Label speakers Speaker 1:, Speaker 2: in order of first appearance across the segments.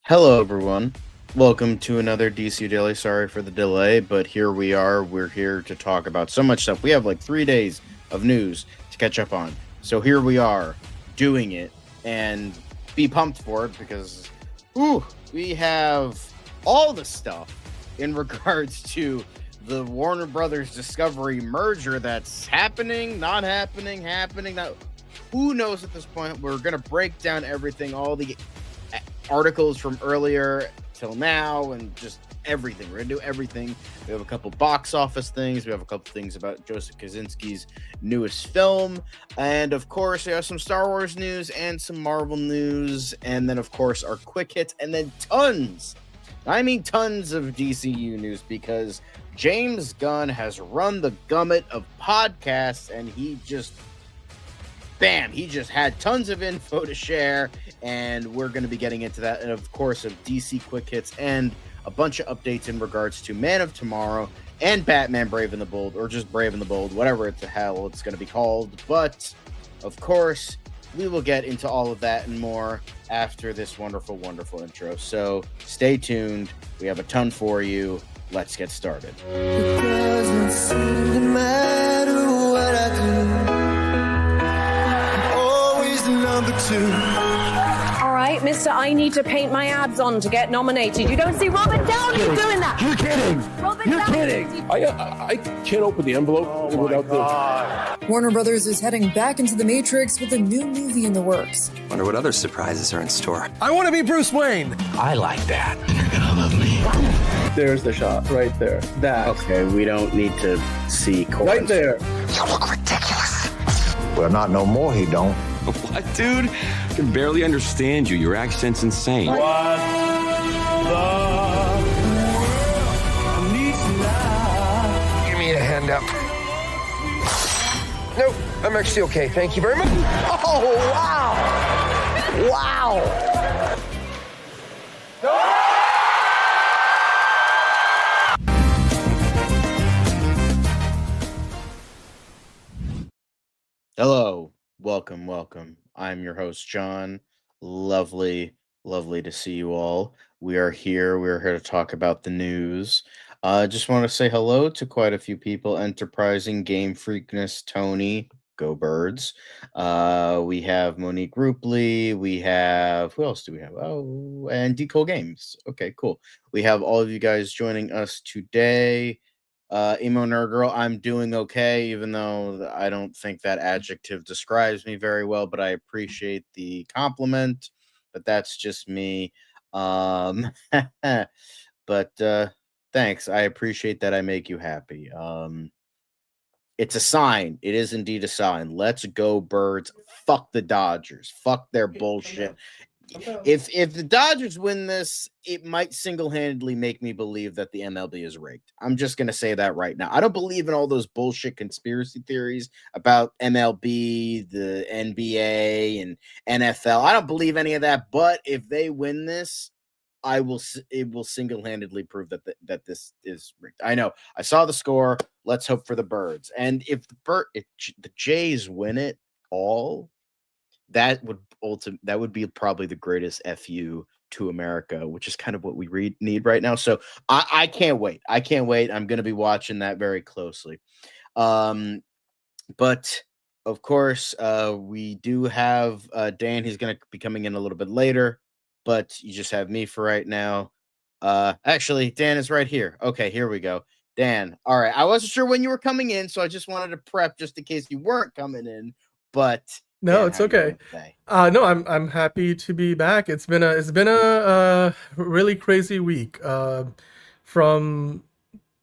Speaker 1: Hello, everyone. Welcome to another DCU Daily. Sorry for the delay, but here we are. We're here to talk about so much stuff. We have like 3 days of news to catch up on. So here we are doing it, and be pumped for it because we have all the stuff in regards to the Warner Brothers Discovery merger that's happening, not happening, not. Who knows at this point? We're going to break down everything, all the articles from earlier till now, and just everything. We're gonna do everything. We have a couple box office things. We have a couple things about Joseph Kosinski's newest film, and of course we have some Star Wars news and some Marvel news, and then of course our quick hits, and then tons of DCU news, because James Gunn has run the gamut of podcasts, and he just had tons of info to share, and we're going to be getting into that, and of course of DC quick hits and a bunch of updates in regards to Man of Tomorrow and Batman Brave and the Bold, or just Brave and the Bold, whatever the hell it's going to be called. But of course we will get into all of that and more after this wonderful intro, so stay tuned. We have a ton for you. Let's get started. It doesn't seem to matter what I do. Number 2.
Speaker 2: All right, Mr. I need to paint my abs on to get nominated. You don't see Robert Downey doing that.
Speaker 3: You're kidding.
Speaker 2: You're
Speaker 3: kidding. I can't open the envelope without the...
Speaker 4: Warner Brothers is heading back into the Matrix with a new movie in the works.
Speaker 5: Wonder what other surprises are in store.
Speaker 3: I want to be Bruce Wayne.
Speaker 5: I like that. You're gonna love me.
Speaker 3: There's the shot right there. That.
Speaker 1: Okay, we don't need to see
Speaker 3: right there.
Speaker 5: You look ridiculous.
Speaker 6: Well, not no more, he don't.
Speaker 7: What, dude? I can barely understand you. Your accent's insane.
Speaker 3: What the world needs now.
Speaker 5: Give me a hand up. Nope, I'm actually okay. Thank you very much. Oh, wow. Wow.
Speaker 1: Hello, welcome. I'm your host, John. Lovely to see you all. We're here to talk about the news. Just want to say hello to quite a few people. Enterprising, Game Freakness, Tony, go Birds. We have Monique Rupley. We have, who else do we have? Oh, and Decol Games. Okay, cool. We have all of you guys joining us today. Emo Nerd Girl, I'm doing okay, even though I don't think that adjective describes me very well, but I appreciate the compliment. But that's just me. But thanks. I appreciate that I make you happy. It's a sign. It is indeed a sign. Let's go, Birds. Fuck the Dodgers. Fuck their bullshit. If the Dodgers win this, it might single-handedly make me believe that the MLB is rigged. I'm just going to say that right now. I don't believe in all those bullshit conspiracy theories about MLB, the NBA, and NFL. I don't believe any of that, but if they win this, it will single-handedly prove that this is rigged. I know. I saw the score. Let's hope for the Birds. And if the Jays win it all, that would be probably the greatest FU to America, which is kind of what we need right now. So I can't wait. I'm going to be watching that very closely. But of course, we do have Dan. He's going to be coming in a little bit later, but you just have me for right now. Actually, Dan is right here. Okay, here we go. Dan. All right. I wasn't sure when you were coming in, so I just wanted to prep just in case you weren't coming in, but
Speaker 8: no, it's okay. No, I'm happy to be back. It's been a really crazy week. From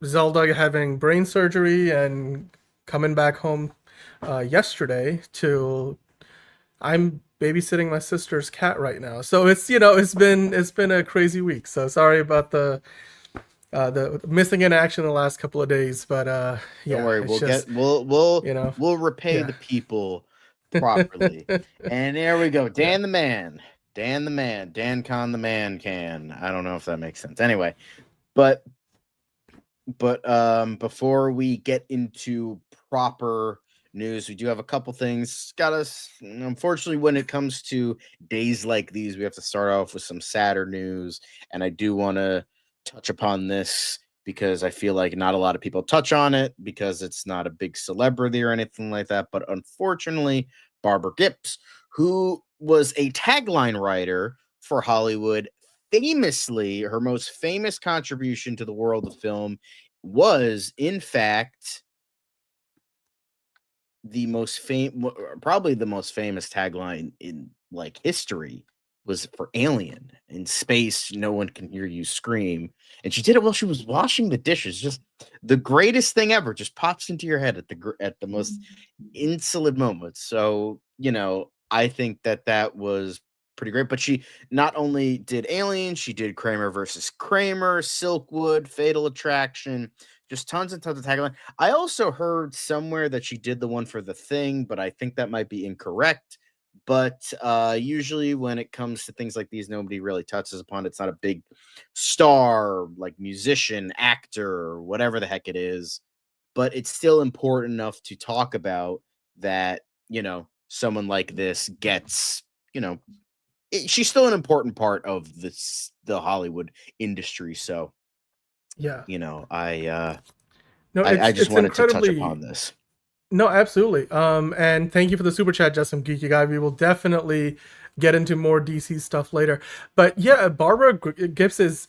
Speaker 8: Zelda having brain surgery and coming back home yesterday to I'm babysitting my sister's cat right now. So it's been a crazy week. So sorry about the missing in action the last couple of days, but yeah.
Speaker 1: Don't worry, we'll repay the people properly. And there we go. Dan the man. Dan Con the man can. I don't know if that makes sense. Anyway, but before we get into proper news. We do have a couple things. Got us. Unfortunately, when it comes to days like these, we have to start off with some sadder news. And I do want to touch upon this because I feel like not a lot of people touch on it because it's not a big celebrity or anything like that. But unfortunately, Barbara Gibbs, who was a tagline writer for Hollywood, famously, her most famous contribution to the world of film was, in fact, the most probably the most famous tagline in like history was for Alien. In space, no one can hear you scream. And she did it while she was washing the dishes. Just the greatest thing ever just pops into your head at the most insolent moments. So, I think that was pretty great. But she not only did Alien, she did Kramer versus Kramer, Silkwood, Fatal Attraction, just tons and tons of tagline. I also heard somewhere that she did the one for The Thing, but I think that might be incorrect. But usually when it comes to things like these, nobody really touches upon it. It's not a big star, like musician, actor, whatever the heck it is. But it's still important enough to talk about that, someone like this gets, she's still an important part of the Hollywood industry. So,
Speaker 8: Yeah.
Speaker 1: I
Speaker 8: No,
Speaker 1: just wanted to touch
Speaker 8: incredibly
Speaker 1: upon this.
Speaker 8: No, absolutely. And thank you for the super chat, Justin Geeky Guy. We will definitely get into more DC stuff later. But yeah, Barbara Gibbs is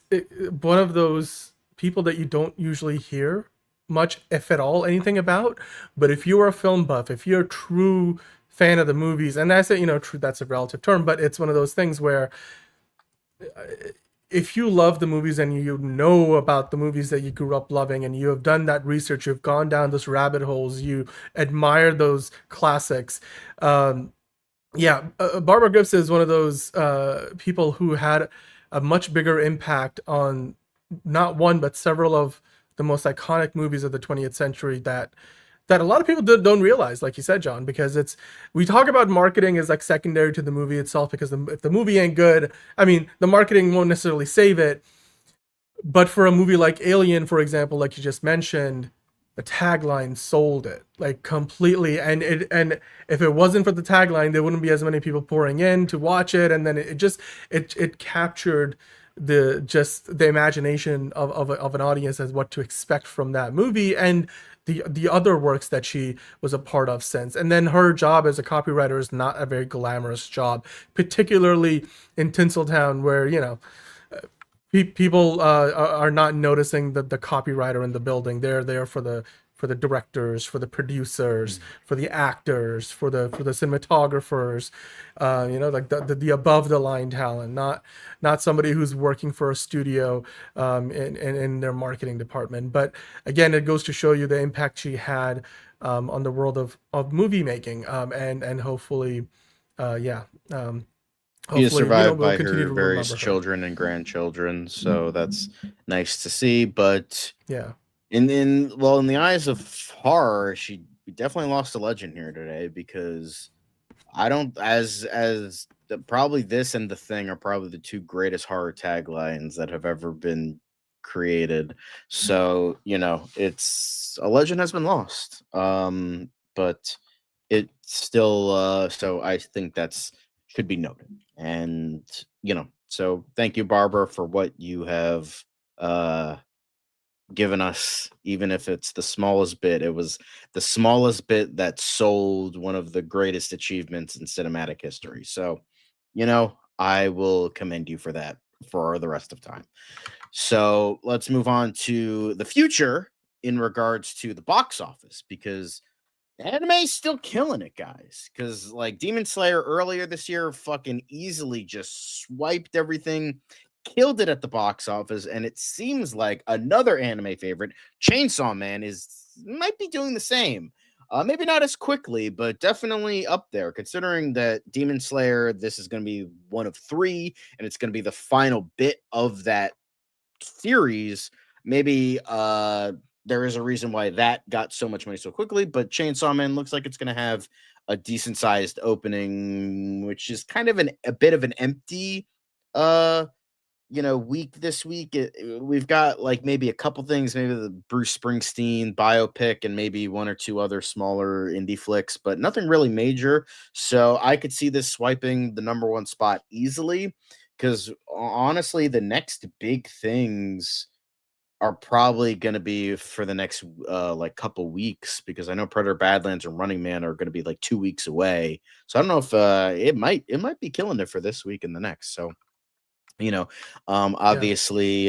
Speaker 8: one of those people that you don't usually hear much, if at all, anything about. But if you are a film buff, if you're a true fan of the movies, and I say, true, that's a relative term, but it's one of those things where if you love the movies and you know about the movies that you grew up loving and you have done that research, you've gone down those rabbit holes, you admire those classics. Barbara Gibbs is one of those people who had a much bigger impact on not one, but several of the most iconic movies of the 20th century that a lot of people don't realize, like you said, John, because we talk about marketing as like secondary to the movie itself, because if the movie ain't good, I mean, the marketing won't necessarily save it. But for a movie like Alien, for example, like you just mentioned, the tagline sold it like completely. And if it wasn't for the tagline, there wouldn't be as many people pouring in to watch it. And then it captured the imagination of an audience as what to expect from that movie. And the other works that she was a part of since. And then her job as a copywriter is not a very glamorous job, particularly in Tinseltown, where, people are not noticing the copywriter in the building. They're there for the directors, for the producers, for the actors, for the cinematographers, like the above the line talent, not somebody who's working for a studio in their marketing department. But again, it goes to show you the impact she had on the world of movie making, and hopefully,
Speaker 1: She is survived by
Speaker 8: continue
Speaker 1: her
Speaker 8: to
Speaker 1: various
Speaker 8: remember her.
Speaker 1: children and grandchildren, so that's nice to see. But
Speaker 8: Yeah.
Speaker 1: in the eyes of horror, she definitely lost a legend here today, because I don't probably this and The Thing are probably the two greatest horror taglines that have ever been created. So, it's a legend has been lost. But it still so I think that's should be noted. And so thank you, Barbara, for what you have given us. Even if it's the smallest bit, it was the smallest bit that sold one of the greatest achievements in cinematic history. So, I will commend you for that for the rest of time. So let's move on to the future in regards to the box office, because anime's still killing it, guys. Because like Demon Slayer earlier this year fucking easily just swiped everything, killed it at the box office, and it seems like another anime favorite, Chainsaw Man, might be doing the same. Maybe not as quickly, but definitely up there, considering that Demon Slayer, this is going to be one of 3, and it's going to be the final bit of that series. Maybe there is a reason why that got so much money so quickly, but Chainsaw Man looks like it's going to have a decent sized opening, which is kind of a bit of an empty week this week. We've got like maybe a couple things, maybe the Bruce Springsteen biopic and maybe one or two other smaller indie flicks, but nothing really major. So I could see this swiping the number one spot easily because honestly, the next big things are probably going to be for the next like couple weeks because I know Predator Badlands and Running Man are going to be like 2 weeks away. So I don't know if it might be killing it for this week and the next. So obviously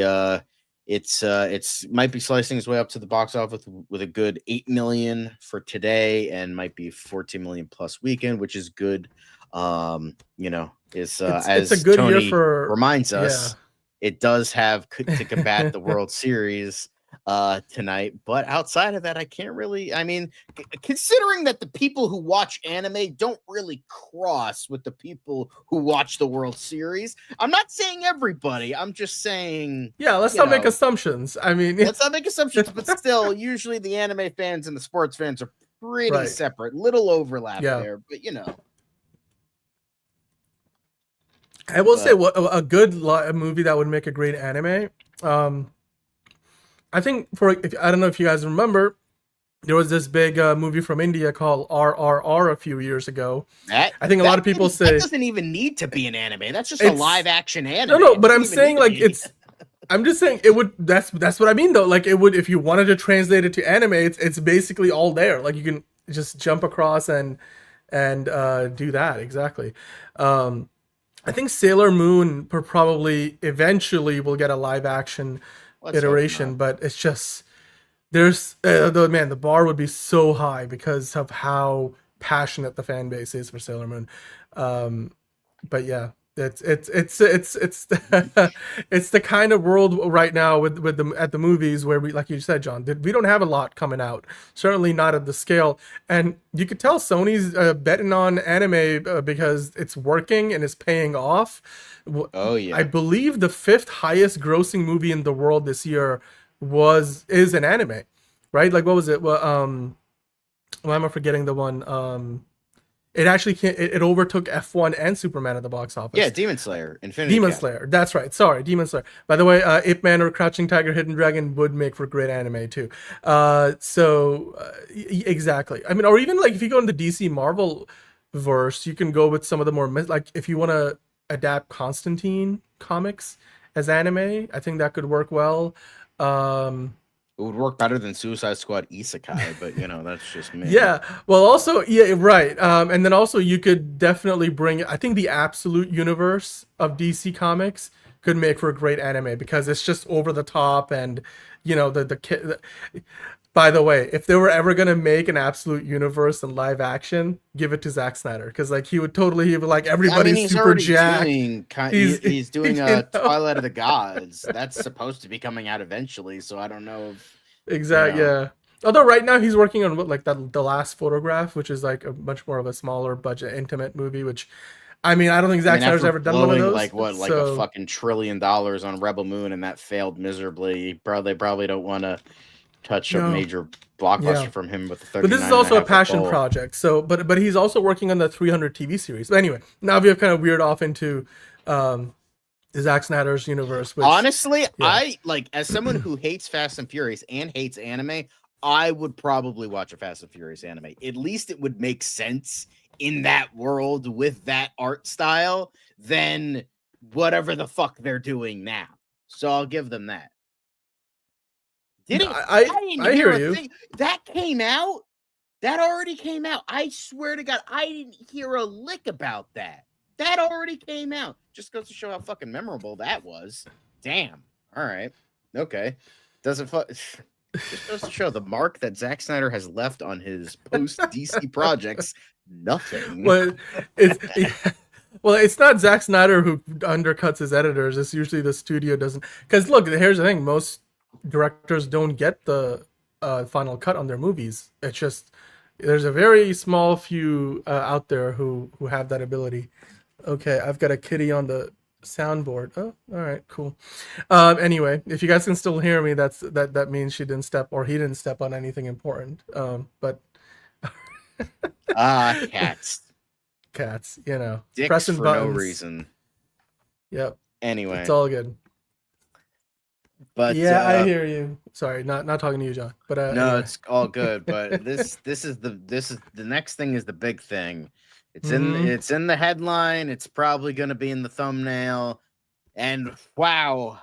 Speaker 1: it's might be slicing its way up to the box office with a good 8 million for today and might be 14 million plus weekend, which is good. It's as
Speaker 8: a good
Speaker 1: Tony
Speaker 8: year for
Speaker 1: reminds us, it does have to combat the World Series tonight, but outside of that, I can't really. I mean, considering that the people who watch anime don't really cross with the people who watch the World Series, I'm not saying everybody. I'm just saying.
Speaker 8: Yeah, let's not make assumptions. I mean,
Speaker 1: let's not make assumptions, but still, usually the anime fans and the sports fans are pretty separate. Little overlap there, but
Speaker 8: I will say what a good movie that would make a great anime. I think I don't know if you guys remember, there was this big movie from India called RRR a few years ago. I think a lot of people say
Speaker 1: that doesn't even need to be an anime. That's just a live action anime.
Speaker 8: No, but I'm saying like I'm just saying it would. That's what I mean though. Like it would if you wanted to translate it to anime. It's basically all there. Like you can just jump across and do that exactly. I think Sailor Moon probably eventually will get a live action iteration, but it's just the bar would be so high because of how passionate the fan base is for Sailor Moon. But yeah, it's it's the kind of world right now with the at the movies where we, like you said, John, we don't have a lot coming out, certainly not at the scale, and you could tell Sony's betting on anime because it's working and it's paying off.
Speaker 1: Oh yeah,
Speaker 8: I believe the 5th highest grossing movie in the world this year is an anime, right? Like what was it? Well, why am I forgetting the one? It actually it overtook F1 and Superman at the box office.
Speaker 1: Yeah, Demon Slayer, Infinity
Speaker 8: Demon
Speaker 1: Cat.
Speaker 8: Slayer. That's right. Sorry, Demon Slayer. By the way, Ip Man or Crouching Tiger, Hidden Dragon would make for great anime too. Exactly. I mean, or even like if you go in the DC Marvel verse, you can go with some of the more like if you want to adapt Constantine comics as anime, I think that could work well.
Speaker 1: It would work better than Suicide Squad Isekai, but that's just me.
Speaker 8: Yeah. Well, also, yeah, right. And then also you could definitely I think the absolute universe of DC Comics could make for a great anime because it's just over the top and, by the way, if they were ever going to make an absolute universe in live action, give it to Zack Snyder because like he would like everybody's super jacked.
Speaker 1: He's doing Twilight of the Gods. That's supposed to be coming out eventually, so I don't know if
Speaker 8: exactly. Yeah. Although right now he's working on the Last Photograph, which is like a much more of a smaller budget, intimate movie. Which, I mean, I don't think Zack Snyder's ever done one of those.
Speaker 1: Like a fucking $1 trillion on Rebel Moon, and that failed miserably. They probably don't want to touch a major blockbuster from him with the 39.
Speaker 8: But this is also a passion project. So, but he's also working on the 300 TV series. But anyway, now we have kind of veered off into Zack Snyder's universe. Which,
Speaker 1: honestly, I like as someone who hates Fast and Furious and hates anime, I would probably watch a Fast and Furious anime. At least it would make sense in that world with that art style than whatever the fuck they're doing now. So I'll give them that.
Speaker 8: I hear you.
Speaker 1: That came out. That already came out. I swear to God, I didn't hear a lick about that. That already came out. Just goes to show how fucking memorable that was. Damn. All right. Okay. Just goes to show the mark that Zack Snyder has left on his post DC projects. Nothing.
Speaker 8: Well, it's not Zack Snyder who undercuts his editors. It's usually the studio doesn't. Because look, here's the thing: most directors don't get the final cut on their movies. It's just there's a very small few out there who have that ability. Okay, I've got a kitty on the soundboard. Oh, all right, cool. Anyway, if you guys can still hear me, that means she didn't step or he didn't step on anything important. But
Speaker 1: cats,
Speaker 8: dicks
Speaker 1: pressing
Speaker 8: buttons
Speaker 1: no reason.
Speaker 8: Yep.
Speaker 1: Anyway,
Speaker 8: it's all good.
Speaker 1: But
Speaker 8: yeah, I hear you. Sorry, not talking to you, John. But
Speaker 1: no,
Speaker 8: anyway.
Speaker 1: it's all good. But this is the next thing is the big thing. It's
Speaker 8: Mhm.
Speaker 1: it's in the headline. It's probably going to be in the thumbnail. And wow,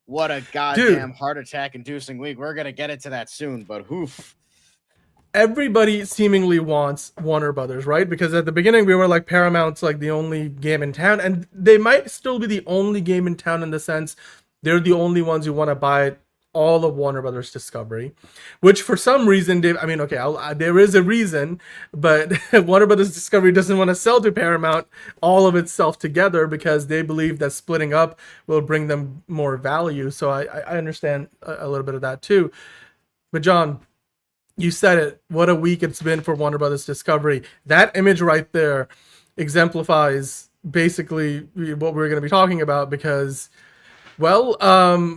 Speaker 1: what a goddamn heart attack inducing week. We're gonna get into that soon, but oof.
Speaker 8: Everybody seemingly wants Warner Brothers, right? Because at the beginning we were like Paramount's like the only game in town, and they might still be the only game in town in the sense they're the only ones who want to buy all of Warner Brothers Discovery, which for some reason there is a reason, but Warner Brothers Discovery doesn't want to sell to Paramount all of itself together because they believe that splitting up will bring them more value. So I understand a little bit of that too. But John, you said it. What a week it's been for Warner Brothers Discovery. That image right there exemplifies basically what we're going to be talking about because, well,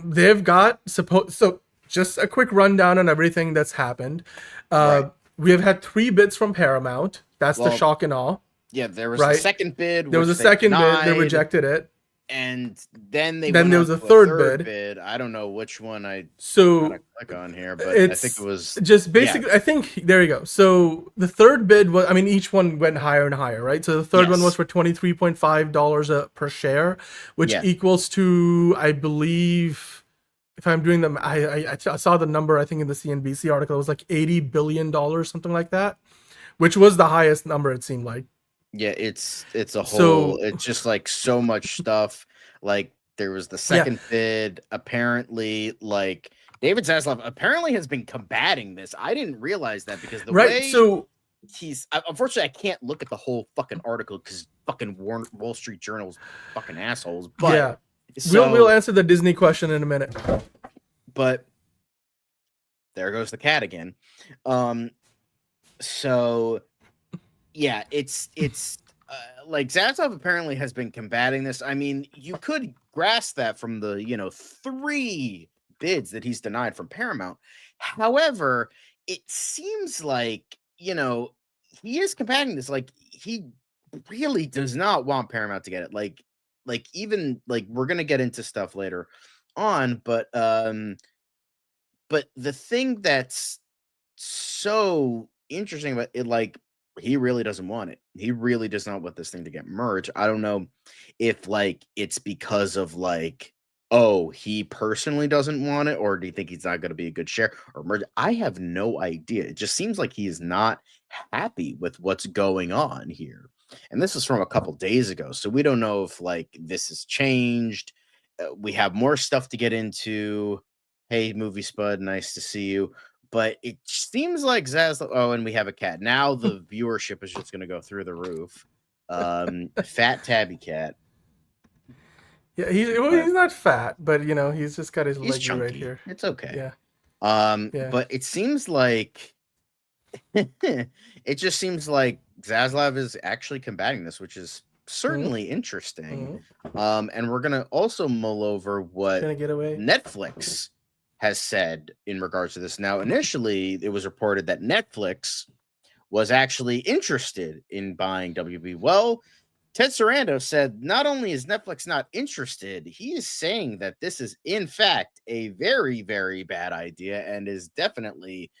Speaker 8: they've got so just a quick rundown on everything that's happened.
Speaker 1: Right.
Speaker 8: We have had 3 bids from Paramount. That's the shock and awe.
Speaker 1: Yeah, there was a second bid.
Speaker 8: There was a second bid. They rejected it.
Speaker 1: And then there was
Speaker 8: a third bid.
Speaker 1: I don't know which one I
Speaker 8: gotta
Speaker 1: click on here, but I think it was
Speaker 8: just basically. Yeah. I think there you go. So the third bid was, I mean, each one went higher and higher, right? So the third one was for $23.5 per share, which equals to, I believe, if I'm doing them, I saw the number. I think in the CNBC article, it was like $80 billion, something like that, which was the highest number it seemed like.
Speaker 1: Yeah, it's a whole. It's just like so much stuff. Like there was the second bid. Apparently, like David Zaslav apparently has been combating this. I didn't realize that because the way he's unfortunately I can't look at the whole fucking article because fucking Wall Street Journal's fucking assholes. But
Speaker 8: yeah, we'll answer the Disney question in a minute.
Speaker 1: But there goes the cat again. So. Yeah, it's like Zaslav apparently has been combating this. I mean, you could grasp that from the 3 bids that he's denied from Paramount. However, it seems like he is combating this. Like he really does not want Paramount to get it. Like even like we're gonna get into stuff later on, but the thing that's so interesting about it, like. He really doesn't want it. He really does not want this thing to get merged. I don't know if like it's because of like, oh, he personally doesn't want it, or do you think he's not going to be a good share or merge? I have no idea. It just seems like he is not happy with what's going on here. And this is from a couple days ago, so we don't know if like this has changed. We have more stuff to get into. Hey, Movie Spud, nice to see you. But it seems like Zaslav. Oh, and we have a cat. Now the viewership is just going to go through the roof. Fat tabby cat.
Speaker 8: Yeah, he's not fat, but he's just got his leg right here.
Speaker 1: It's okay.
Speaker 8: Yeah.
Speaker 1: But it seems like it just seems like Zaslav is actually combating this, which is certainly interesting. And we're gonna also mull over what Netflix has said in regards to this. Now, initially, it was reported that Netflix was actually interested in buying WB. Well, Ted Sarandos said not only is Netflix not interested, he is saying that this is, in fact, a very, very bad idea and is definitely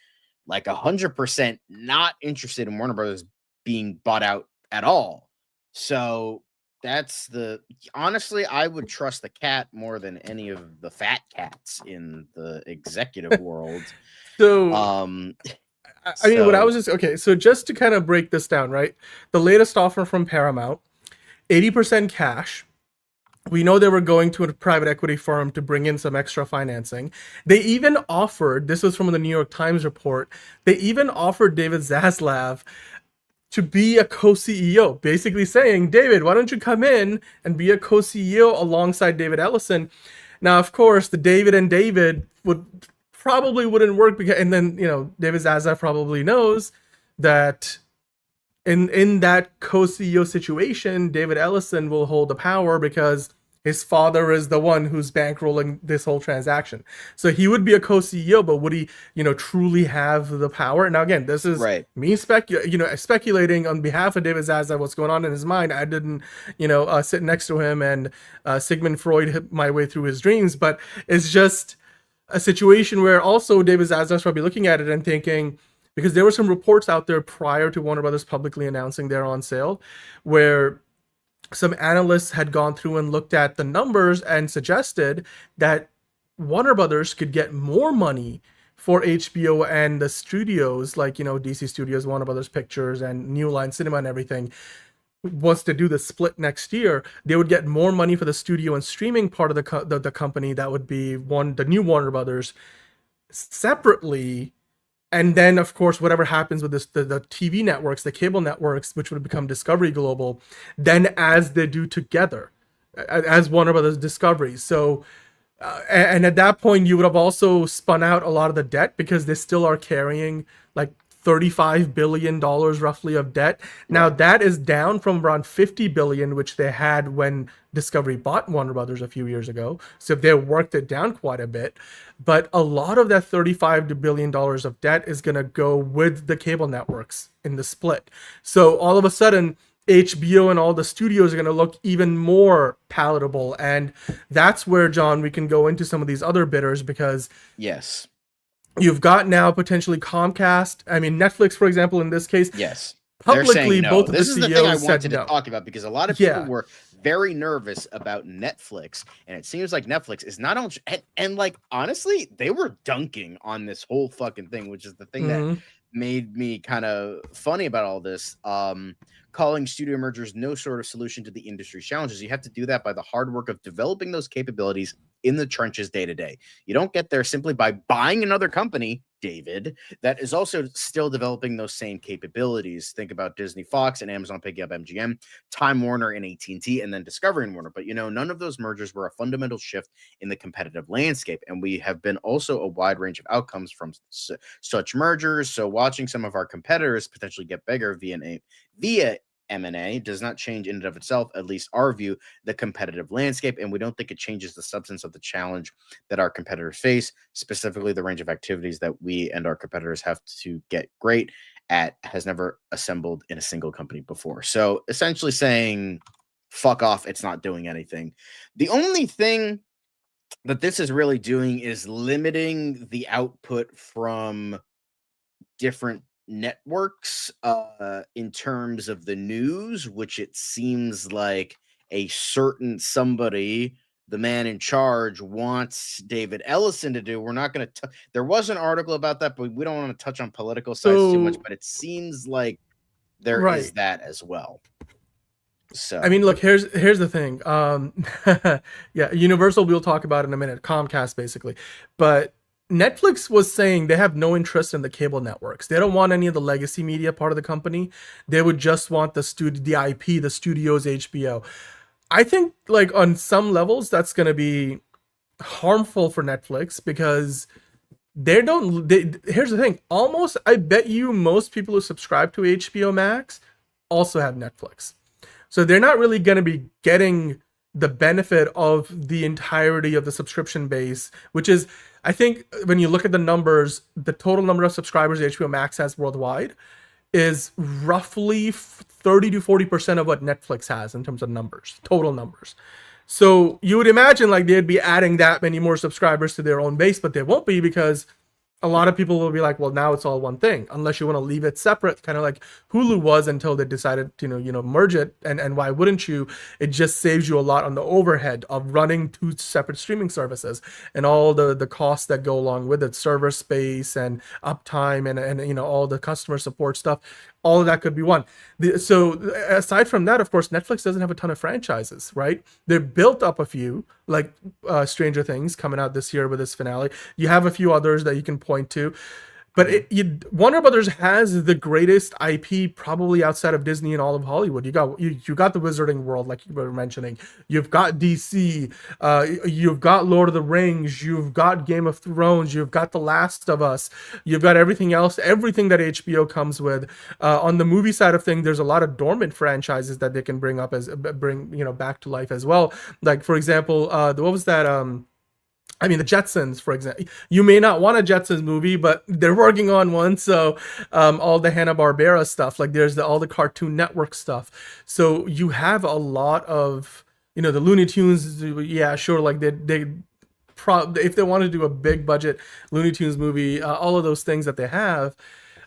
Speaker 1: like 100% not interested in Warner Brothers being bought out at all. So that's honestly, I would trust the cat more than any of the fat cats in the executive world.
Speaker 8: So, I mean, what I was so just to kind of break this down, right? The latest offer from Paramount, 80% cash. We know they were going to a private equity firm to bring in some extra financing. They even offered, this was from the New York Times report, they even offered David Zaslav to be a co-CEO, basically saying, David, why don't you come in and be a co-CEO alongside David Ellison? Now, of course, the David and David probably wouldn't work because, and then, David Zaslav probably knows that in that co-CEO situation, David Ellison will hold the power because his father is the one who's bankrolling this whole transaction. So he would be a co-CEO, but would he, truly have the power? Now, again, this is me speculating on behalf of David Zaslav what's going on in his mind. I didn't, sit next to him and Sigmund Freud hit my way through his dreams, but it's just a situation where also David Zasdak's probably looking at it and thinking, because there were some reports out there prior to Warner Brothers publicly announcing they're on sale, where some analysts had gone through and looked at the numbers and suggested that Warner Brothers could get more money for HBO and the studios, like, you know, DC Studios, Warner Brothers Pictures, and New Line Cinema and everything, wants to do the split next year. They would get more money for the studio and streaming part of the company. That would be the new Warner Brothers separately. And then, of course, whatever happens with the TV networks, the cable networks, which would become Discovery Global, then as they do together, as Warner Brothers Discovery. So, and at that point, you would have also spun out a lot of the debt, because they still are carrying like $35 billion roughly of debt. Now, that is down from around $50 billion, which they had when Discovery bought Warner Brothers a few years ago. So they worked it down quite a bit. But a lot of that $35 billion of debt is going to go with the cable networks in the split. So all of a sudden, HBO and all the studios are going to look even more palatable. And that's where, John, we can go into some of these other bidders, because
Speaker 1: yes,
Speaker 8: you've got now potentially Comcast. I mean, Netflix, for example, in this case.
Speaker 1: Yes.
Speaker 8: Publicly,
Speaker 1: no.
Speaker 8: both of
Speaker 1: this
Speaker 8: the
Speaker 1: is the
Speaker 8: CEOs
Speaker 1: thing I
Speaker 8: said
Speaker 1: wanted
Speaker 8: no.
Speaker 1: to talk about, because a lot of people were very nervous about Netflix, and it seems like Netflix is not on. And like, honestly, they were dunking on this whole fucking thing, which is the thing that made me kind of funny about all this. Calling studio mergers no sort of solution to the industry's challenges. You have to do that by the hard work of developing those capabilities in the trenches day to day. You don't get there simply by buying another company, David, that is also still developing those same capabilities. Think about Disney, Fox, and Amazon picking up MGM, Time Warner and AT&T, and then Discovery and Warner. But, you know, none of those mergers were a fundamental shift in the competitive landscape. And we have been also a wide range of outcomes from such mergers. So watching some of our competitors potentially get bigger via M&A does not change in and of itself, at least our view, the competitive landscape, and we don't think it changes the substance of the challenge that our competitors face, specifically the range of activities that we and our competitors have to get great at has never assembled in a single company before. So essentially saying, fuck off, it's not doing anything. The only thing that this is really doing is limiting the output from different networks in terms of the news, which it seems like a certain somebody, the man in charge, wants David Ellison to do. We're not going to there was an article about that, but we don't want to touch on political sides too much, but it seems like there is that as well. So
Speaker 8: I mean, look, here's the thing. Yeah, Universal we'll talk about in a minute, Comcast basically. But Netflix was saying they have no interest in the cable networks. They don't want any of the legacy media part of the company. They would just want the IP, the studios, HBO. I think, like, on some levels, that's going to be harmful for Netflix, because here's the thing. Almost, I bet you most people who subscribe to HBO Max also have Netflix. So they're not really going to be getting the benefit of the entirety of the subscription base, which is, I think, when you look at the numbers, the total number of subscribers HBO Max has worldwide is roughly 30 to 40% of what Netflix has in terms of numbers, total numbers. So you would imagine like they'd be adding that many more subscribers to their own base, but they won't be, because a lot of people will be like, well, now it's all one thing, unless you want to leave it separate, kind of like Hulu was until they decided to, merge it. And why wouldn't you? It just saves you a lot on the overhead of running two separate streaming services and all the costs that go along with it, server space and uptime and all the customer support stuff. All of that could be one. So aside from that, of course, Netflix doesn't have a ton of franchises, right? They built up a few, like Stranger Things coming out this year with this finale. You have a few others that you can point to. But Warner Brothers has the greatest IP probably outside of Disney and all of Hollywood. You got the Wizarding World, like you were mentioning. You've got DC. You've got Lord of the Rings. You've got Game of Thrones. You've got The Last of Us. You've got everything else, everything that HBO comes with. On the movie side of things, there's a lot of dormant franchises that they can bring back to life as well. Like, for example, what was that? The Jetsons, for example. You may not want a Jetsons movie, but they're working on one. So all the Hanna-Barbera stuff, like there's all the Cartoon Network stuff. So you have a lot of, the Looney Tunes. Yeah, sure. Like they if they want to do a big budget Looney Tunes movie, all of those things that they have,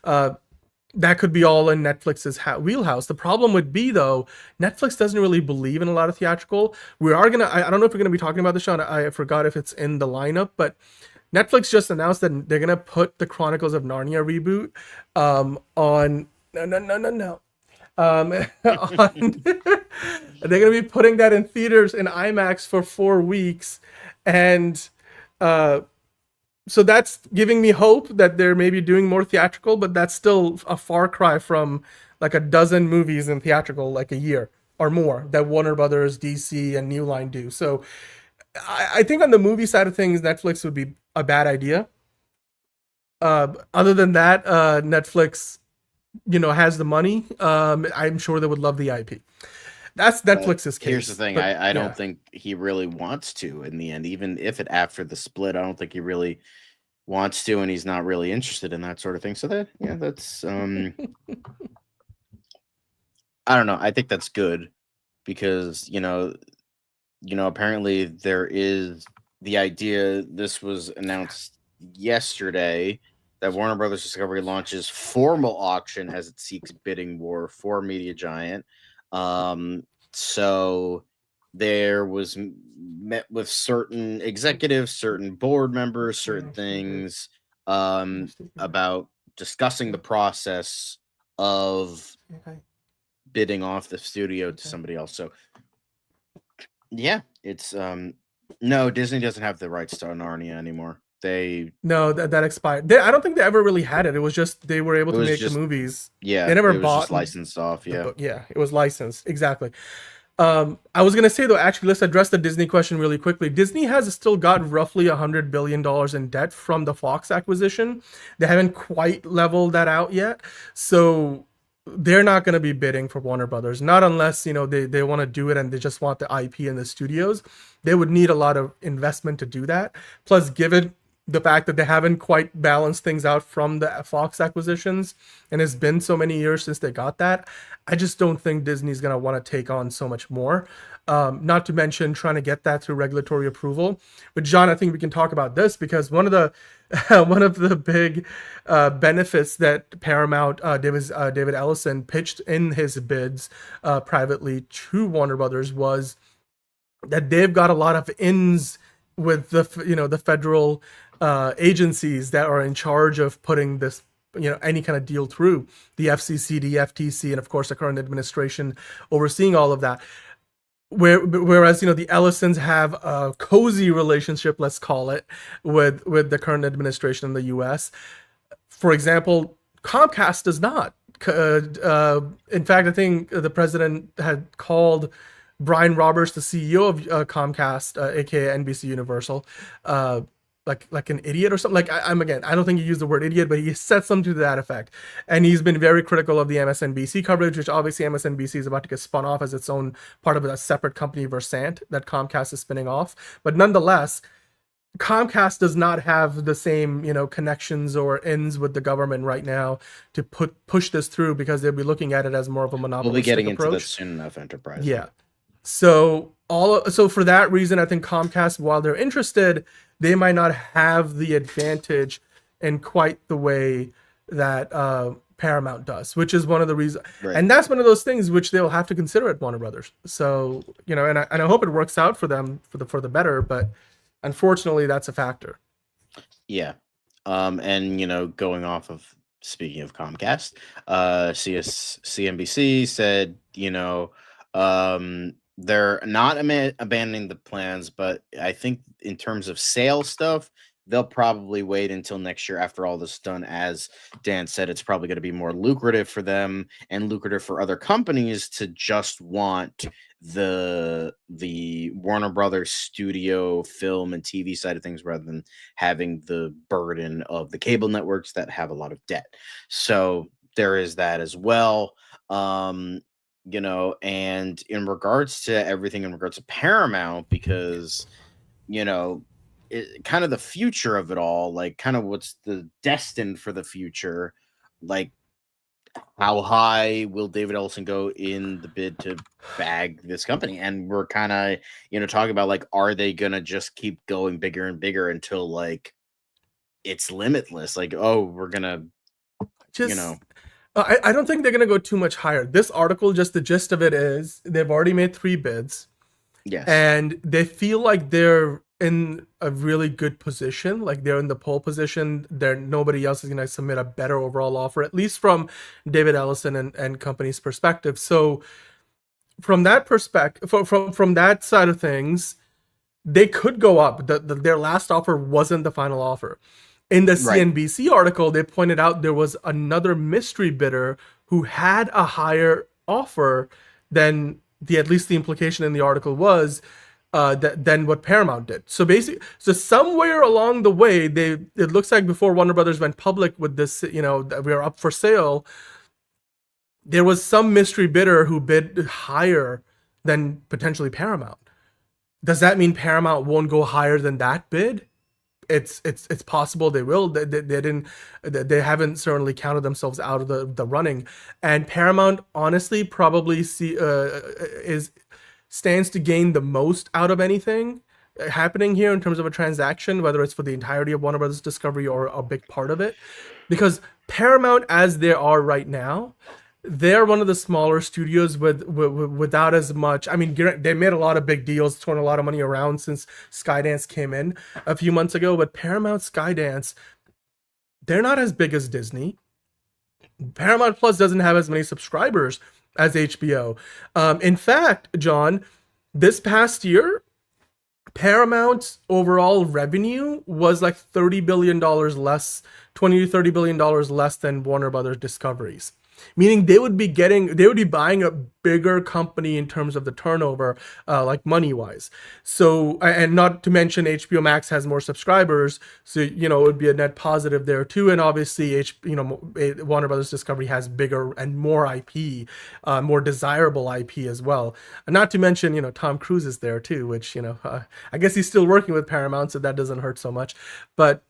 Speaker 8: that could be all in Netflix's wheelhouse. The problem would be, though, Netflix doesn't really believe in a lot of theatrical. We are gonna. I don't know if we're gonna be talking about this, Sean. I forgot if it's in the lineup, but Netflix just announced that they're gonna put the Chronicles of Narnia reboot on. No. They're gonna be putting that in theaters in IMAX for 4 weeks, and so that's giving me hope that they're maybe doing more theatrical, but that's still a far cry from like a dozen movies in theatrical like a year or more that Warner Brothers, DC, and New Line do. So I think on the movie side of things, Netflix would be a bad idea. Other than that, Netflix, has the money. I'm sure they would love the IP. That's Netflix's case.
Speaker 1: Here's the thing. I don't think he really wants to in the end, even if it after the split. I don't think he really wants to, and he's not really interested in that sort of thing. So that's I don't know. I think that's good because apparently there is the idea. This was announced yesterday that Warner Brothers Discovery launches formal auction as it seeks bidding war for Media Giant. So there was met with certain executives, certain board members, certain things about discussing the process of bidding off the studio to somebody else. So yeah, it's no, Disney doesn't have the rights to Narnia anymore.
Speaker 8: No, that expired. I don't think they ever really had it. It was just they were able to make the movies.
Speaker 1: Yeah,
Speaker 8: they never
Speaker 1: it was
Speaker 8: bought
Speaker 1: just licensed off. Yeah,
Speaker 8: it was licensed exactly. I was gonna say though, actually, let's address the Disney question really quickly. Disney has still got roughly $100 billion in debt from the Fox acquisition. They haven't quite leveled that out yet, so they're not going to be bidding for Warner Brothers, not unless they want to do it and they just want the IP and the studios. They would need a lot of investment to do that. Plus, given the fact that they haven't quite balanced things out from the Fox acquisitions, and it's been so many years since they got that, I just don't think Disney's going to want to take on so much more. Not to mention trying to get that through regulatory approval. But John, I think we can talk about this because one of the big benefits that Paramount, David Ellison pitched in his bids privately to Warner Brothers was that they've got a lot of ins with the federal agencies that are in charge of putting this any kind of deal through, the FCC, the FTC, and of course the current administration overseeing all of that. Whereas the Ellisons have a cozy relationship, let's call it, with the current administration in the U.S. For example, Comcast does not. In fact, I think the president had called Brian Roberts, the CEO of Comcast, aka NBC Universal, like an idiot or something. I don't think he used the word idiot, but he said something to that effect. And he's been very critical of the MSNBC coverage, which obviously MSNBC is about to get spun off as its own part of a separate company, Versant, that Comcast is spinning off. But nonetheless, Comcast does not have the same, connections or ends with the government right now to push this through because they'll be looking at it as more of a monopolistic
Speaker 1: We'll be getting
Speaker 8: approach.
Speaker 1: into that soon enough, Enterprise.
Speaker 8: Yeah. So for that reason, I think Comcast, while they're interested, they might not have the advantage in quite the way that Paramount does, which is one of the reasons. Right. And that's one of those things which they'll have to consider at Warner Brothers. So, and I hope it works out for them for the better, but unfortunately that's a factor.
Speaker 1: Yeah. And going off of, speaking of Comcast, CNBC said, they're not abandoning the plans, but I think in terms of sales stuff, they'll probably wait until next year after all this is done. As Dan said, it's probably going to be more lucrative for them and lucrative for other companies to just want the Warner Brothers studio film and TV side of things rather than having the burden of the cable networks that have a lot of debt. So there is that as well. And in regards to everything in regards to Paramount, because, kind of the future of it all, like kind of what's the destined for the future, like how high will David Ellison go in the bid to bag this company? And we're kind of, talking about like, are they going to just keep going bigger and bigger until like it's limitless? Like, oh, we're going to,
Speaker 8: just, I don't think they're going to go too much higher. This article, just the gist of it is they've already made 3 bids.
Speaker 1: Yes.
Speaker 8: And they feel like they're in a really good position. Like they're in the pole position. Nobody else is going to submit a better overall offer, at least from David Ellison and company's perspective. So from that perspective, from that side of things, they could go up. Their last offer wasn't the final offer. In the CNBC article, they pointed out there was another mystery bidder who had a higher offer than at least the implication in the article was than what Paramount did. So basically, somewhere along the way, it looks like before Warner Brothers went public with this, that we are up for sale, there was some mystery bidder who bid higher than potentially Paramount. Does that mean Paramount won't go higher than that bid? It's possible they will. They haven't certainly counted themselves out of the running. And Paramount honestly probably stands to gain the most out of anything happening here in terms of a transaction, whether it's for the entirety of Warner Brothers Discovery or a big part of it. Because Paramount, as they are right now, they're one of the smaller studios without as much. I mean, they made a lot of big deals, thrown a lot of money around since Skydance came in a few months ago. But Paramount, Skydance, they're not as big as Disney. Paramount Plus doesn't have as many subscribers as HBO. In fact, John, this past year, Paramount's overall revenue was like $30 billion less, $20 to $30 billion less than Warner Brothers Discovery's. Meaning they would be buying a bigger company in terms of the turnover, like money wise. So, and not to mention HBO Max has more subscribers, so it would be a net positive there too. And obviously, Warner Brothers Discovery has bigger and more IP, more desirable IP as well. And not to mention, Tom Cruise is there too, which I guess he's still working with Paramount, so that doesn't hurt so much. But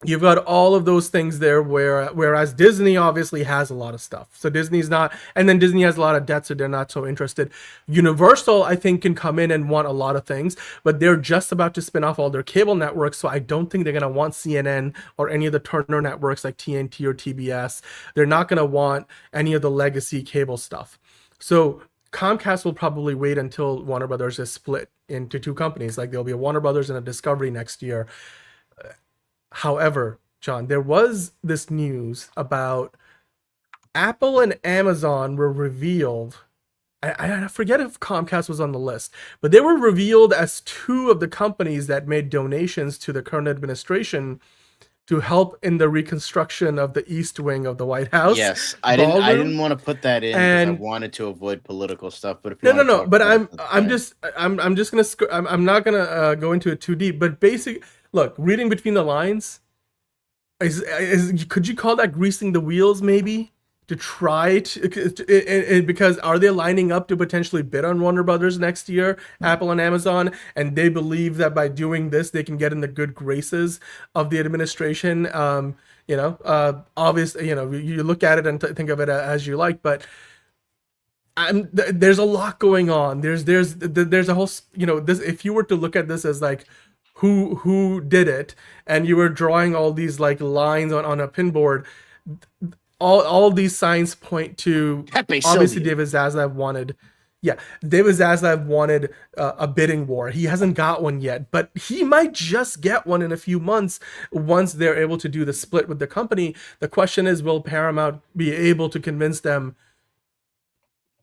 Speaker 8: you've got all of those things there, whereas Disney obviously has a lot of stuff. So Disney's not, and then Disney has a lot of debt, so they're not so interested. Universal, I think, can come in and want a lot of things, but they're just about to spin off all their cable networks, so I don't think they're going to want CNN or any of the Turner networks like TNT or TBS. They're not going to want any of the legacy cable stuff. So Comcast will probably wait until Warner Brothers is split into 2 companies. Like there'll be a Warner Brothers and a Discovery next year. However, John, there was this news about Apple and Amazon were revealed. I forget if Comcast was on the list, but they were revealed as 2 of the companies that made donations to the current administration to help in the reconstruction of the East Wing of the White House.
Speaker 1: Yes, I didn't want to put that in because I wanted to avoid political stuff. But if you
Speaker 8: no. But I'm just gonna. I'm not gonna go into it too deep. But basically, look, reading between the lines, could you call that greasing the wheels? Maybe to try to, because are they lining up to potentially bid on Warner Brothers next year, Apple and Amazon, and they believe that by doing this they can get in the good graces of the administration. Obviously, you look at it and think of it as you like, but there's a lot going on. There's a whole, this, if you were to look at this as like who did it, and you were drawing all these like lines on a pinboard, all these signs point to obviously David Zaslav wanted a bidding war. He hasn't got one yet, but he might just get one in a few months once they're able to do the split with the company. The question is, will Paramount be able to convince them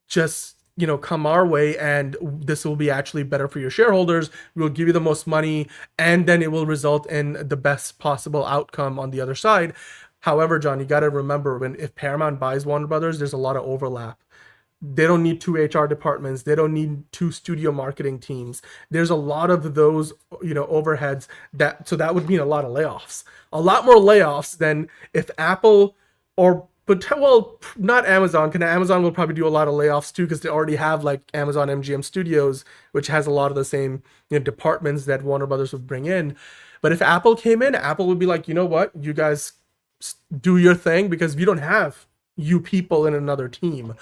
Speaker 8: just come our way, and this will be actually better for your shareholders. We'll give you the most money, and then it will result in the best possible outcome on the other side. However, John, you got to remember, if Paramount buys Warner Brothers, there's a lot of overlap. They don't need 2 HR departments. They don't need 2 studio marketing teams. There's a lot of those, overheads so that would mean a lot of layoffs, a lot more layoffs than if Apple not Amazon, because Amazon will probably do a lot of layoffs too, because they already have like Amazon MGM Studios, which has a lot of the same departments that Warner Brothers would bring in. But if Apple came in, Apple would be like, you know what, you guys do your thing, because we don't have you people in another team.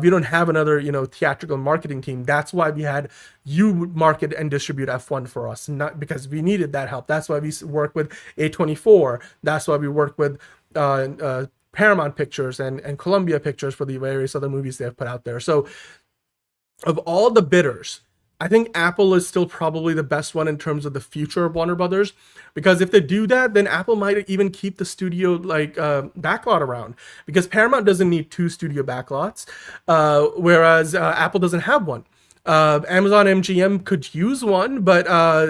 Speaker 8: We don't have another, theatrical marketing team. That's why we had you market and distribute F1 for us, not because we needed that help. That's why we work with A24. That's why we work with Paramount Pictures and Columbia Pictures for the various other movies they have put out there. So of all the bidders, I think Apple is still probably the best one in terms of the future of Warner Brothers, because if they do that, then Apple might even keep the studio backlot around, because Paramount doesn't need 2 studio backlots, whereas Apple doesn't have one. Amazon MGM could use one, but I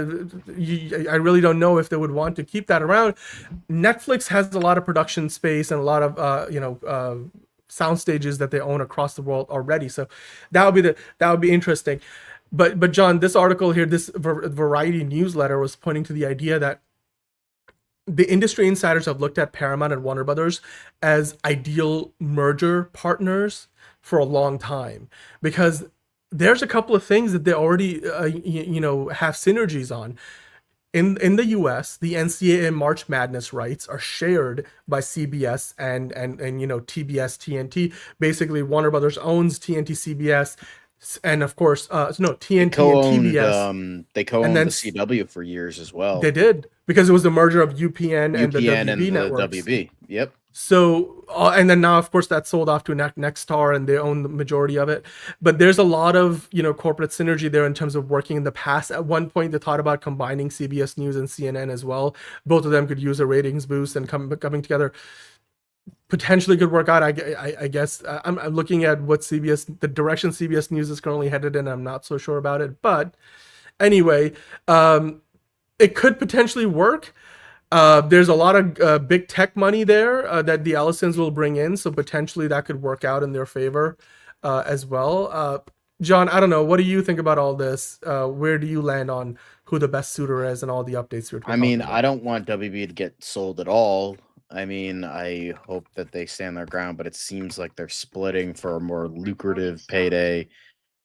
Speaker 8: really don't know if they would want to keep that around. Netflix has a lot of production space and a lot of sound stages that they own across the world already, so that would be interesting. But John, this article here, this Variety newsletter was pointing to the idea that the industry insiders have looked at Paramount and Warner Brothers as ideal merger partners for a long time, because there's a couple of things that they already have synergies on. In the US, the NCAA March Madness rights are shared by CBS and TBS TNT. Basically, Warner Brothers owns TNT CBS, and of course TNT and TBS.
Speaker 1: They co-owned the CW for years as well.
Speaker 8: They did, because it was the merger of UPN and the WB networks.
Speaker 1: WB. Yep.
Speaker 8: So and then now, of course, that's sold off to Nexstar, and they own the majority of it. But there's a lot of corporate synergy there in terms of working in the past. At one point, they thought about combining CBS News and CNN as well. Both of them could use a ratings boost, and coming together potentially could work out. I guess I'm looking at what the direction CBS News is currently headed in. I'm not so sure about it, but anyway, it could potentially work. There's a lot of big tech money there that the Ellisons will bring in, so potentially that could work out in their favor as well. John, I don't know. What do you think about all this? Where do you land on who the best suitor is and all the updates you're talking about?
Speaker 1: I don't want WB to get sold at all. I hope that they stand their ground, but it seems like they're splitting for a more lucrative payday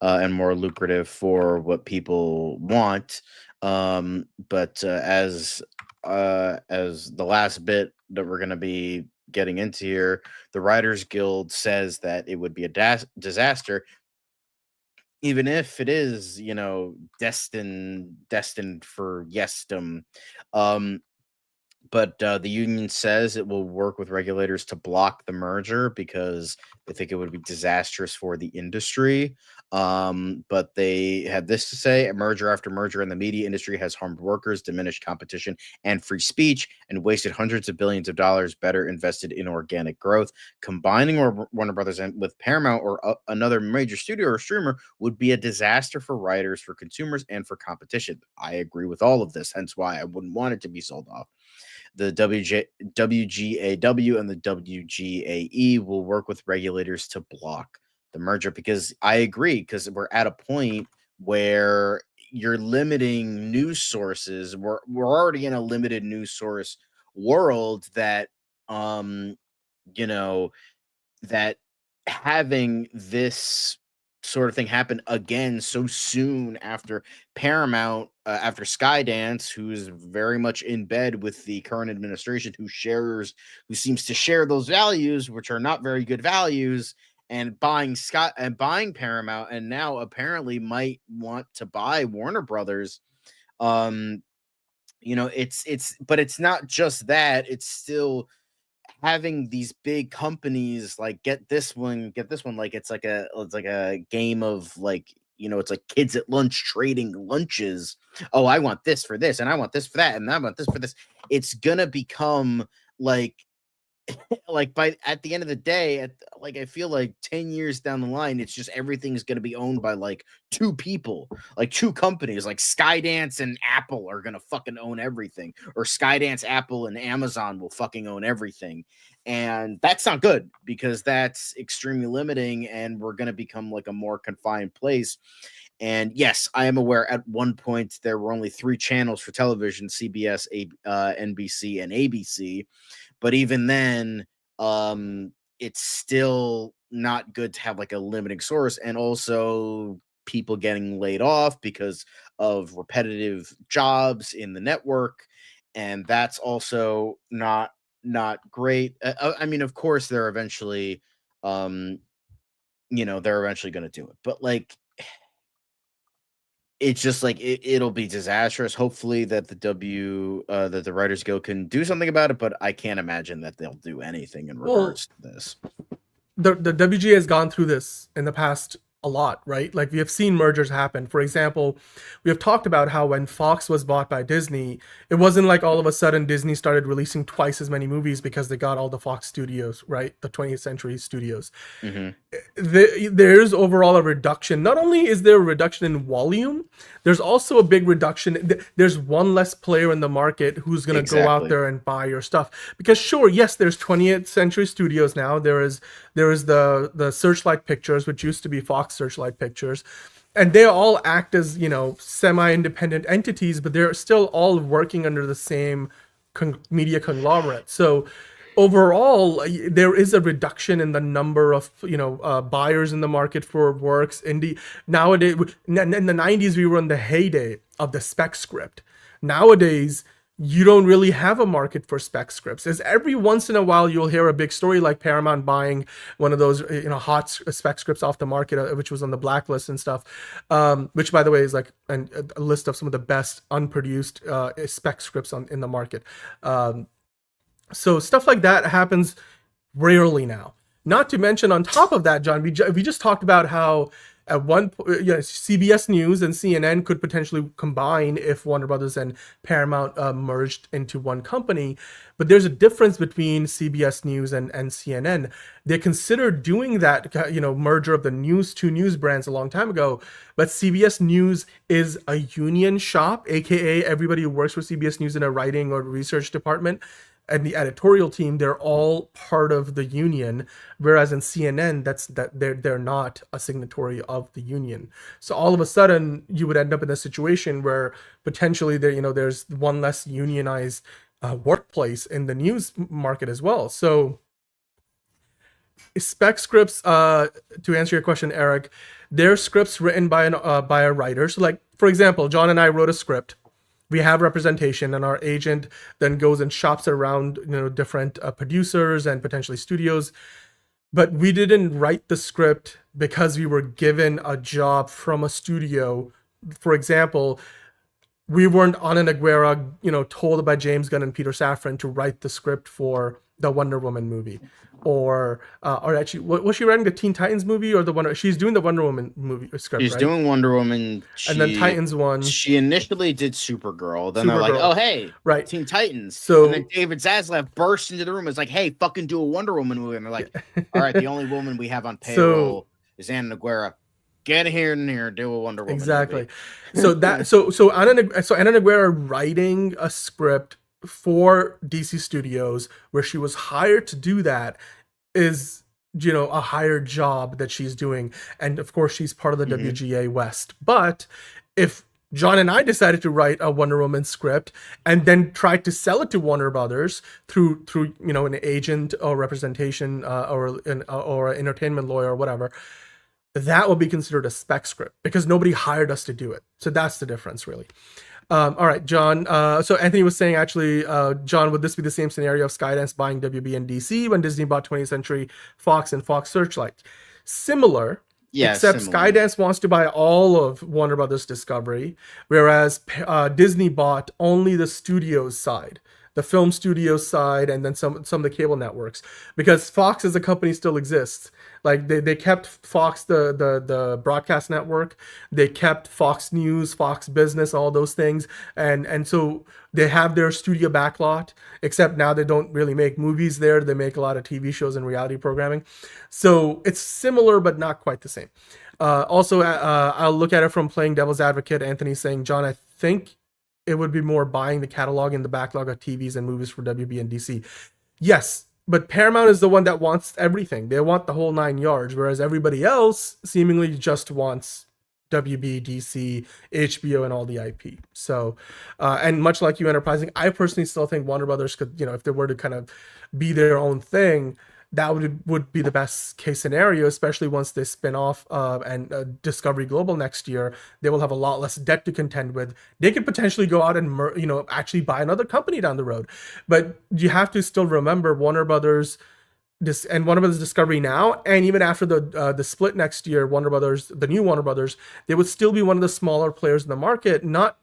Speaker 1: and more lucrative for what people want. But as the last bit that we're going to be getting into here, the Writers Guild says that it would be a disaster, even if it is, destined for yesdom. But the union says it will work with regulators to block the merger because they think it would be disastrous for the industry. But they had this to say: merger after merger in the media industry has harmed workers, diminished competition and free speech, and wasted hundreds of billions of dollars better invested in organic growth. Combining Warner Brothers with Paramount or another major studio or streamer would be a disaster for writers, for consumers, and for competition. I agree with all of this, hence why I wouldn't want it to be sold off. The WGAW and the WGAE will work with regulators to block the merger, because I agree, because we're at a point where you're limiting news sources. We're already in a limited news source world that that having this sort of thing happen again so soon after Paramount, after Skydance, who's very much in bed with the current administration, who seems to share those values, which are not very good values, and buying Paramount, and now apparently might want to buy Warner Brothers. But it's not just that; it's still having these big companies like get this one, like it's like a game of it's like kids at lunch trading lunches. Oh, I want this for this, and I want this for that, and I want this for this. It's gonna become like at the end of the day, I feel like 10 years down the line, it's just everything's going to be owned by like 2 people, like 2 companies, like Skydance and Apple are going to fucking own everything, or Skydance, Apple, and Amazon will fucking own everything. And that's not good, because that's extremely limiting, and we're going to become like a more confined place. And yes, I am aware at one point there were only 3 channels for television: CBS, NBC, and ABC. But even then, it's still not good to have like a limiting source, and also people getting laid off because of repetitive jobs in the network, and that's also not great. Of course, they're eventually they're eventually going to do it. But like, it's just like it'll be disastrous. Hopefully that that the Writers Guild can do something about it, but I can't imagine that they'll do anything in regards to this.
Speaker 8: The WGA has gone through this in the past a lot, right? Like we have seen mergers happen. For example, we have talked about how when Fox was bought by Disney, it wasn't like all of a sudden Disney started releasing twice as many movies because they got all the Fox studios, right? The 20th Century Studios. There's overall a reduction. Not only is there a reduction in volume, there's also a big reduction. There's one less player in the market who's going to go out there and buy your stuff. Because sure, yes, there's 20th Century Studios now. There is the Searchlight Pictures, which used to be Fox Searchlight Pictures, and they all act as semi-independent entities, but they're still all working under the same media conglomerate. So overall, there is a reduction in the number of buyers in the market for works. Nowadays, in the 90s, we were in the heyday of the spec script. Nowadays, you don't really have a market for spec scripts. As every once in a while, you'll hear a big story like Paramount buying one of those hot spec scripts off the market, which was on the blacklist and stuff. Which, by the way, is like a list of some of the best unproduced spec scripts in the market. So stuff like that happens rarely now. Not to mention, on top of that, John, we just talked about how at one point, CBS News and CNN could potentially combine if Warner Brothers and Paramount merged into one company. But there's a difference between CBS News and CNN. They considered doing that, merger of the two news brands a long time ago. But CBS News is a union shop, aka everybody who works for CBS News in a writing or research department and the editorial team, they're all part of the union, whereas in CNN, they're not a signatory of the union. So all of a sudden, you would end up in a situation where potentially there's one less unionized workplace in the news market as well. So spec scripts, to answer your question, Eric, they're scripts written by a writer. So like, for example, John and I wrote a script. We have representation, and our agent then goes and shops around, different producers and potentially studios. But we didn't write the script because we were given a job from a studio. For example, we weren't Ana Negreira, told by James Gunn and Peter Safran to write the script for the Wonder Woman movie, or actually, was she writing the Teen Titans movie or the Wonder? She's doing the Wonder Woman movie script.
Speaker 1: She's doing Wonder Woman,
Speaker 8: and then Titans one.
Speaker 1: She initially did Supergirl. Then they're like, "Oh, hey,
Speaker 8: right,
Speaker 1: Teen Titans."
Speaker 8: So
Speaker 1: and then David Zaslav bursts into the room. It's like, "Hey, fucking do a Wonder Woman movie." And they're like, "All right, the only woman we have on payroll is Ana Negreira. Get here and here, do a Wonder Woman."
Speaker 8: Exactly.
Speaker 1: Movie.
Speaker 8: So Ana Negreira writing a script for DC Studios, where she was hired to do that, is a higher job that she's doing, and of course she's part of the WGA West. But if John and I decided to write a Wonder Woman script and then try to sell it to Warner Brothers through an agent or representation or an entertainment lawyer or whatever, that will be considered a spec script because nobody hired us to do it. So that's the difference, really. All right, John. So Anthony was saying, actually, John, would this be the same scenario of Skydance buying WB and DC when Disney bought 20th Century Fox and Fox Searchlight? Similar, except Skydance wants to buy all of Warner Brothers Discovery, whereas Disney bought only the studios side, the film studios side, and then some of the cable networks, because Fox as a company still exists. Like they kept Fox, the broadcast network, they kept Fox News, Fox Business, all those things, and so they have their studio backlot, except now they don't really make movies there. They make a lot of TV shows and reality programming. So it's similar, but not quite the same. Also, I'll look at it from playing devil's advocate. Anthony's saying, John, I think it would be more buying the catalog and the backlog of TVs and movies for WB and DC. Yes, but Paramount is the one that wants everything. They want the whole 9 yards, whereas everybody else seemingly just wants WB, DC, HBO, and all the IP. So, and much like you Enterprising, I personally still think Warner Brothers could, if they were to kind of be their own thing, that would be the best case scenario, especially once they spin off and Discovery Global next year. They will have a lot less debt to contend with. They could potentially go out and actually buy another company down the road. But you have to still remember, Warner Brothers this, and Warner Brothers Discovery now, and even after the split next year, Warner Brothers, the new Warner Brothers, they would still be one of the smaller players in the market. Not,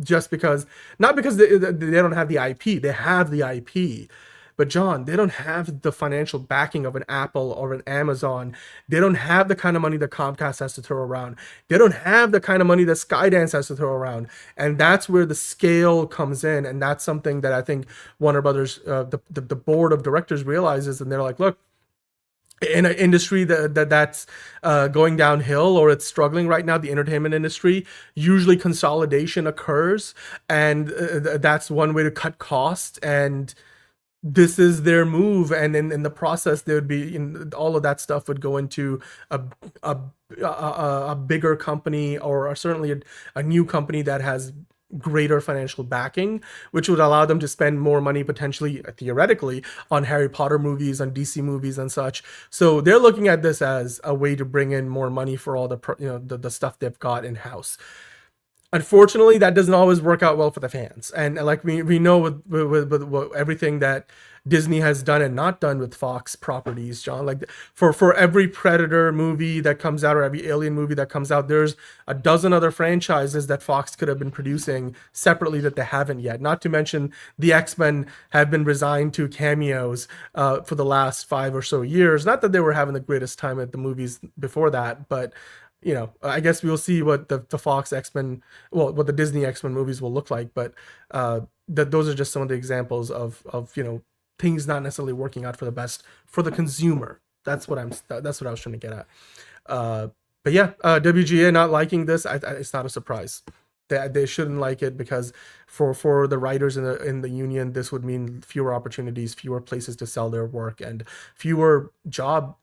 Speaker 8: just because, not because they don't have the IP, they have the IP. But John, they don't have the financial backing of an Apple or an Amazon. They don't have the kind of money that Comcast has to throw around. They don't have the kind of money that Skydance has to throw around. And that's where the scale comes in. And that's something that I think Warner Brothers, the board of directors realizes. And they're like, look, in an industry that's going downhill or it's struggling right now, the entertainment industry, usually consolidation occurs. And that's one way to cut costs. And this is their move, and in the process, there would be all of that stuff would go into a bigger company, or certainly a new company that has greater financial backing, which would allow them to spend more money potentially, theoretically, on Harry Potter movies, on DC movies, and such. So they're looking at this as a way to bring in more money for all the stuff they've got in house. Unfortunately, that doesn't always work out well for the fans. And like we know with everything that Disney has done and not done with Fox properties, John, like for every Predator movie that comes out or every Alien movie that comes out, there's a dozen other franchises that Fox could have been producing separately that they haven't yet. Not to mention the X-Men have been resigned to cameos for the last 5 or so years. Not that they were having the greatest time at the movies before that, but I guess we'll see what the Fox X-Men, what the Disney X-Men movies will look like. But those are just some of the examples of things not necessarily working out for the best for the consumer. That's what I was trying to get at. But yeah, WGA not liking this, it's not a surprise. They shouldn't like it, because for the writers in the union, this would mean fewer opportunities, fewer places to sell their work, and fewer job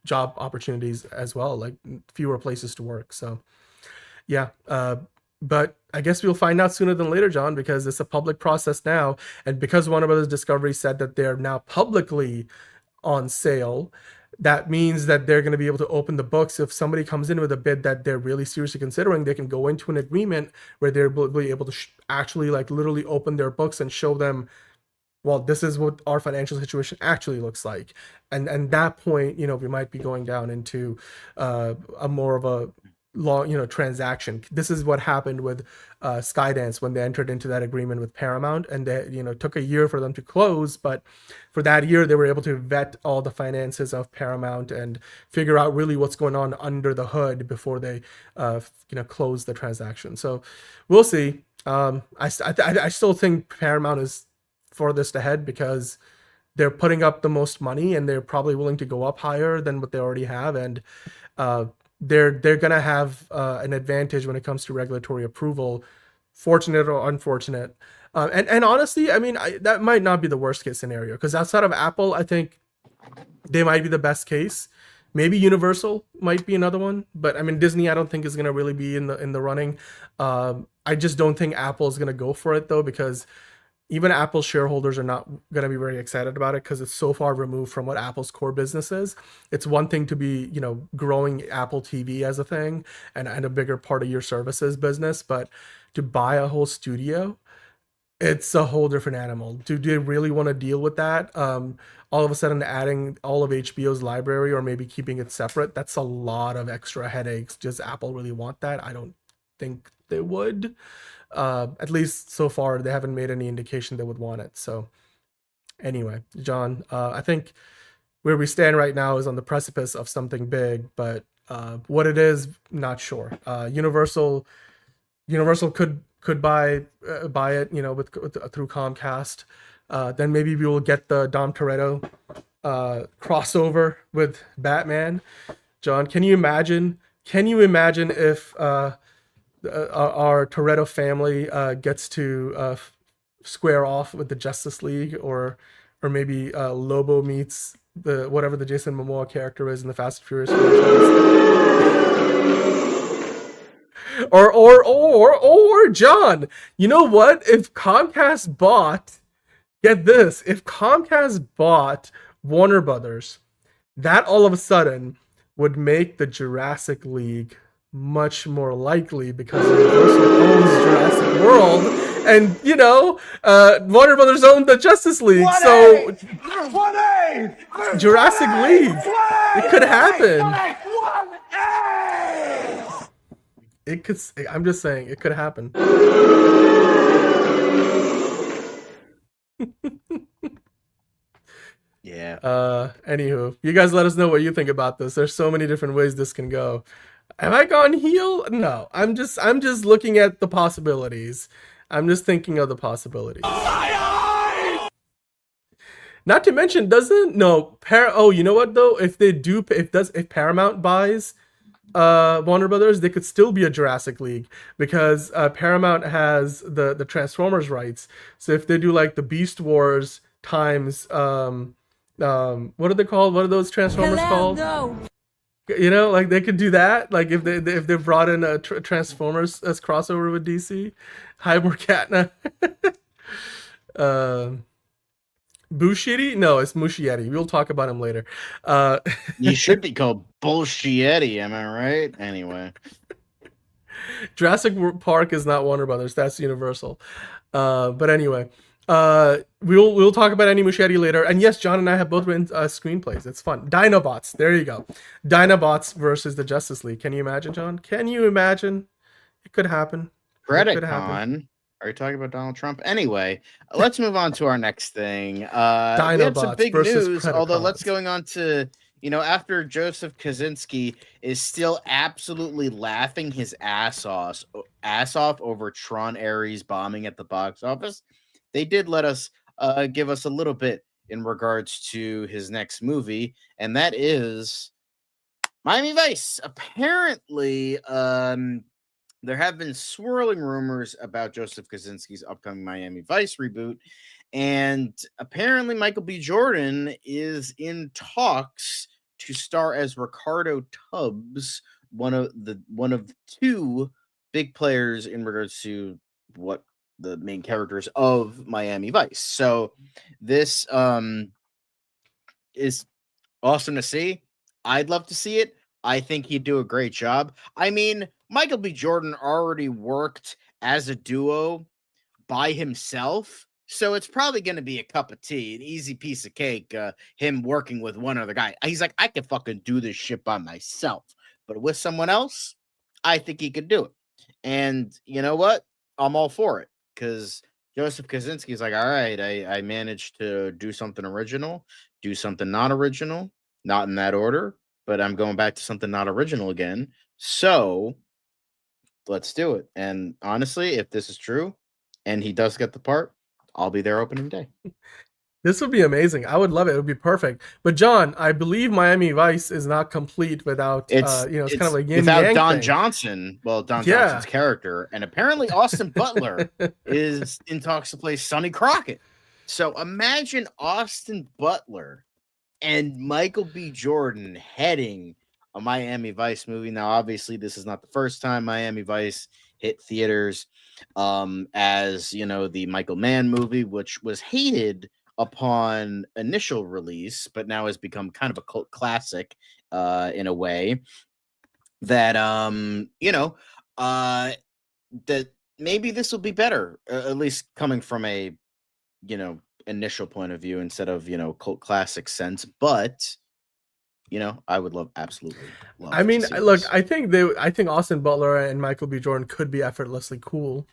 Speaker 8: job opportunities as well, like fewer places to work. So yeah, but I guess we'll find out sooner than later, John, because it's a public process now, and because Warner Brothers Discovery said that they're now publicly on sale, that means that they're going to be able to open the books. If somebody comes in with a bid that they're really seriously considering, they can go into an agreement where they're be able to actually like literally open their books and show them, well, this is what our financial situation actually looks like. And that point, we might be going down into a more of a long, transaction. This is what happened with Skydance when they entered into that agreement with Paramount, and they, took a year for them to close. But for that year, they were able to vet all the finances of Paramount and figure out really what's going on under the hood before they, close the transaction. So we'll see. I still think Paramount is furthest ahead, because they're putting up the most money and they're probably willing to go up higher than what they already have, and they're gonna have an advantage when it comes to regulatory approval, fortunate or unfortunate. And honestly, I mean, that might not be the worst case scenario, because outside of Apple, I think they might be the best case. Maybe Universal might be another one, but I mean, Disney I don't think is gonna really be in the running. I just don't think Apple is gonna go for it though, because even Apple's shareholders are not going to be very excited about it, because it's so far removed from what Apple's core business is. It's one thing to be, growing Apple TV as a thing and a bigger part of your services business, but to buy a whole studio, it's a whole different animal. Do they really want to deal with that? All of a sudden adding all of HBO's library, or maybe keeping it separate, that's a lot of extra headaches. Does Apple really want that? I don't think they would. At least so far, they haven't made any indication they would want it. So anyway, John, I think where we stand right now is on the precipice of something big, but what it is, not sure. Universal could buy it, through Comcast. Then maybe we will get the Dom Toretto crossover with Batman. John, can you imagine if our Toretto family gets to square off with the Justice League, or maybe Lobo meets whatever the Jason Momoa character is in the Fast and Furious franchise. or John, you know what? If Comcast bought Warner Brothers, that all of a sudden would make the Jurassic League much more likely because Universal owns Jurassic World, and Warner Brothers owned the Justice League. So Jurassic League, it could happen. It could. I'm just saying, it could happen.
Speaker 1: Yeah.
Speaker 8: Anywho, you guys let us know what you think about this. There's so many different ways this can go. Have I gone heel? No. I'm just looking at the possibilities. I'm just thinking of the possibilities. Not to mention, you know what though? If Paramount buys Warner Brothers, they could still be a Jurassic League because Paramount has the Transformers rights. So if they do like the Beast Wars times what are they called? What are those Transformers called? No. Like they could do that. Like if they brought in a Transformers as crossover with DC, Hybrid Katna. Muschietti? No, it's Muschietti. We'll talk about him later.
Speaker 1: You should be called Bullshietti, am I right? Anyway.
Speaker 8: Jurassic Park is not Warner Brothers. That's Universal. But anyway, we'll talk about Andy Muschietti later. And yes, John and I have both written screenplays. It's fun. Dinobots. There you go. Dinobots versus the Justice League. Can you imagine, John? Can you imagine? It could happen.
Speaker 1: Predacon. Are you talking about Donald Trump? Anyway, let's move on to our next thing. We had some big news, although let's going on to, after Joseph Kosinski is still absolutely laughing his ass off over Tron Ares bombing at the box office. They did let us give us a little bit in regards to his next movie, and that is Miami Vice. Apparently, there have been swirling rumors about Joseph Kosinski's upcoming Miami Vice reboot, and apparently Michael B. Jordan is in talks to star as Ricardo Tubbs, one of two big players in regards to what the main characters of Miami Vice. So this is awesome to see. I'd love to see it. I think he'd do a great job. I mean, Michael B. Jordan already worked as a duo by himself, so it's probably going to be a cup of tea, an easy piece of cake, him working with one other guy. He's like, I can fucking do this shit by myself, but with someone else, I think he could do it. And you know what? I'm all for it, because Joseph Kosinski's like, all right, I managed to do something original, do something not original, not in that order, but I'm going back to something not original again. So let's do it. And honestly, if this is true and he does get the part, I'll be there opening day.
Speaker 8: This would be amazing. I would love it. It would be perfect. But John, I believe Miami Vice is not complete without it's kind of like
Speaker 1: without Don Johnson. Well, Johnson's character, and apparently Austin Butler is in talks to play Sonny Crockett. So imagine Austin Butler and Michael B. Jordan heading a Miami Vice movie. Now, obviously, this is not the first time Miami Vice hit theaters, as the Michael Mann movie, which was hated upon initial release, but now has become kind of a cult classic in a way that that maybe this will be better, at least coming from a initial point of view instead of cult classic sense. But I would absolutely love.
Speaker 8: I mean, look, this. I think Austin Butler and Michael B. Jordan could be effortlessly cool,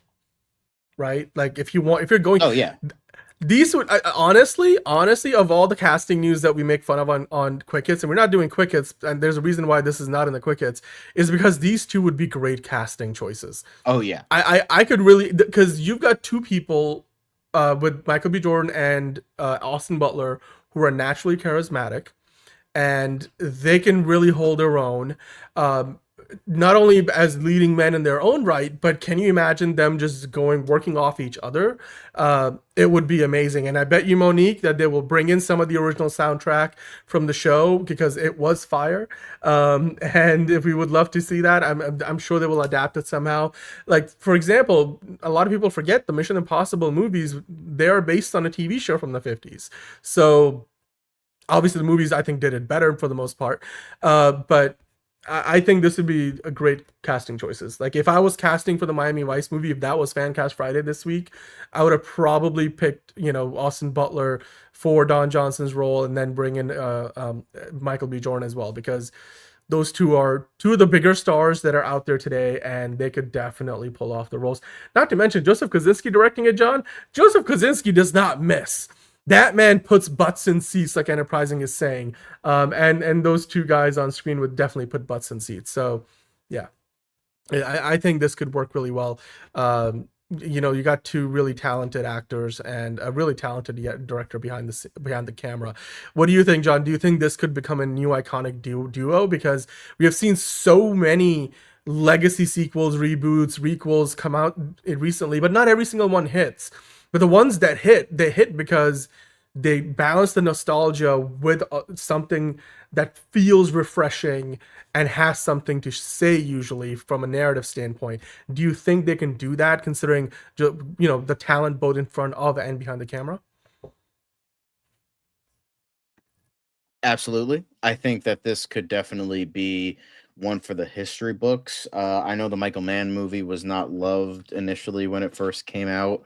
Speaker 8: right? Like if you're going,
Speaker 1: oh yeah.
Speaker 8: These would honestly, of all the casting news that we make fun of on Quick Hits, and we're not doing Quick Hits, and there's a reason why this is not in the Quick Hits, is because these two would be great casting choices.
Speaker 1: Oh yeah,
Speaker 8: I could really, because you've got two people with Michael B. Jordan and Austin Butler who are naturally charismatic, and they can really hold their own. Not only as leading men in their own right, but can you imagine them just working off each other? It would be amazing. And I bet you, Monique, that they will bring in some of the original soundtrack from the show because it was fire. And if we would love to see that, I'm sure they will adapt it somehow. Like, for example, a lot of people forget the Mission Impossible movies. They are based on a TV show from the 50s. So obviously the movies, I think, did it better for the most part. But I think this would be a great casting choices. Like if I was casting for the Miami Vice movie, if that was Fan Cast Friday this week, I would have probably picked, Austin Butler for Don Johnson's role, and then bring in Michael B. Jordan as well, because those two are two of the bigger stars that are out there today, and they could definitely pull off the roles. Not to mention Joseph Kosinski directing it, John. Joseph Kosinski does not miss. That man puts butts in seats, like Enterprising is saying. And those two guys on screen would definitely put butts in seats. So, yeah, I think this could work really well. You got two really talented actors and a really talented director behind the camera. What do you think, John? Do you think this could become a new iconic duo? Because we have seen so many legacy sequels, reboots, requels come out recently, but not every single one hits. But the ones that hit, they hit because they balance the nostalgia with something that feels refreshing and has something to say, usually from a narrative standpoint. Do you think they can do that, considering the talent both in front of and behind the camera?
Speaker 1: Absolutely. I think that this could definitely be one for the history books. I know the Michael Mann movie was not loved initially when it first came out,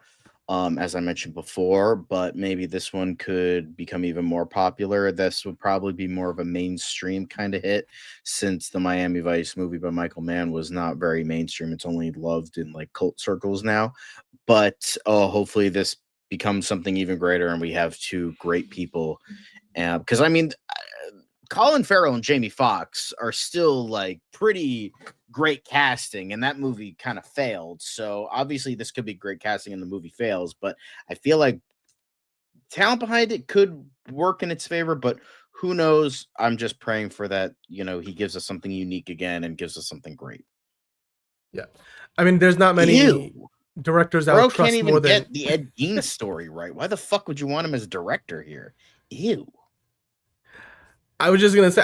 Speaker 1: as I mentioned before, but maybe this one could become even more popular. This would probably be more of a mainstream kind of hit, since the Miami Vice movie by Michael Mann was not very mainstream. It's only loved in like cult circles now. But hopefully this becomes something even greater, and we have two great people. Because I mean, Colin Farrell and Jamie Foxx are still like pretty great casting, and that movie kind of failed. So obviously, this could be great casting, and the movie fails. But I feel like talent behind it could work in its favor. But who knows? I'm just praying for that. He gives us something unique again and gives us something great.
Speaker 8: Yeah, I mean, there's not many directors I would trust
Speaker 1: can't even
Speaker 8: more than
Speaker 1: get the Ed Gein story right. Why the fuck would you want him as director here? Ew.
Speaker 8: I was just gonna say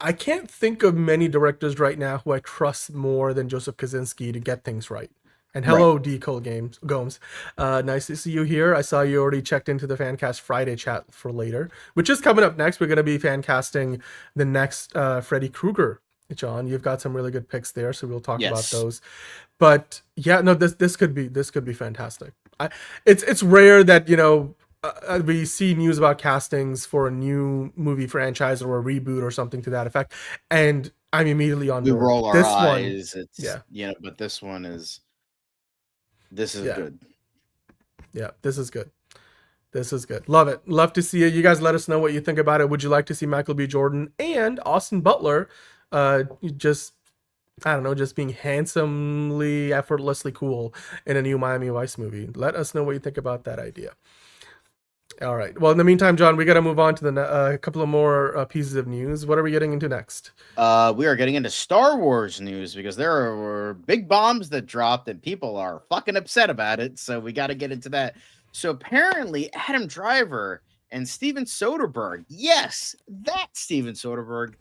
Speaker 8: I can't think of many directors right now who I trust more than Joseph Kosinski to get things right. And hello,
Speaker 1: Right.
Speaker 8: D. Cole Gomes. Nice to see you here. I saw you already checked into the Fancast Friday chat for later, which is coming up next. We're going to be fancasting the next Freddy Krueger. John, you've got some really good picks there, so we'll talk about those. But yeah, no, this could be fantastic. It's rare that we see news about castings for a new movie franchise or a reboot or something to that effect, and I'm immediately on board.
Speaker 1: We roll our eyes. But this is good.
Speaker 8: Yeah, this is good. This is good. Love it. Love to see it. You guys let us know what you think about it. Would you like to see Michael B. Jordan and Austin Butler just being handsomely, effortlessly cool in a new Miami Vice movie? Let us know what you think about that idea. All right. Well, in the meantime, John, we got to move on to a couple of more pieces of news. What are we getting into next?
Speaker 1: We are getting into Star Wars news, because there were big bombs that dropped and people are fucking upset about it. So we got to get into that. So apparently Adam Driver and Steven Soderbergh, yes, that Steven Soderbergh,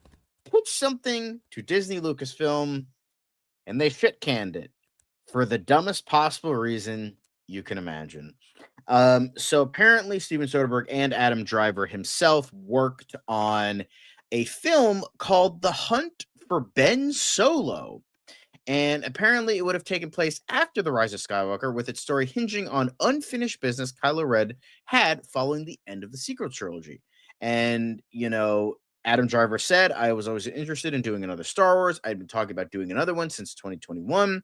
Speaker 1: pitched something to Disney Lucasfilm, and they shit-canned it for the dumbest possible reason you can imagine. So apparently Steven Soderbergh and Adam Driver himself worked on a film called The Hunt for Ben Solo. And apparently it would have taken place after The Rise of Skywalker, with its story hinging on unfinished business Kylo Ren had following the end of the sequel trilogy. And, Adam Driver said, I was always interested in doing another Star Wars. I'd been talking about doing another one since 2021.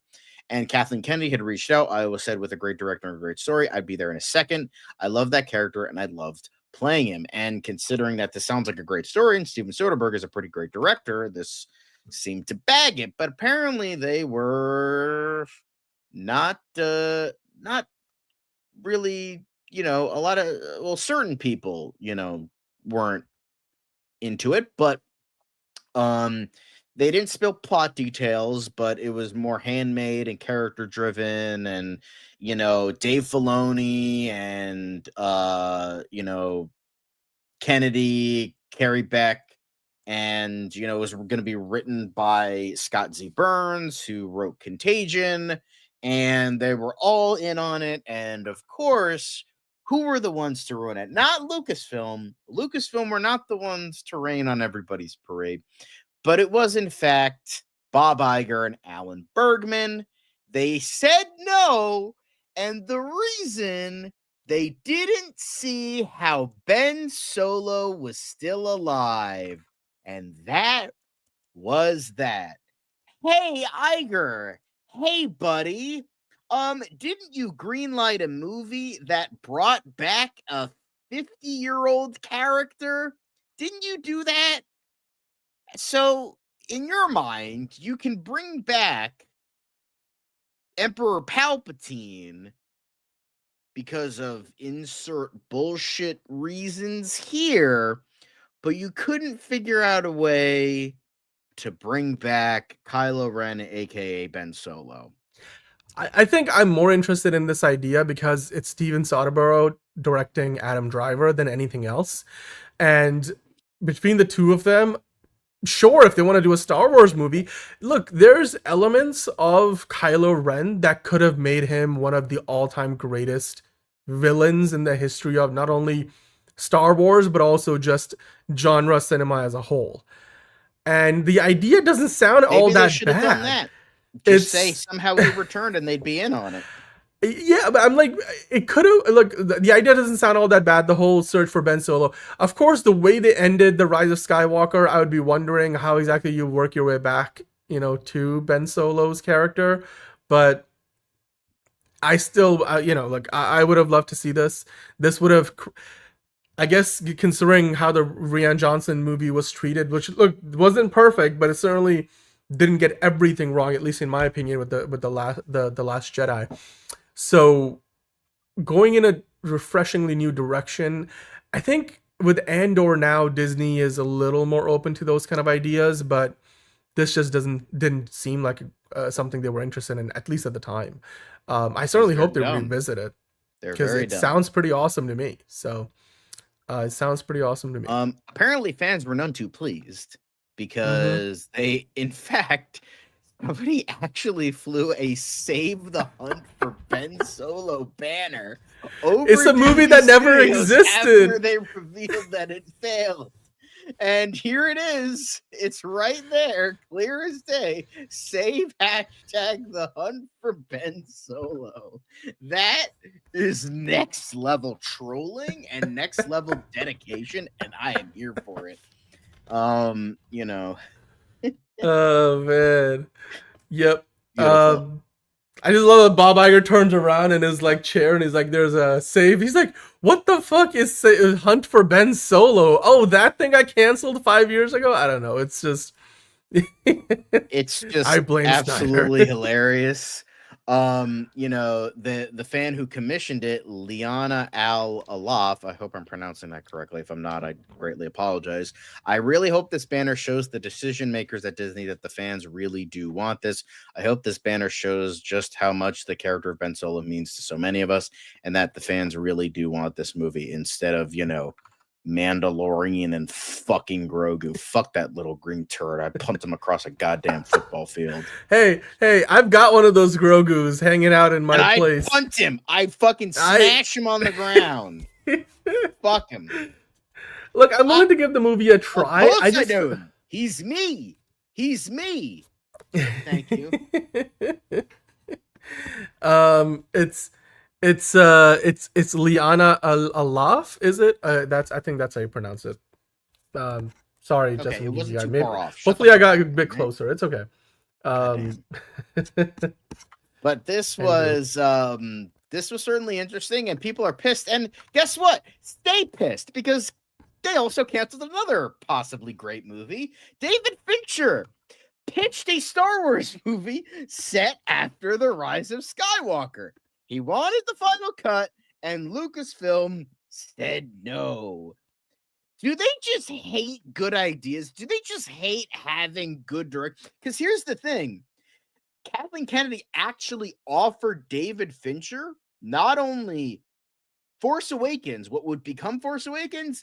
Speaker 1: And Kathleen Kennedy had reached out. I always said, with a great director and a great story, I'd be there in a second. I love that character, and I loved playing him. And considering that this sounds like a great story, and Steven Soderbergh is a pretty great director, this seemed to bag it. But apparently they were not really, a lot of, certain people, weren't into it, but they didn't spill plot details, but it was more handmade and character driven, and Dave Filoni and Kennedy, Carrie Beck, and it was going to be written by Scott Z. Burns, who wrote Contagion, and they were all in on it. And of course, who were the ones to ruin it? Not Lucasfilm. Lucasfilm were not the ones to rain on everybody's parade, But it was, in fact, Bob Iger and Alan Bergman. They said no, and the reason they didn't see how Ben Solo was still alive. And that was that. Hey, Iger. Hey, buddy. Didn't you greenlight a movie that brought back a 50-year-old character? Didn't you do that? So, in your mind, you can bring back Emperor Palpatine because of insert bullshit reasons here, but you couldn't figure out a way to bring back Kylo Ren, aka Ben Solo.
Speaker 8: I think I'm more interested in this idea because it's Steven Soderbergh directing Adam Driver than anything else. And between the two of them, sure, if they want to do a Star Wars movie, look, there's elements of Kylo Ren that could have made him one of the all-time greatest villains in the history of not only Star Wars, but also just genre cinema as a whole. And the idea doesn't sound all that bad.
Speaker 1: Done that. Just say somehow he returned and they'd be in on it.
Speaker 8: Yeah, but I'm like, it could have, look, the idea doesn't sound all that bad, the whole search for Ben Solo. Of course, the way they ended The Rise of Skywalker, I would be wondering how exactly you work your way back, to Ben Solo's character. But I still, I would have loved to see this. This would have, I guess, considering how the Rian Johnson movie was treated, which, look, wasn't perfect, but it certainly didn't get everything wrong, at least in my opinion, with the Last Jedi. So going in a refreshingly new direction, I think with Andor now, Disney is a little more open to those kind of ideas, but this just didn't seem like something they were interested in, at least at the time. I certainly hope they revisit it because it sounds pretty awesome to me. So it sounds pretty awesome to me.
Speaker 1: Apparently fans were none too pleased because they, in fact, somebody actually flew a Save the Hunt for Ben Solo banner over
Speaker 8: It's a movie that never existed.
Speaker 1: After they revealed that it failed. And here it is. It's right there, clear as day. Save #the Hunt for Ben Solo. That is next level trolling and next level dedication, and I am here for it.
Speaker 8: Oh man. Yep. I just love that Bob Iger turns around in his chair and he's like, there's a save. He's like, what the fuck is Hunt for Ben Solo? Oh, that thing I canceled 5 years ago? I don't know. It's just
Speaker 1: I blame absolutely Snyder. Hilarious. The fan who commissioned it, Liana Al-Alaf, I hope I'm pronouncing that correctly. If I'm not, I greatly apologize. I really hope this banner shows the decision makers at Disney that the fans really do want this. I hope this banner shows just how much the character of Ben Solo means to so many of us, and that the fans really do want this movie instead of, Mandalorian and fucking Grogu. Fuck that little green turret. I pumped him across a goddamn football field.
Speaker 8: Hey, I've got one of those Grogus hanging out in my place.
Speaker 1: I punt him. I fucking smash him on the ground. Fuck him.
Speaker 8: Look, I'm willing to give the movie a try.
Speaker 1: I know. He's me. He's me. Thank you.
Speaker 8: It's Liana Alaf, is it? I think that's how you pronounce it. Sorry,
Speaker 1: okay,
Speaker 8: Justin.
Speaker 1: It wasn't too far off.
Speaker 8: Hopefully I got a bit closer. It's okay.
Speaker 1: But this was certainly interesting, and people are pissed. And guess what? Stay pissed, because they also canceled another possibly great movie. David Fincher pitched a Star Wars movie set after The Rise of Skywalker. He wanted the final cut, and Lucasfilm said no. Do they just hate good ideas? Do they just hate having good direction? Because here's the thing. Kathleen Kennedy actually offered David Fincher not only Force Awakens, what would become Force Awakens,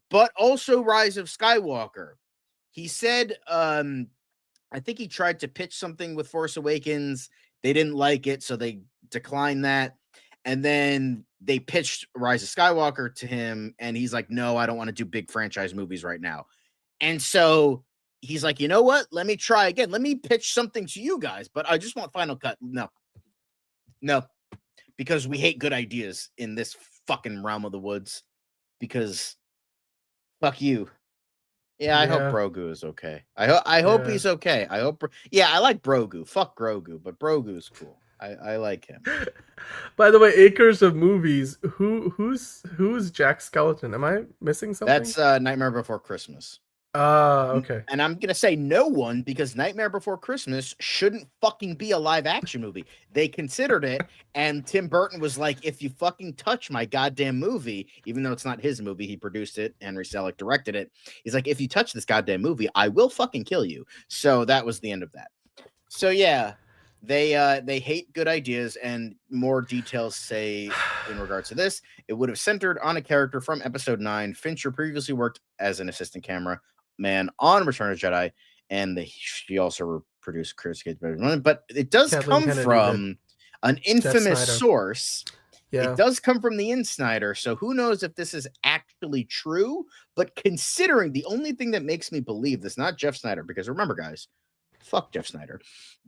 Speaker 1: but also Rise of Skywalker. He said, I think he tried to pitch something with Force Awakens. They didn't like it, so they declined that. And then they pitched Rise of Skywalker to him, and he's like, no, I don't want to do big franchise movies right now. And so he's like, you know what? Let me try again. Let me pitch something to you guys, but I just want final cut. No, because we hate good ideas in this fucking realm of the woods. Because fuck you. Yeah, I hope Brogu is okay. I hope he's okay. I hope. I like Brogu. Fuck Grogu, but Brogu's cool. I like him.
Speaker 8: By the way, Acres of Movies. Who's Jack Skeleton? Am I missing something?
Speaker 1: That's Nightmare Before Christmas.
Speaker 8: Okay.
Speaker 1: And I'm gonna say no one, because Nightmare Before Christmas shouldn't fucking be a live action movie. They considered it, and Tim Burton was like, if you fucking touch my goddamn movie, even though it's not his movie, he produced it, Henry Selick directed it. He's like, if you touch this goddamn movie, I will fucking kill you. So that was the end of that. So yeah, they hate good ideas, and more details say in regards to this, it would have centered on a character from episode 9. Fincher previously worked as an assistant camera man on Return of the Jedi, and she also produced Chris Cage, but it does come from an infamous source. Yeah. It does come from the Insider, so who knows if this is actually true, but considering the only thing that makes me believe this, not Jeff Snyder, because remember guys, fuck Jeff Snyder,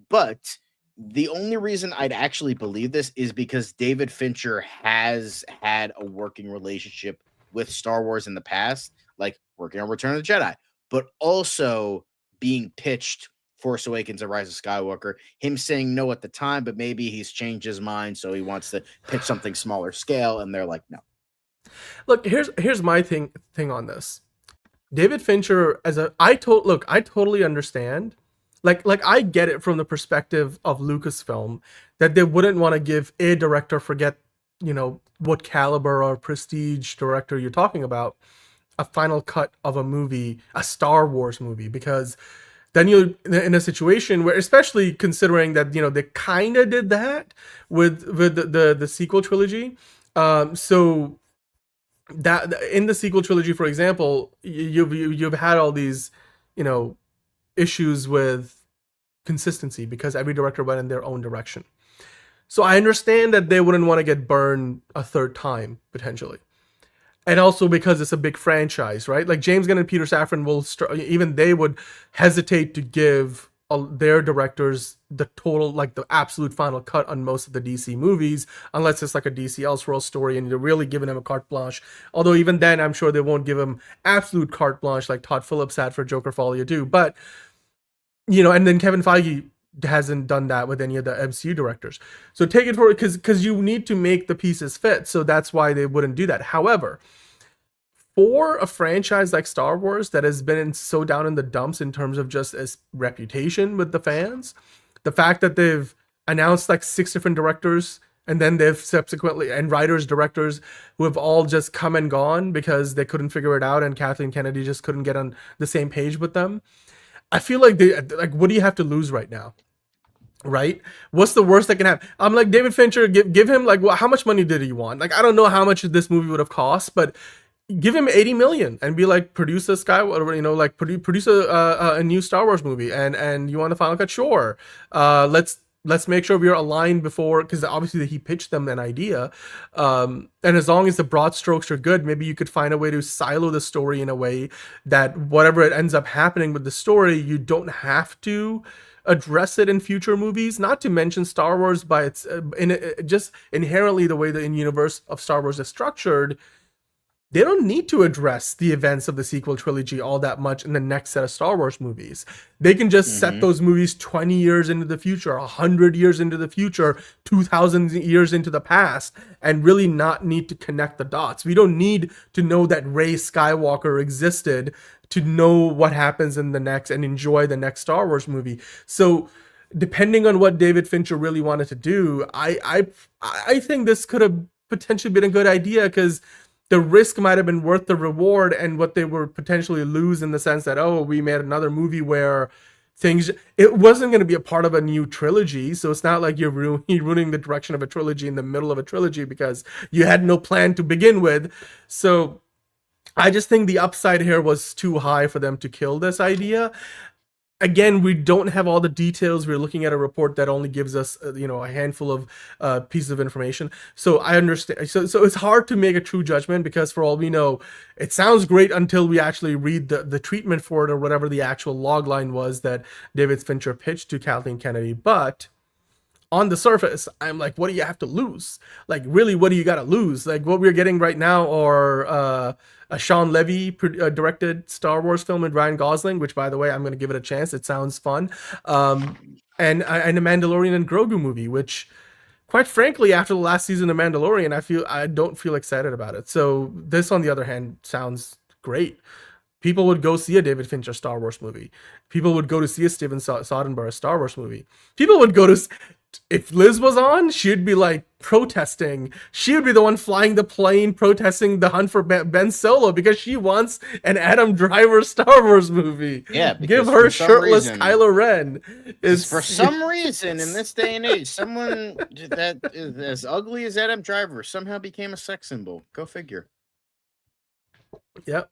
Speaker 1: but the only reason I'd actually believe this is because David Fincher has had a working relationship with Star Wars in the past, like working on Return of the Jedi, but also being pitched Force Awakens and Rise of Skywalker, him saying no at the time, but maybe he's changed his mind, so he wants to pitch something smaller scale, and they're like, no.
Speaker 8: Look, here's my thing on this. David Fincher, I totally understand. Like I get it from the perspective of Lucasfilm that they wouldn't want to give a director, forget, what caliber or prestige director you're talking about, a final cut of a movie, a Star Wars movie, because then you're in a situation where, especially considering that, they kind of did that with the sequel trilogy. So that in the sequel trilogy, for example, you've had all these, issues with consistency because every director went in their own direction. So I understand that they wouldn't want to get burned a third time, potentially. And also because it's a big franchise, right? Like James Gunn and Peter Safran even they would hesitate to give their directors the total, like the absolute final cut on most of the DC movies, unless it's like a DC Elseworlds story and you're really giving them a carte blanche. Although even then, I'm sure they won't give them absolute carte blanche like Todd Phillips had for Joker Folia 2. But, and then Kevin Feige hasn't done that with any of the MCU directors. So take it for it, because you need to make the pieces fit. So that's why they wouldn't do that. However, for a franchise like Star Wars that has been so down in the dumps in terms of just its reputation with the fans, the fact that they've announced like 6 different directors, and then they've subsequently, and writers, directors who have all just come and gone because they couldn't figure it out and Kathleen Kennedy just couldn't get on the same page with them. I feel like what do you have to lose right now? Right? What's the worst that can happen? I'm like, David Fincher, give him like, how much money did he want? Like, I don't know how much this movie would have cost, but give him 80 million and be like, produce a produce a new Star Wars movie, and you want the final cut? Sure. Let's make sure we are aligned before, because obviously he pitched them an idea. And as long as the broad strokes are good, maybe you could find a way to silo the story in a way that whatever it ends up happening with the story, you don't have to address it in future movies. Not to mention Star Wars by its just inherently the way the universe of Star Wars is structured, they don't need to address the events of the sequel trilogy all that much in the next set of Star Wars movies. They can just set those movies 20 years into the future, 100 years into the future, 2,000 years into the past, and really not need to connect the dots. We don't need to know that Rey Skywalker existed to know what happens in the next and enjoy the next Star Wars movie. So depending on what David Fincher really wanted to do, I think this could have potentially been a good idea, because the risk might have been worth the reward, and what they were potentially lose in the sense that, we made another movie where it wasn't going to be a part of a new trilogy. So it's not like you're ruining the direction of a trilogy in the middle of a trilogy because you had no plan to begin with. So I just think the upside here was too high for them to kill this idea. again, we don't have all the details. We're looking at a report that only gives us, a handful of pieces of information. So I understand. So it's hard to make a true judgment because for all we know, it sounds great until we actually read the treatment for it or whatever the actual log line was that David Fincher pitched to Kathleen Kennedy. But on the surface, I'm like, what do you have to lose? Like, really, what do you got to lose? Like, what we're getting right now are a Sean Levy directed Star Wars film with Ryan Gosling, which, by the way, I'm going to give it a chance. It sounds fun. And a Mandalorian and Grogu movie, which, quite frankly, after the last season of Mandalorian, I don't feel excited about it. So this, on the other hand, sounds great. People would go see a David Fincher Star Wars movie. People would go to see a Steven Soderbergh Star Wars movie. People would go to... If Liz was on, she'd be like protesting. She would be the one flying the plane protesting the hunt for Ben Solo because she wants an Adam Driver Star Wars movie.
Speaker 1: Yeah,
Speaker 8: give her shirtless Kylo Ren.
Speaker 1: For some reason, in this day and age, someone that is as ugly as Adam Driver somehow became a sex symbol. Go figure.
Speaker 8: Yep.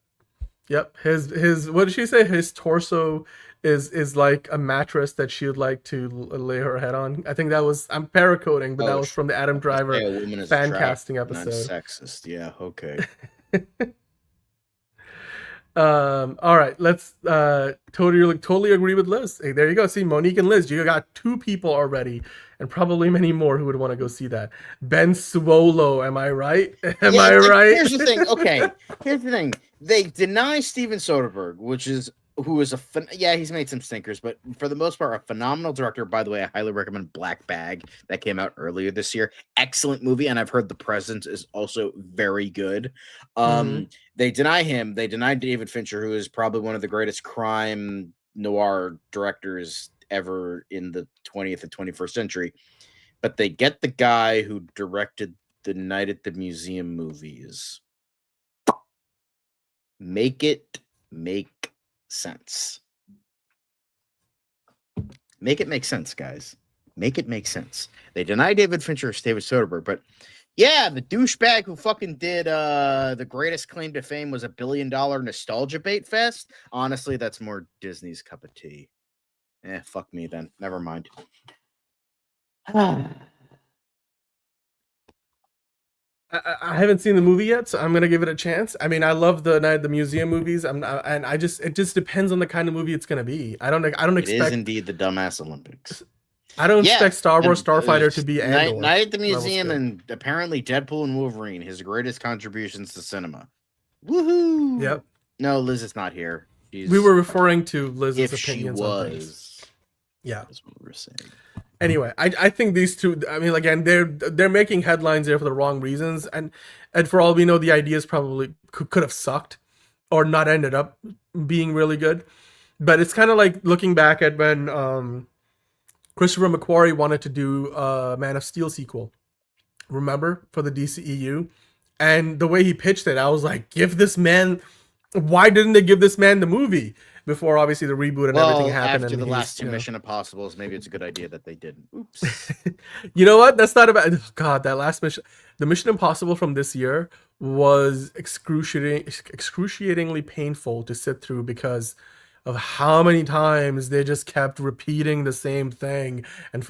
Speaker 8: His what did she say? His torso is like a mattress that she would like to lay her head on. I think that was, I'm paracoding, but that was from the Adam Driver fan casting episode.
Speaker 1: Sexist, yeah, okay.
Speaker 8: All right, let's totally agree with Liz. Hey, there you go. See, Monique and Liz, you got two people already, and probably many more who would want to go see that. Ben Swolo, am I right? Am I right?
Speaker 1: Here's the thing. Okay, here's the thing. They deny Steven Soderbergh, he's made some stinkers, but for the most part, a phenomenal director. By the way, I highly recommend Black Bag that came out earlier this year. Excellent movie, and I've heard The Presence is also very good. They deny him. They deny David Fincher, who is probably one of the greatest crime noir directors ever in the 20th and 21st century. But they get the guy who directed the Night at the Museum movies. Make it make sense. Make it make sense, guys. Make it make sense. They deny David Fincher or David Soderbergh, but yeah, the douchebag who fucking did the greatest claim to fame was $1 billion nostalgia bait fest. Honestly, that's more Disney's cup of tea. Fuck me then. Never mind.
Speaker 8: I haven't seen the movie yet, so I'm gonna give it a chance. I mean, I love the Night at the Museum movies. It just depends on the kind of movie it's gonna be. I don't expect.
Speaker 1: It is indeed the dumbass Olympics.
Speaker 8: I don't expect Star Wars Starfighter to be
Speaker 1: Night at the Museum and apparently Deadpool and Wolverine, his greatest contributions to cinema. Woohoo!
Speaker 8: Yep.
Speaker 1: No, Liz is not here.
Speaker 8: We were referring to Liz's opinions on things.
Speaker 1: Yeah, that's what we were saying.
Speaker 8: Anyway, I think these two, I mean, again, they're making headlines there for the wrong reasons, and for all we know, the ideas probably could have sucked or not ended up being really good. But it's kind of like looking back at when Christopher McQuarrie wanted to do a Man of Steel sequel, remember, for the DCEU, and the way he pitched it, I was like, why didn't they give this man the movie? Before obviously the reboot and everything happened.
Speaker 1: After the last two Mission Impossibles, maybe it's a good idea that they didn't. Oops.
Speaker 8: You know what? That's not about. God, that last mission, the Mission Impossible from this year was excruciatingly painful to sit through because of how many times they just kept repeating the same thing. And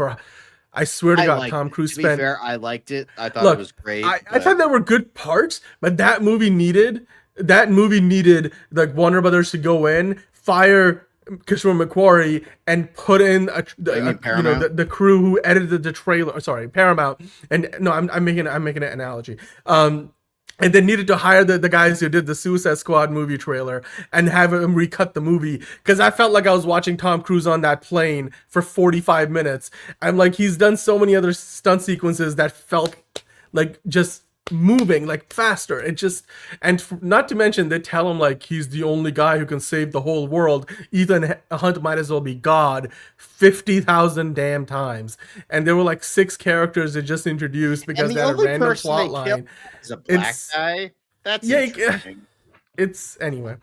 Speaker 8: I swear to God, Tom Cruise spent.
Speaker 1: To be fair, I liked it. I thought it was great.
Speaker 8: I thought there were good parts, but that movie needed like Warner Brothers to go in, fire Christopher McQuarrie, and put in the crew who edited the trailer. Sorry, Paramount. And no, I'm making an analogy. And they needed to hire the guys who did the Suicide Squad movie trailer and have them recut the movie, because I felt like I was watching Tom Cruise on that plane for 45 minutes. I'm like, he's done so many other stunt sequences that felt like just moving like faster. Not to mention they tell him like he's the only guy who can save the whole world. Ethan Hunt might as well be God 50,000 damn times. And there were like 6 characters they just introduced because they had a random plot line.
Speaker 1: Is a black guy. That's interesting.
Speaker 8: Anyway.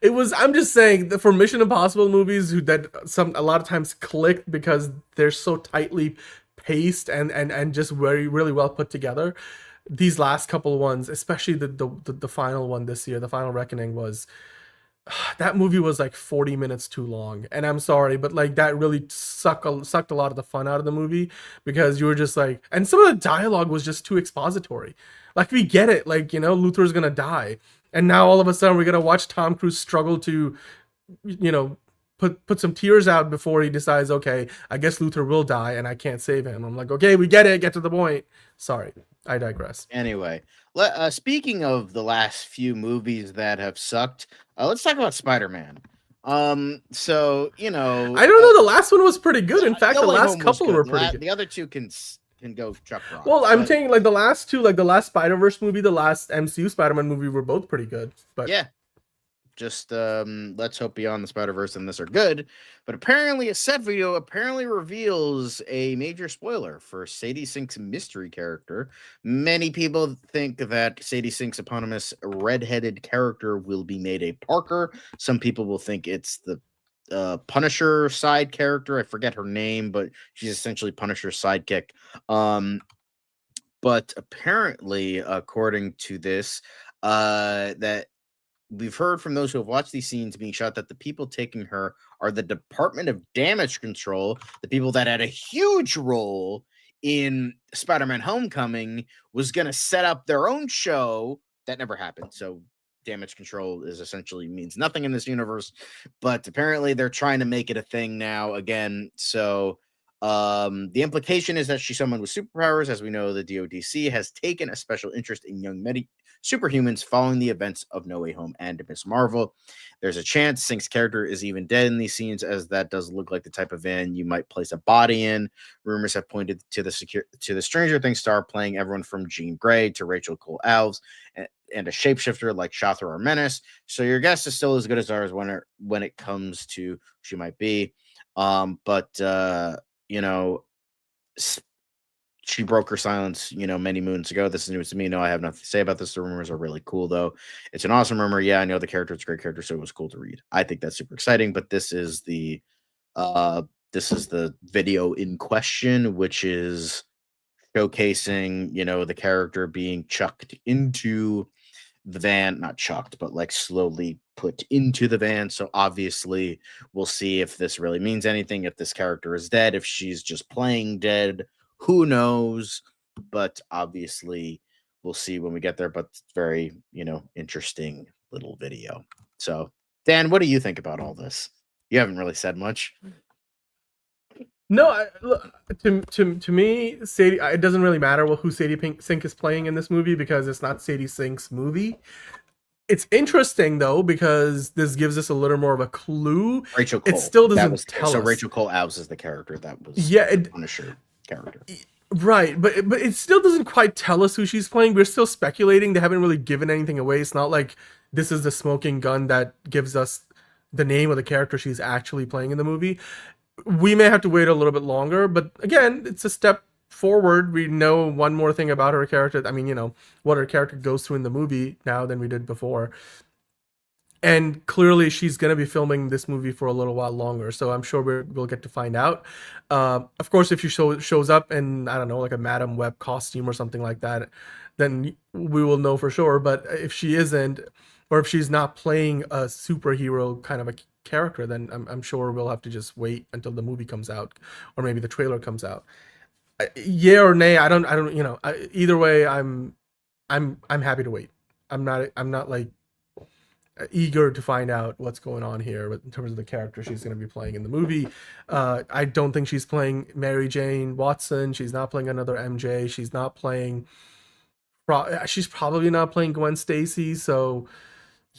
Speaker 8: I'm just saying that for Mission Impossible movies a lot of times clicked because they're so tightly paced and just very really well put together. These last couple of ones, especially the final one this year, the Final Reckoning, was that movie was like 40 minutes too long, and I'm sorry, but like that really sucked a lot of the fun out of the movie, because you were just like, and some of the dialogue was just too expository. Like, we get it, like, you know, Luther's gonna die, and now all of a sudden we're gonna watch Tom Cruise struggle to, you know, put some tears out before he decides, okay, I guess Luther will die and I can't save him. I'm like, okay, we get it, get to the point. Sorry, I digress.
Speaker 1: Anyway, speaking of the last few movies that have sucked, let's talk about Spider-Man. So, you know,
Speaker 8: I don't know, the last one was pretty good. In fact, the
Speaker 1: No Way
Speaker 8: last
Speaker 1: Home was
Speaker 8: couple
Speaker 1: good.
Speaker 8: were pretty good.
Speaker 1: The other two can go chuck rock.
Speaker 8: Well, I'm
Speaker 1: but-
Speaker 8: saying like the last two, like the last Spider-Verse movie, the last MCU Spider-Man movie were both pretty good. But
Speaker 1: yeah, just let's hope Beyond the Spider-Verse and this are good. But apparently a set video apparently reveals a major spoiler for Sadie Sink's mystery character. Many people think that Sadie Sink's eponymous redheaded character will be Mayday Parker. Some people will think it's the Punisher side character. I forget her name, but she's essentially Punisher's sidekick. But apparently, according to this, that we've heard from those who have watched these scenes being shot that the people taking her are the Department of Damage Control, the people that had a huge role in Spider-Man Homecoming, was going to set up their own show. That never happened. So Damage Control is essentially means nothing in this universe, but apparently they're trying to make it a thing now again. So the implication is that she's someone with superpowers. As we know, the DODC has taken a special interest in young superhumans following the events of No Way Home and Miss Marvel. There's a chance Sink's character is even dead in these scenes, as that does look like the type of van you might place a body in. Rumors have pointed to the Stranger Things star playing everyone from Jean Grey to Rachel Cole Alves and a shapeshifter like Shathra or Menace. So your guess is still as good as ours when it comes to who she might be. You know, she broke her silence, you know, many moons ago. This is news to me. No, I have nothing to say about this. The rumors are really cool, though. It's an awesome rumor. Yeah, I know the character. It's a great character, so it was cool to read. I think that's super exciting. But this is the video in question, which is showcasing, you know, the character being chucked into the van, not chucked, but like slowly put into the van. So obviously we'll see if this really means anything, if this character is dead, if she's just playing dead, who knows? But obviously we'll see when we get there. But it's very, you know, interesting little video. So Dan, what do you think about all this? You haven't really said much.
Speaker 8: No, to me, Sadie, it doesn't really matter who Sadie Sink is playing in this movie, because it's not Sadie Sink's movie. It's interesting though, because this gives us a little more of a clue.
Speaker 1: Rachel Cole.
Speaker 8: It still doesn't tell us.
Speaker 1: So Rachel Cole Alves is the character that was Punisher character.
Speaker 8: Right, but it still doesn't quite tell us who she's playing. We're still speculating. They haven't really given anything away. It's not like this is the smoking gun that gives us the name of the character she's actually playing in the movie. We may have to wait a little bit longer, but again, it's a step forward. We know one more thing about her character. I mean, you know, what her character goes through in the movie now than we did before. And clearly she's going to be filming this movie for a little while longer, so I'm sure we'll get to find out. Of course, if she shows up in, I don't know, like a Madame Web costume or something like that, then we will know for sure. But if she isn't, or if she's not playing a superhero kind of a character, then I'm sure we'll have to just wait until the movie comes out, or maybe the trailer comes out. Yeah or nay, I don't, you know, either way, I'm happy to wait. I'm not like eager to find out what's going on here in terms of the character she's going to be playing in the movie. I don't think she's playing Mary Jane Watson. She's not playing another MJ. She's not playing. She's probably not playing Gwen Stacy. So,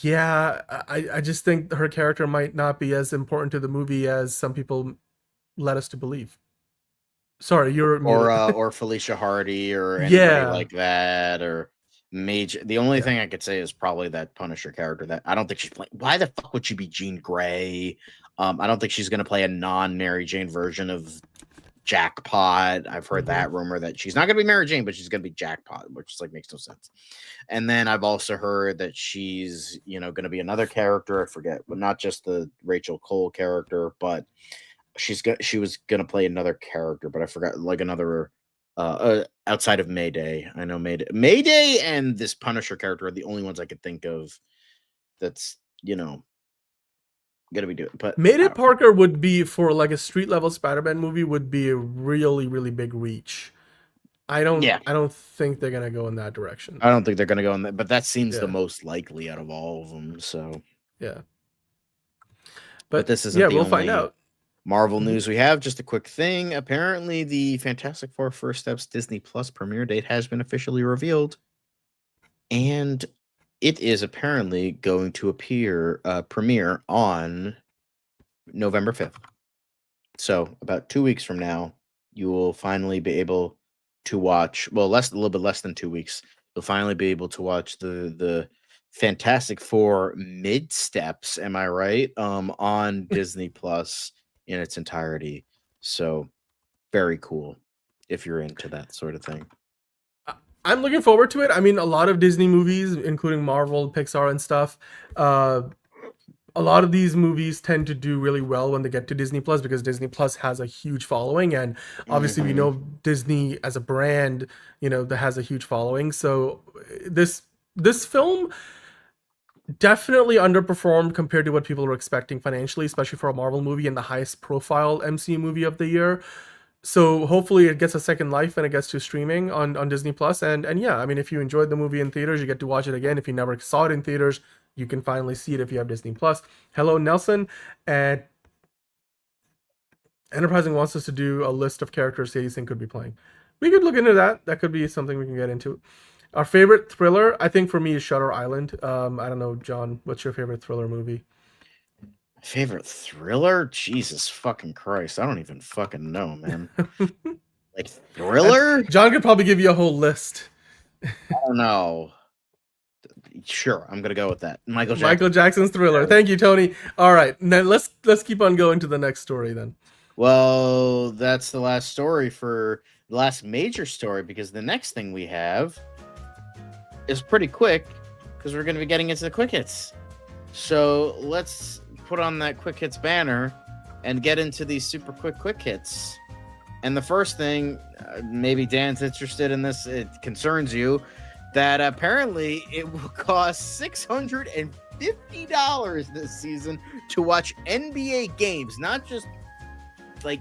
Speaker 8: yeah, I just think her character might not be as important to the movie as some people led us to believe. Sorry, you're
Speaker 1: or Felicia Hardy or anybody like that, or Major. The only thing I could say is probably that Punisher character that I don't think she's playing. Why the fuck would she be Jean Grey? I don't think she's going to play a non-Mary Jane version of Jackpot. I've heard that rumor that she's not going to be Mary Jane, but she's going to be Jackpot, which is like makes no sense. And then I've also heard that she's, you know, going to be another character. I forget, but not just the Rachel Cole character, but she was going to play another character, but I forgot, like another outside of Mayday. I know Mayday and this Punisher character are the only ones I could think of that's, you know, gonna be doing. But
Speaker 8: Mayday Parker would be, for like a street level Spider-Man movie, would be a really, really big reach. I don't think they're gonna go in that direction.
Speaker 1: I don't think they're gonna go in that, but that seems the most likely out of all of them. So
Speaker 8: yeah.
Speaker 1: But this isn't the
Speaker 8: we'll
Speaker 1: only
Speaker 8: find out.
Speaker 1: Marvel news we have. Just a quick thing. Apparently, the Fantastic Four First Steps Disney Plus premiere date has been officially revealed, and it is apparently going to premiere on November 5th. So about 2 weeks from now, you will finally be able to watch. Well, a little bit less than 2 weeks. You'll finally be able to watch the Fantastic Four mid steps. Am I right? On Disney Plus in its entirety. So very cool if you're into that sort of thing.
Speaker 8: I'm looking forward to it. I mean, a lot of Disney movies, including Marvel, Pixar, and stuff, a lot of these movies tend to do really well when they get to Disney Plus, because Disney Plus has a huge following, and obviously we know Disney as a brand, that has a huge following. So this film definitely underperformed compared to what people were expecting financially, especially for a Marvel movie and the highest profile MCU movie of the year. So hopefully it gets a second life and it gets to streaming on Disney Plus. And yeah, I mean, if you enjoyed the movie in theaters, you get to watch it again. If you never saw it in theaters, you can finally see it if you have Disney Plus. Hello, Nelson. And Enterprising wants us to do a list of characters they think could be playing. We could look into that. That could be something we can get into. Our favorite thriller, I think for me, is Shutter Island. I don't know, John, what's your favorite thriller movie?
Speaker 1: Favorite thriller? Jesus fucking Christ. I don't even fucking know, man. Like thriller?
Speaker 8: John could probably give you a whole list.
Speaker 1: I don't know. Sure, I'm gonna go with that. Michael
Speaker 8: Jackson's Thriller. Thank you, Tony. All right, then let's keep on going to the next story then.
Speaker 1: Well, that's the last story for the last major story, because the next thing we have is pretty quick, because we're gonna be getting into the quick hits. So let's put on that quick hits banner and get into these super quick hits. And the first thing, maybe Dan's interested in this, it concerns you, that apparently it will cost $650 this season to watch NBA games, not just like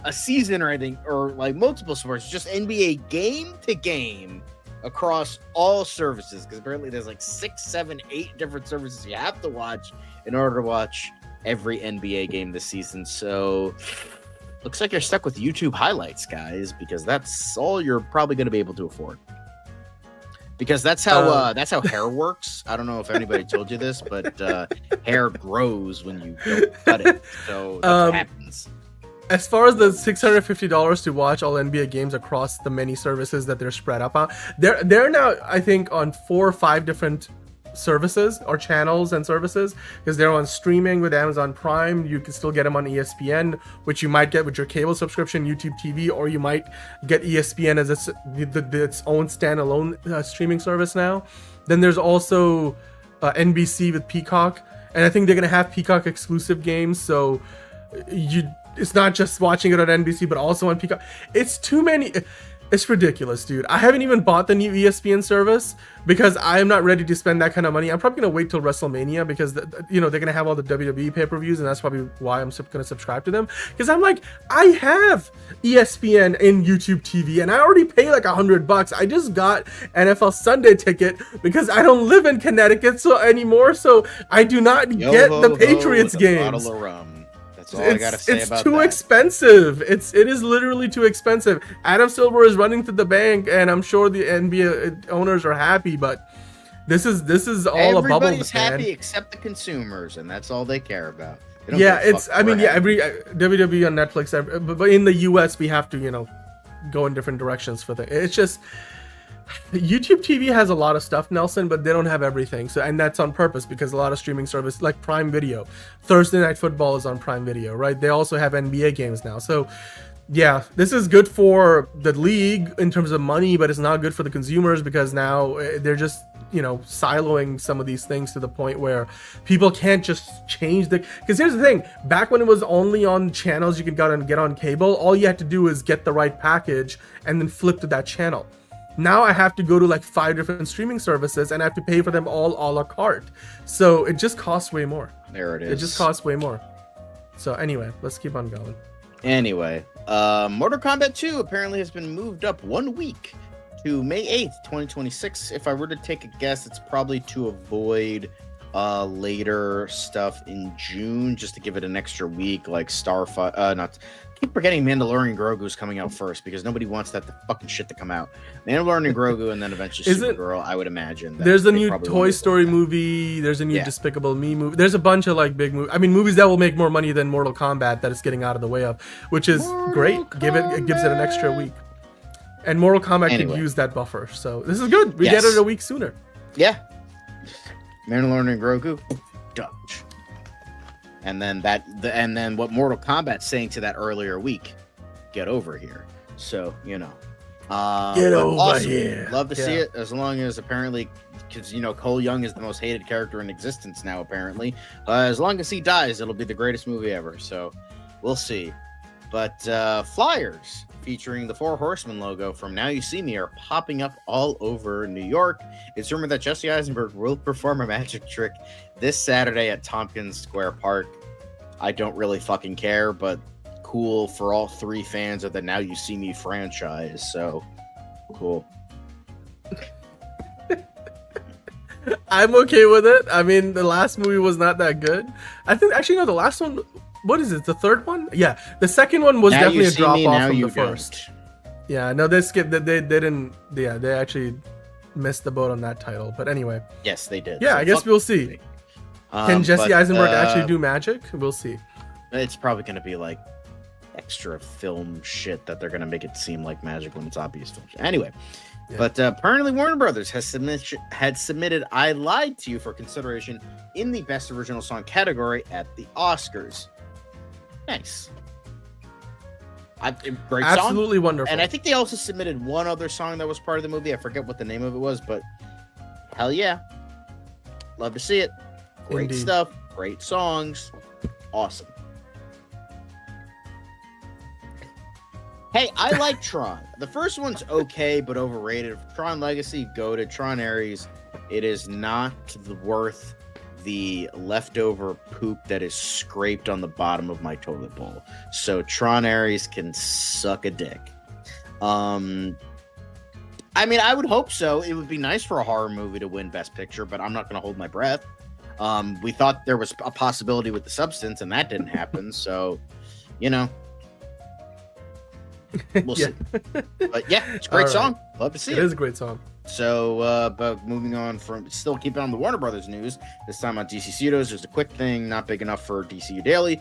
Speaker 1: a season or anything, or like multiple sports, just NBA game to game across all services, because apparently there's like 6, 7, 8 different services you have to watch in order to watch every NBA game this season. So looks like you're stuck with YouTube highlights, guys, because that's all you're probably going to be able to afford. Because that's how hair works. I don't know if anybody told you this, but hair grows when you don't cut it. So that's what happens.
Speaker 8: As far as the $650 to watch all NBA games across the many services that they're spread up on, they're now, I think, on 4 or 5 different services or channels and services, because they're on streaming with Amazon Prime. You can still get them on ESPN, which you might get with your cable subscription, YouTube TV, or you might get ESPN as its own standalone streaming service now. Then there's also NBC with Peacock, and I think they're gonna have Peacock exclusive games, so it's not just watching it on NBC but also on Peacock. It's too many. It's ridiculous, dude. I haven't even bought the new ESPN service because I'm not ready to spend that kind of money. I'm probably gonna wait till WrestleMania, because they're gonna have all the WWE pay-per-views, and that's probably why I'm gonna subscribe to them. Because I'm like, I have ESPN in YouTube TV, and I already pay like $100. I just got NFL Sunday ticket because I don't live in Connecticut anymore, so I do not get the Patriots games.
Speaker 1: That's all I gotta say about that.
Speaker 8: It's too expensive. It is literally too expensive. Adam Silver is running to the bank, and I'm sure the NBA owners are happy, but this is all a bubble.
Speaker 1: Everybody's happy except the consumers, and that's all they care about.
Speaker 8: Yeah, every WWE on Netflix, but in the US we have to go in different directions for things. It's just YouTube TV has a lot of stuff, Nelson, but they don't have everything. So, and that's on purpose, because a lot of streaming service like Prime Video, Thursday Night Football is on Prime Video, right? They also have NBA games now. So yeah, this is good for the league in terms of money, but it's not good for the consumers, because now they're just siloing some of these things to the point where people can't just change because here's the thing, back when it was only on channels you could get on cable, all you had to do is get the right package and then flip to that channel. Now I have to go to like 5 different streaming services, and I have to pay for them all a la carte. So it just costs way more.
Speaker 1: There it is.
Speaker 8: It just costs way more. So anyway, let's keep on going.
Speaker 1: Anyway, Mortal Kombat 2 apparently has been moved up 1 week to May 8th, 2026. If I were to take a guess, it's probably to avoid later stuff in June, just to give it an extra week, like keep forgetting Mandalorian Grogu's coming out first, because nobody wants that fucking shit to come out. Mandalorian and Grogu, and then eventually Supergirl, I would imagine.
Speaker 8: There's a new Toy Story movie, there's a new Despicable Me movie, there's a bunch of like big movies. I mean, movies that will make more money than Mortal Kombat that it's getting out of the way of, which is great. It gives it an extra week. And Mortal Kombat could use that buffer, so this is good. We get it a week sooner.
Speaker 1: Yeah. Mandalorian and Grogu, Dutch. And then what Mortal Kombat's saying to that earlier week, get over here. So, you know.
Speaker 8: Get over here.
Speaker 1: Love to see it, as long as apparently, because, you know, Cole Young is the most hated character in existence now, apparently. As long as he dies, it'll be the greatest movie ever. So, we'll see. But flyers featuring the Four Horsemen logo from Now You See Me are popping up all over New York. It's rumored that Jesse Eisenberg will perform a magic trick this Saturday at Tompkins Square Park. I don't really fucking care, but cool for all 3 fans of the Now You See Me franchise. So cool.
Speaker 8: I'm okay with it. I mean, the last movie was not that good. I think actually no, the last one. What is it? The third one? Yeah, the second one was definitely a drop off from the first. Yeah, no, they skipped. They didn't. Yeah, they actually missed the boat on that title. But anyway.
Speaker 1: Yes, they did.
Speaker 8: Yeah,
Speaker 1: so
Speaker 8: I guess we'll see. Can Jesse Eisenberg actually do magic? We'll see.
Speaker 1: It's probably going to be like extra film shit that they're going to make it seem like magic when it's obvious film shit. Anyway. Yeah. But apparently Warner Brothers had submitted I Lied to You for consideration in the Best Original Song category at the Oscars. Nice. Great song.
Speaker 8: Absolutely wonderful.
Speaker 1: And I think they also submitted one other song that was part of the movie. I forget what the name of it was, but hell yeah. Love to see it. Great
Speaker 8: Indeed.
Speaker 1: Stuff. Great songs. Awesome. Hey, I like Tron. The first one's okay, but overrated. Tron Legacy, go to Tron Ares. It is not worth the leftover poop that is scraped on the bottom of my toilet bowl. So Tron Ares can suck a dick. I mean, I would hope so. It would be nice for a horror movie to win Best Picture, but I'm not going to hold my breath. We thought there was a possibility with The Substance, and that didn't happen. So, you know, we'll see. But yeah, it's a great song. Love to see it.
Speaker 8: It is a great song.
Speaker 1: So, but moving on from, still keeping on the Warner Brothers news, this time on DC Studios, just a quick thing, not big enough for DCU Daily.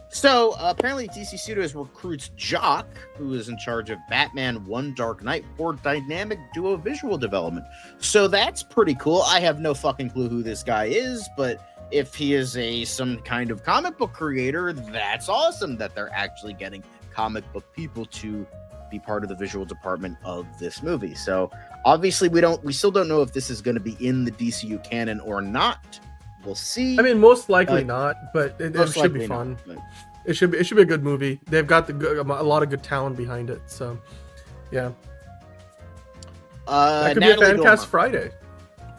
Speaker 1: So, apparently DC Studios recruits Jock, who is in charge of Batman One Dark Knight, for dynamic duo visual development. So that's pretty cool. I have no fucking clue who this guy is, but if he is some kind of comic book creator, that's awesome that they're actually getting comic book people to be part of the visual department of this movie. So obviously we still don't know if this is going to be in the DCU canon or not. We'll see.
Speaker 8: I mean, most likely not, but it should be fun.
Speaker 1: Not,
Speaker 8: it should be a good movie. They've got a lot of good talent behind it. So yeah, that could
Speaker 1: Natalie
Speaker 8: be a fan cast
Speaker 1: Dormer.
Speaker 8: Friday.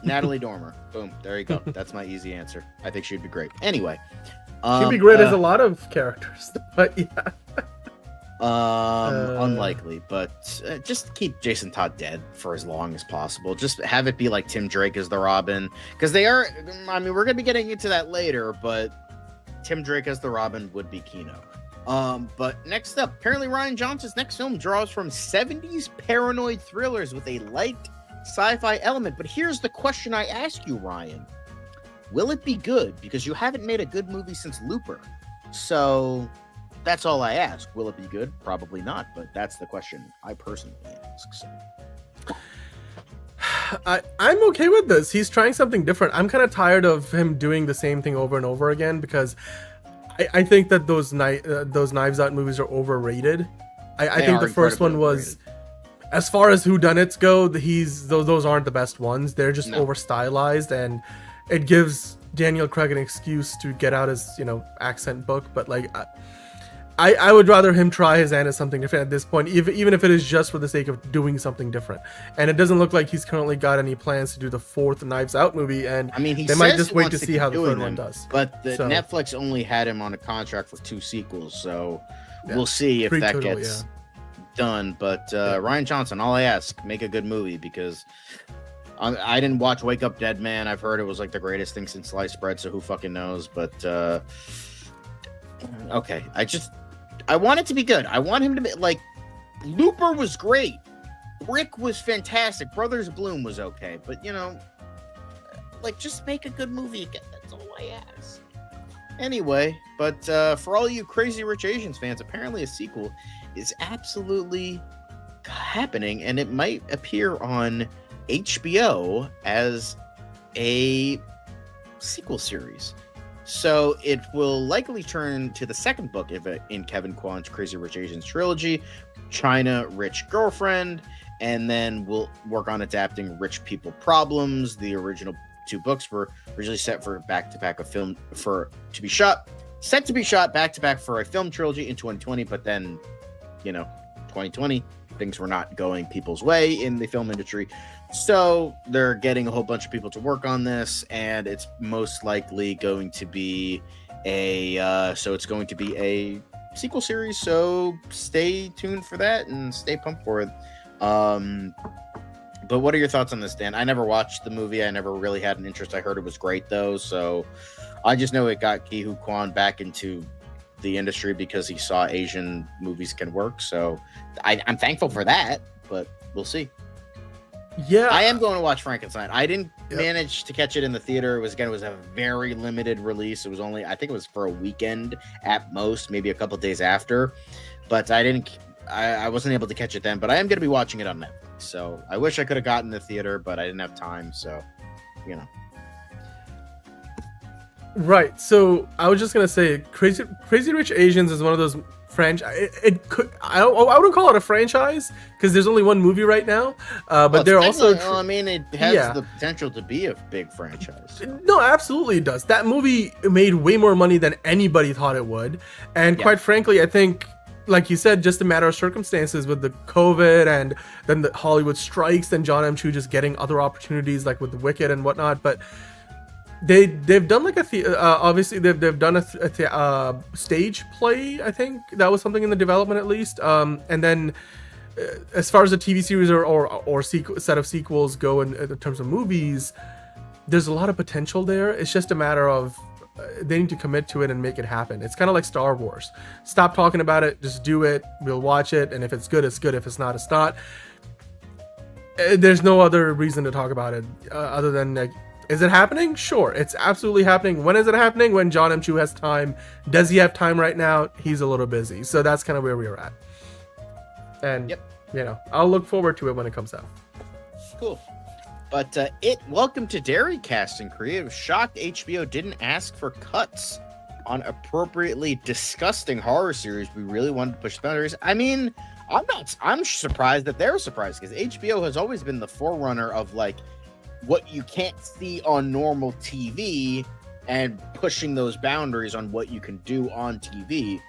Speaker 1: Natalie Dormer. Boom. There you go. That's my easy answer. I think she'd be great. Anyway,
Speaker 8: she'd be great as a lot of characters, but yeah.
Speaker 1: Unlikely, but just keep Jason Todd dead for as long as possible. Just have it be like Tim Drake as the Robin, because they are, I mean, we're gonna be getting into that later, but Tim Drake as the Robin would be Kino. But next up, apparently Rian Johnson's next film draws from 70s paranoid thrillers with a light sci-fi element. But here's the question I ask you, Ryan: will it be good? Because you haven't made a good movie since Looper. So that's all I ask. Will it be good? Probably not, but that's the question I personally ask. So.
Speaker 8: I'm okay with this. He's trying something different. I'm kind of tired of him doing the same thing over and over again, because I think that those Knives Out movies are overrated. I think the first one was, as far as whodunits go, those aren't the best ones. They're just over stylized, and it gives Daniel Craig an excuse to get out his accent book. But like, I would rather him try his hand at something different at this point, even if it is just for the sake of doing something different. And it doesn't look like he's currently got any plans to do the fourth Knives Out movie. And
Speaker 1: I mean,
Speaker 8: they might just wait to see how the third one does.
Speaker 1: But Netflix only had him on a contract for 2 sequels, so we'll see if that gets done. But Ryan Johnson, all I ask, make a good movie, because I didn't watch Wake Up Dead Man. I've heard it was like the greatest thing since sliced bread, so who fucking knows? But okay, I want it to be good. I want him to be like, Looper was great. Brick was fantastic. Brothers Bloom was okay. But, you know, like, just make a good movie again. That's all I ask. Anyway, but for all you Crazy Rich Asians fans, apparently a sequel is absolutely happening, and it might appear on HBO as a sequel series. So it will likely turn to the second book in Kevin Kwan's Crazy Rich Asians trilogy, China Rich Girlfriend, and then we'll work on adapting Rich People Problems. The original 2 books were originally set for back-to-back to be shot back-to-back for a film trilogy in 2020, but then, you know, 2020, things were not going people's way in the film industry. So they're getting a whole bunch of people to work on this, and it's most likely going to be a sequel series. So stay tuned for that and stay pumped for it. But what are your thoughts on this, Dan? I never watched the movie. I never really had an interest. I heard it was great though, so I just know it got Ki-Hu Kwan back into the industry because he saw Asian movies can work. So I'm thankful for that, but we'll see. Yeah, I am going to watch Frankenstein. I didn't manage to catch it in the theater. It was a very limited release. It was only, I think it was for a weekend at most, maybe a couple days after. But I wasn't able to catch it then. But I am going to be watching it on Netflix. So I wish I could have gotten the theater, but I didn't have time. So, you know.
Speaker 8: Right. So I was just gonna say, Crazy Rich Asians is one of those franchise. I wouldn't call it a franchise because there's only one movie right now. But they're also.
Speaker 1: I mean, it has the potential to be a big franchise. So.
Speaker 8: No, absolutely it does. That movie made way more money than anybody thought it would, and quite frankly, I think, like you said, just a matter of circumstances with the COVID and then the Hollywood strikes, and John M. Chu just getting other opportunities like with the Wicked and whatnot, but. They've done like obviously they've done a stage play. I think that was something in the development at least. And then as far as the TV series or set of sequels go in terms of movies, there's a lot of potential there. It's just a matter of they need to commit to it and make it happen. It's kind of like Star Wars. Stop talking about it, just do it. We'll watch it, and if it's good, it's good. If it's not, it's not. There's no other reason to talk about it other than like. Is it happening? Sure, it's absolutely happening. When is it happening? When John M. Chu has time. Does he have time right now? He's a little busy. So that's kind of where we are at. And, you know, I'll look forward to it when it comes out.
Speaker 1: Cool. But Welcome to Dairy Cast and Creative shocked HBO didn't ask for cuts on appropriately disgusting horror series. We really wanted to push the boundaries. I mean, I'm surprised that they're surprised because HBO has always been the forerunner of like, what you can't see on normal TV and pushing those boundaries on what you can do on TV.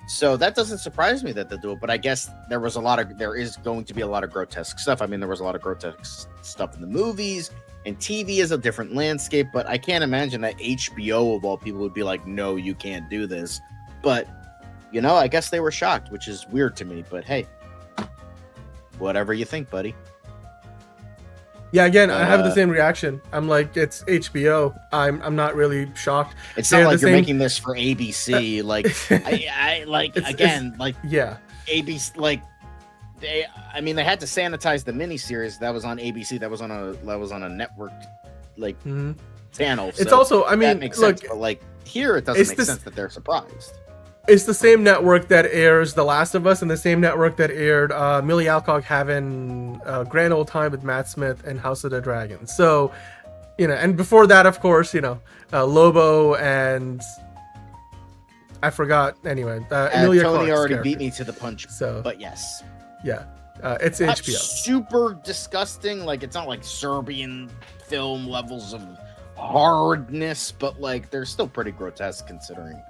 Speaker 1: So that doesn't surprise me that they'll do it, but I guess there is going to be a lot of grotesque stuff. I mean, there was a lot of grotesque stuff in the movies, and TV is a different landscape, but I can't imagine that HBO of all people would be like, no, you can't do this. But, you know, I guess they were shocked, which is weird to me, but hey, whatever you think, buddy.
Speaker 8: Yeah, again, I have the same reaction. I'm like, it's HBO. I'm not really shocked.
Speaker 1: It's not like you're making this for ABC. ABC, like they had to sanitize the miniseries that was on ABC. That was on a network, like channel. So
Speaker 8: it's also, I mean,
Speaker 1: that makes sense, but like here, it doesn't make sense that they're surprised.
Speaker 8: It's the same network that airs The Last of Us and the same network that aired Millie Alcock having a grand old time with Matt Smith and House of the Dragon. So, you know, and before that, of course, you know, Lobo and I forgot. Anyway, Emilia
Speaker 1: Tony
Speaker 8: Clarke's
Speaker 1: already
Speaker 8: character.
Speaker 1: beat me to the punch.
Speaker 8: So,
Speaker 1: but yes,
Speaker 8: yeah, it's HBO.
Speaker 1: Super disgusting. Like it's not like Serbian film levels of hardness, but like they're still pretty grotesque considering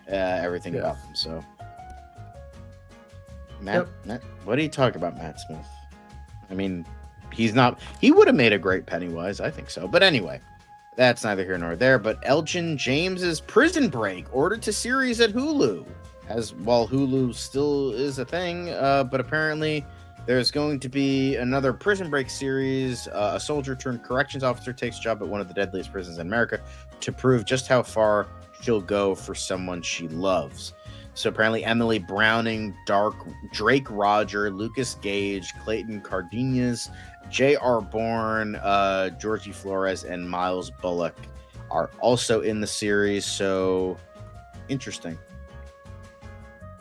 Speaker 1: everything about them. So Matt, what are you talking about, Matt Smith? I mean, he would have made a great Pennywise, I think so. But anyway, that's neither here nor there. But Elgin James's Prison Break ordered to series at Hulu, while Hulu still is a thing, but apparently there's going to be another Prison Break series. A soldier turned corrections officer takes job at one of the deadliest prisons in America to prove just how far she'll go for someone she loves. So apparently Emily Browning, Drake Roger, Lucas Gage, Clayton Cardenas, J.R. Bourne, Georgie Flores, and Miles Bullock are also in the series. So interesting.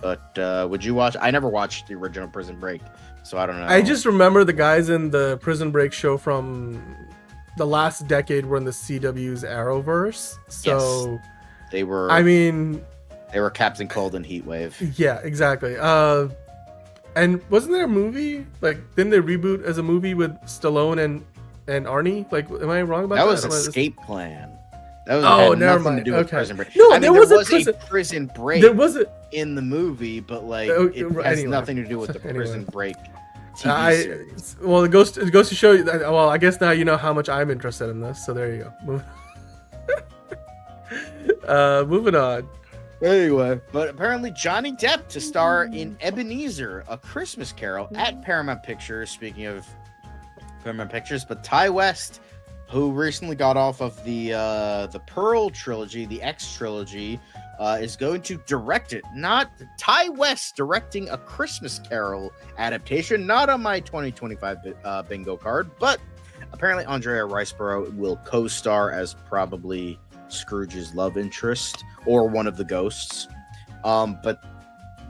Speaker 1: But would you watch? I never watched the original Prison Break, so I don't know.
Speaker 8: I just remember the guys in the Prison Break show from the last decade were in the CW's Arrowverse. So
Speaker 1: yes, they were.
Speaker 8: I mean,
Speaker 1: they were Captain Cold and Heatwave.
Speaker 8: Yeah, exactly. And wasn't there a movie? Like, didn't they reboot as a movie with Stallone and Arnie? Like, am I wrong about that?
Speaker 1: That was Escape Plan. That was
Speaker 8: had
Speaker 1: never
Speaker 8: mind.
Speaker 1: To do with Prison Break.
Speaker 8: No,
Speaker 1: I mean, there was a Prison Break.
Speaker 8: There was
Speaker 1: in the movie, but like it has nothing to do with the Prison Break TV series.
Speaker 8: Well, it goes to show you that. Well, I guess now you know how much I'm interested in this. So there you go. Moving on.
Speaker 1: Anyway, but apparently Johnny Depp to star in Ebenezer, A Christmas Carol at Paramount Pictures. Speaking of Paramount Pictures, but Ty West, who recently got off of the Pearl trilogy, the X trilogy, is going to direct it. Not Ty West directing A Christmas Carol adaptation, not on my 2025 bingo card, but apparently Andrea Riseborough will co-star as probably Scrooge's love interest or one of the ghosts. But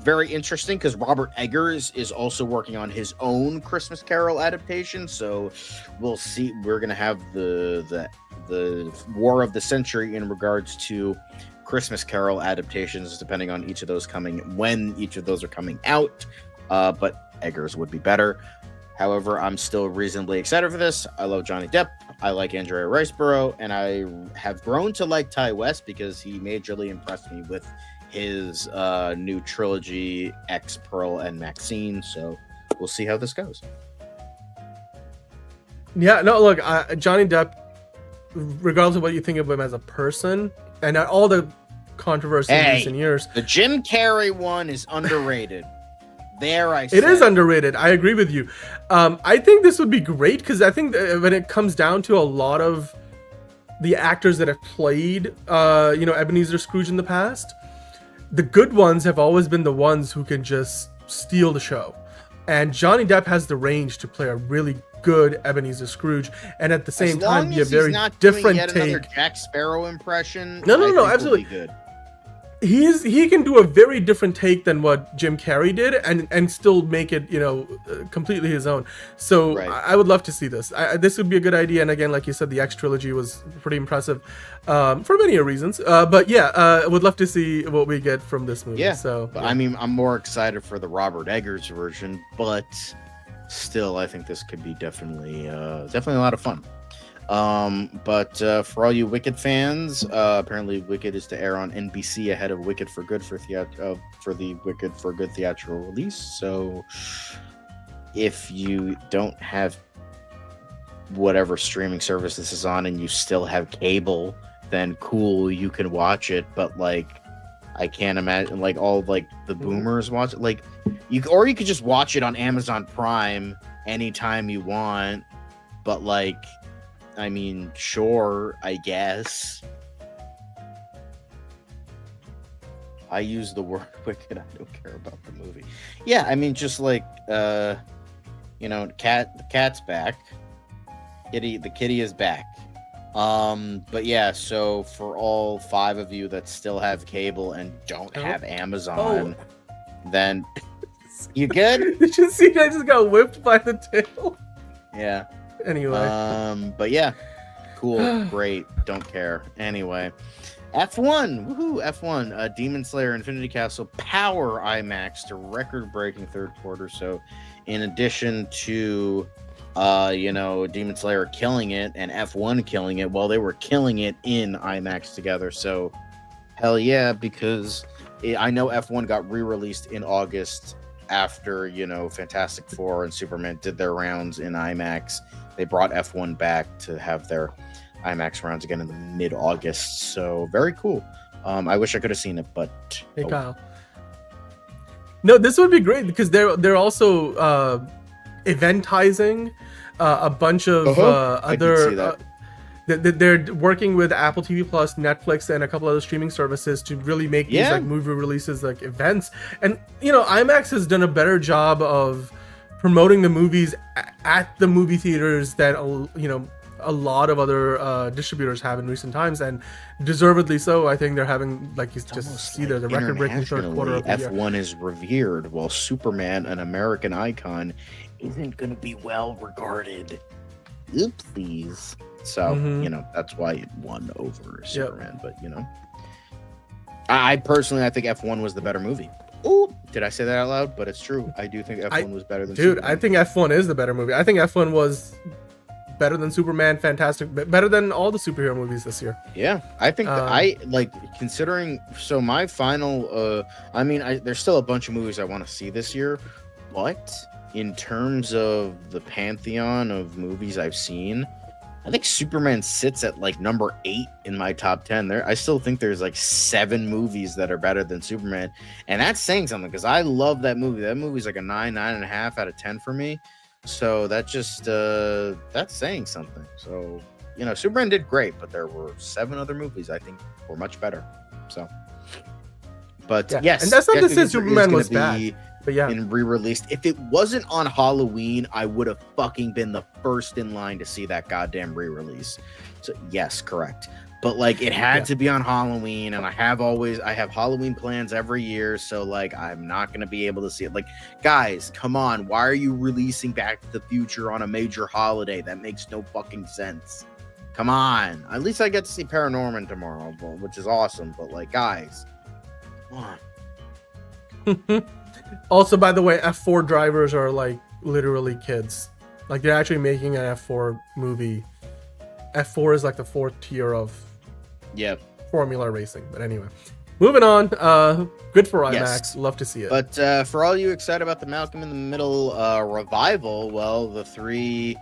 Speaker 1: very interesting because Robert Eggers is also working on his own Christmas Carol adaptation. So we'll see. We're gonna have the war of the century in regards to Christmas Carol adaptations, depending on each of those when each of those are coming out. But Eggers would be better. However, I'm still reasonably excited for this. I love Johnny Depp. I like Andrea Riseborough, and I have grown to like Ty West because he majorly impressed me with his new trilogy, X, Pearl, and Maxine. So we'll see how this goes.
Speaker 8: Yeah, no, look, Johnny Depp, regardless of what you think of him as a person, and all the controversy in recent years.
Speaker 1: The Jim Carrey one is underrated.
Speaker 8: It is underrated. I agree with you. I think this would be great because I think when it comes down to a lot of the actors that have played, Ebenezer Scrooge in the past, the good ones have always been the ones who can just steal the show. And Johnny Depp has the range to play a really good Ebenezer Scrooge, and at the same time be a very different take.
Speaker 1: Another Jack Sparrow impression.
Speaker 8: No, absolutely.
Speaker 1: Good.
Speaker 8: He can do a very different take than what Jim Carrey did, and still make it completely his own. So right. I would love to see this. This would be a good idea. And again, like you said, the X trilogy was pretty impressive for many reasons. But yeah, I would love to see what we get from this movie.
Speaker 1: Yeah.
Speaker 8: So
Speaker 1: yeah. I mean, I'm more excited for the Robert Eggers version, but still, I think this could be definitely a lot of fun. But for all you Wicked fans, apparently Wicked is to air on NBC ahead of Wicked for Good for the Wicked for Good theatrical release. So if you don't have whatever streaming service this is on and you still have cable, then cool, you can watch it. But like, I can't imagine like all like the boomers watch it. Like you could just watch it on Amazon Prime anytime you want. But like, I mean, sure, I guess. I use the word wicked. I don't care about the movie. Yeah, I mean, just like, the cat's back. The kitty is back. But yeah, so for all 5 of you that still have cable and don't have Amazon, then you good?
Speaker 8: Did you see I just got whipped by the tail?
Speaker 1: Yeah.
Speaker 8: Anyway.
Speaker 1: But yeah, cool, great, don't care. Anyway, F1, woohoo, F1, Demon Slayer Infinity Castle Power IMAX to record-breaking third quarter. So in addition to, Demon Slayer killing it and F1 killing it, well, they were killing it in IMAX together. So hell yeah, because I know F1 got re-released in August after, you know, Fantastic Four and Superman did their rounds in IMAX, they brought F1 back to have their IMAX rounds again in the mid-August. So very cool. I wish I could have seen it, but
Speaker 8: hey Kyle. No, this would be great because they're also eventizing a bunch of other. They're working with Apple TV Plus, Netflix, and a couple other streaming services to really make these like movie releases like events. And you know, IMAX has done a better job of promoting the movies at the movie theaters than a lot of other distributors have in recent times, and deservedly so. I think they're having, like, you just see the record-breaking third quarter of the year.
Speaker 1: F1 is revered, while Superman, an American icon, isn't going to be well regarded. Oopsies. So, you know, that's why it won over Superman. But, you know, I personally, I think F1 was the better movie. Ooh, did I say that out loud? But it's true. I do think F1 was better than Superman.
Speaker 8: I think F1 is the better movie. I think F1 was better than Superman, fantastic, better than all the superhero movies this year.
Speaker 1: Yeah, I think I like, considering, so my final I mean, there's still a bunch of movies I want to see this year, but in terms of the pantheon of movies I've seen, I think Superman sits at like number 8 in my top 10. I still think there's like 7 movies that are better than Superman, and that's saying something because I love that movie. That movie's like a 9.5 out of 10 for me. So that just that's saying something. So, you know, Superman did great, but there were 7 other movies I think were much better. So, but yes,
Speaker 8: and that's not to say Superman was bad, but yeah,
Speaker 1: and re-released. If it wasn't on Halloween, I would have fucking been the first in line to see that goddamn re-release. So yes, correct. But like, it had to be on Halloween, and I have Halloween plans every year, so like, I'm not gonna be able to see it. Like, guys, come on, why are you releasing Back to the Future on a major holiday? That makes no fucking sense. Come on. At least I get to see Paranorman tomorrow, which is awesome. But like, guys, come on.
Speaker 8: Also, by the way, F4 drivers are like literally kids. Like, they're actually making an F4 movie. F4 is like the 4th tier of Formula racing. But anyway, moving on. Good for IMAX.
Speaker 1: Yes.
Speaker 8: Love to see it.
Speaker 1: But for all you excited about the Malcolm in the Middle revival, well, the 3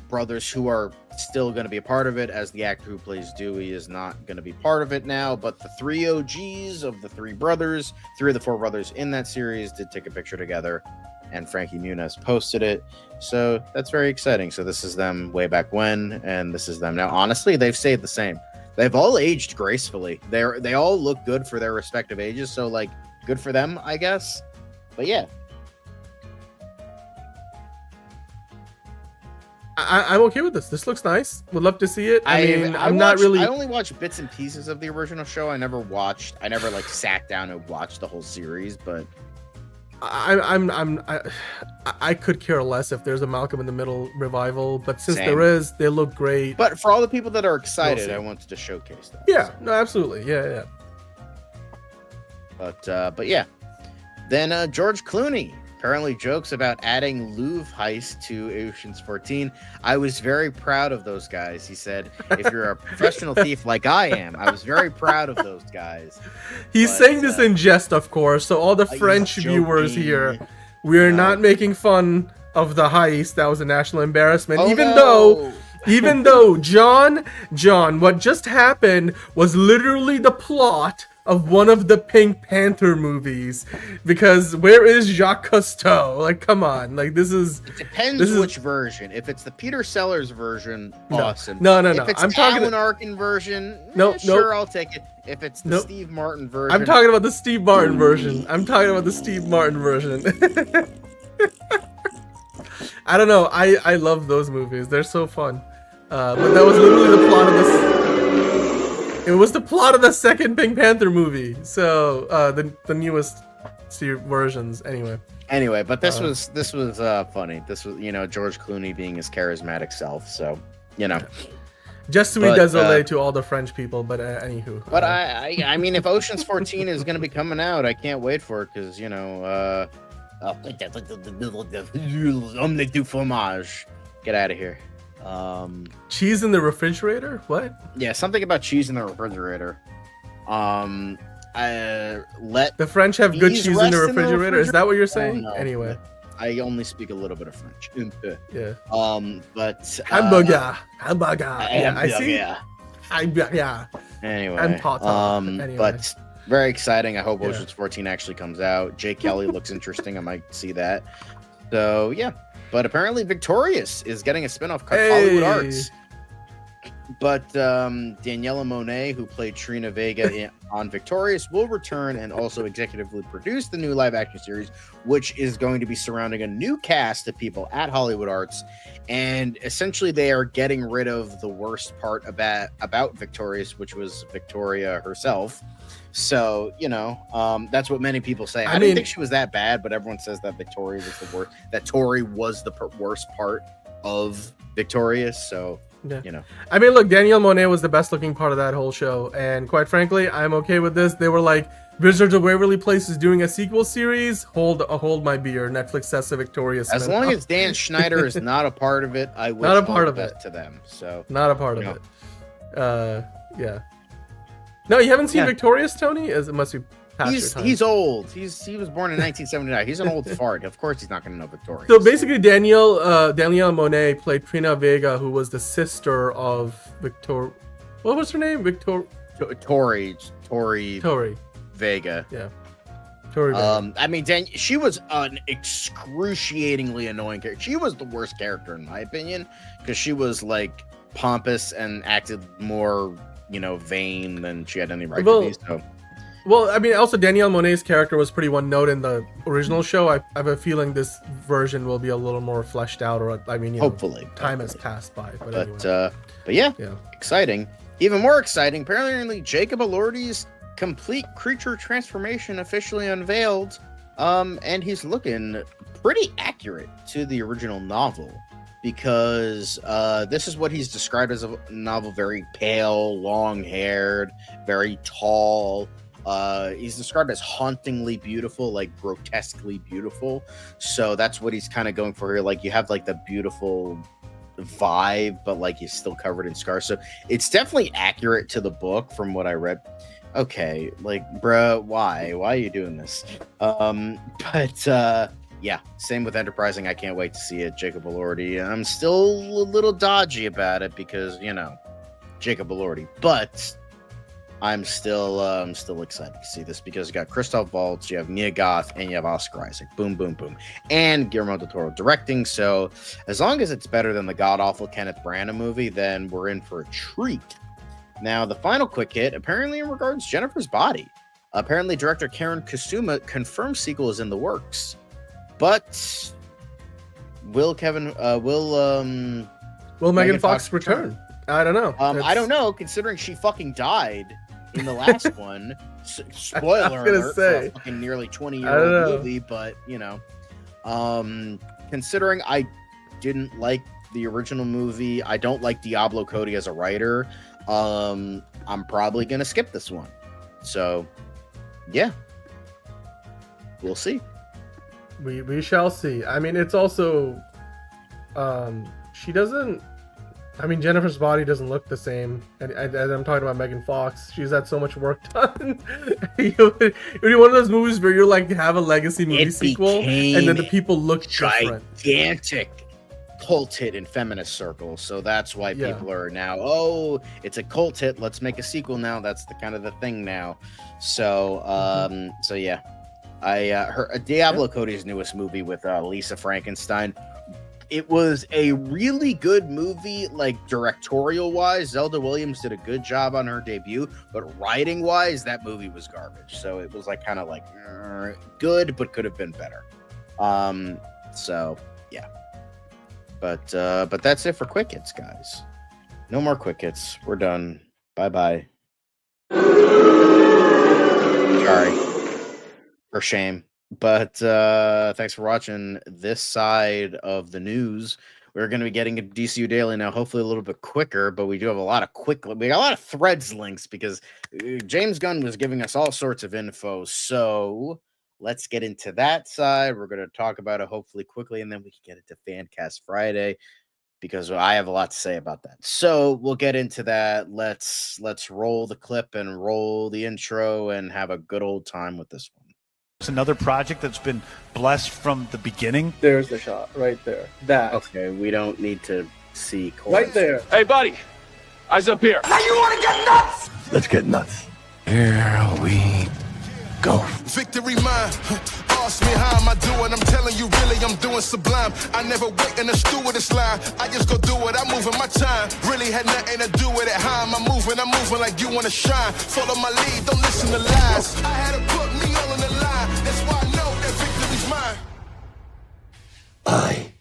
Speaker 1: brothers who are still going to be a part of it, as the actor who plays Dewey is not going to be part of it now, but the 3 OGs of the 3 brothers, 3 of the 4 brothers in that series, did take a picture together, and Frankie Muniz posted it. So that's very exciting. So this is them way back when, and this is them now. Honestly, they've stayed the same. They've all aged gracefully. They all look good for their respective ages. So like, good for them, I guess. But yeah,
Speaker 8: I'm okay with this. This looks nice. Would love to see it. I mean, I
Speaker 1: only watched bits and pieces of the original show. I never like sat down and watched the whole series, but
Speaker 8: I could care less if there's a Malcolm in the Middle revival, but since there is, they look great.
Speaker 1: But for all the people that are excited, I wanted to showcase that.
Speaker 8: Yeah, no, absolutely. Yeah.
Speaker 1: But yeah. Then George Clooney apparently jokes about adding Louvre heist to Ocean's 14. I was very proud of those guys. He said, if you're a professional thief like I am, I was very proud of those guys.
Speaker 8: He's saying this in jest, of course. So all the French viewers here, we're not making fun of the heist. That was a national embarrassment. Even though, John, what just happened was literally the plot of one of the Pink Panther movies, because where is Jacques Cousteau? Like, come on, like, this is.
Speaker 1: It depends which version. If it's the Peter Sellers version, awesome.
Speaker 8: No.
Speaker 1: If it's the Alan Arkin version, sure, I'll take it. If it's the Steve Martin version,
Speaker 8: I'm talking about the Steve Martin version. I don't know. I love those movies. They're so fun. But that was literally the plot of this. It was the plot of the second Pink Panther movie. So the newest versions, anyway.
Speaker 1: But this was funny. This was, George Clooney being his charismatic self. So
Speaker 8: just sweet désolé to all the French people. But anywho.
Speaker 1: But I mean, if Ocean's 14 is going to be coming out, I can't wait for it because omelette du fromage. Get out of here.
Speaker 8: Cheese in the refrigerator? What?
Speaker 1: Yeah, something about cheese in the refrigerator. let
Speaker 8: The French have good
Speaker 1: these
Speaker 8: cheese in
Speaker 1: rest
Speaker 8: the refrigerator. Is that what you're saying?
Speaker 1: no.
Speaker 8: Anyway,
Speaker 1: I only speak a little bit of French.
Speaker 8: yeah.
Speaker 1: But
Speaker 8: Hamburger. Yeah, I see.
Speaker 1: Yeah.
Speaker 8: Hamburger.
Speaker 1: Anyway,
Speaker 8: I'm taught. Anyway.
Speaker 1: But very exciting. I hope
Speaker 8: Yeah.
Speaker 1: Ocean's 14 actually comes out. Jake Kelly looks interesting. I might see that. So yeah, but apparently Victorious is getting a spinoff called Hollywood Arts. But Daniela Monet, who played Trina Vega on Victorious, will return and also executively produce the new live-action series, which is going to be surrounding a new cast of people at Hollywood Arts. And essentially, they are getting rid of the worst part about Victorious, which was Victoria herself. So, that's what many people say. I didn't think she was that bad, but everyone says that Victoria was the worst, that Tori was the worst part of Victorious. So,
Speaker 8: yeah. I mean, look, Danielle Monet was the best looking part of that whole show. And quite frankly, I'm okay with this. They were like, Wizards of Waverly Place is doing a sequel series. Hold my beer. Netflix says to Victoria Smith.
Speaker 1: As long as Dan Schneider is not a part of it, I wish
Speaker 8: not a part of
Speaker 1: it to them. So
Speaker 8: not a part of it. Yeah. No, you haven't seen Victorious, Tony? It must be past your time.
Speaker 1: He's old. He was born in 1979. He's an old fart. Of course, he's not going to know Victorious.
Speaker 8: So basically, Danielle Monet played Trina Vega, who was the sister of Victor. What was her name?
Speaker 1: Tori Vega.
Speaker 8: Yeah. Tori Vega.
Speaker 1: I mean, she was an excruciatingly annoying character. She was the worst character in my opinion because she was like pompous and acted more, vain than she had any right to be. So.
Speaker 8: Well, I mean, also Danielle Monet's character was pretty one note in the original show. I have a feeling this version will be a little more fleshed out, or
Speaker 1: hopefully
Speaker 8: time has passed by. But
Speaker 1: anyway. Yeah, exciting. Even more exciting. Apparently, Jacob Elordi's complete creature transformation officially unveiled, and he's looking pretty accurate to the original novel. Because this is what he's described as a novel: very pale, long-haired, very tall. He's described as hauntingly beautiful, like grotesquely beautiful. So that's what he's kind of going for here. Like you have like the beautiful vibe, but like he's still covered in scars. So it's definitely accurate to the book from what I read. Okay, like, bruh, why are you doing this? Yeah, same with Enterprising. I can't wait to see it. Jacob Elordi. I'm still a little dodgy about it because, Jacob Elordi. But I'm still excited to see this because you got Christoph Waltz, you have Mia Goth, and you have Oscar Isaac. Boom, boom, boom. And Guillermo del Toro directing. So as long as it's better than the god-awful Kenneth Branagh movie, then we're in for a treat. Now, the final quick hit, apparently in regards to Jennifer's Body. Apparently, director Karen Kusuma confirmed sequel is in the works. But will
Speaker 8: Megan Fox return? I don't know.
Speaker 1: I don't know, considering she fucking died in the last one. Spoiler alert for a fucking nearly 20-year-old movie, but considering I didn't like the original movie, I don't like Diablo Cody as a writer. I'm probably gonna skip this one. So yeah. We'll see.
Speaker 8: We shall see. I mean, it's also she doesn't. I mean, Jennifer's Body doesn't look the same. And I'm talking about Megan Fox. She's had so much work done. It would be one of those movies where you're like have a legacy movie sequel, and then the people look different.
Speaker 1: Gigantic cult hit in feminist circles. So that's why people are now, it's a cult hit. Let's make a sequel now. That's the kind of the thing now. So so yeah. Diablo Cody's newest movie with Lisa Frankenstein. It was a really good movie, like directorial wise. Zelda Williams did a good job on her debut, but writing wise, that movie was garbage. So it was like kind of like good, but could have been better. So yeah. But that's it for quick hits, guys. No more quick hits. We're done. Bye. Sorry. For shame. But thanks for watching this side of the news. We're going to be getting a DCU Daily now, hopefully a little bit quicker, but we do have a lot of we got a lot of Threads links because James Gunn was giving us all sorts of info. So let's get into that side. We're going to talk about it hopefully quickly, and then we can get into Fancast Friday. because I have a lot to say about that. So we'll get into that. Let's roll the clip and roll the intro and have a good old time with this one.
Speaker 9: It's another project that's been blessed from the beginning.
Speaker 8: There's the shot right there. That.
Speaker 1: Okay, we don't need to see
Speaker 8: right there.
Speaker 3: Hey, buddy, eyes up here.
Speaker 5: Now you want to get nuts?
Speaker 6: Let's get nuts.
Speaker 5: Here we go.
Speaker 10: Victory mine. Ask me how am I doing? I'm telling you, really, I'm doing sublime. I never wait in the stewardess line. I just go do it. I'm moving my time. Really had nothing to do with it. How am I moving? I'm moving like you want to shine. Follow my lead. Don't listen to lies. I had to put me all on the line. That's why I know that victory's mine.
Speaker 5: I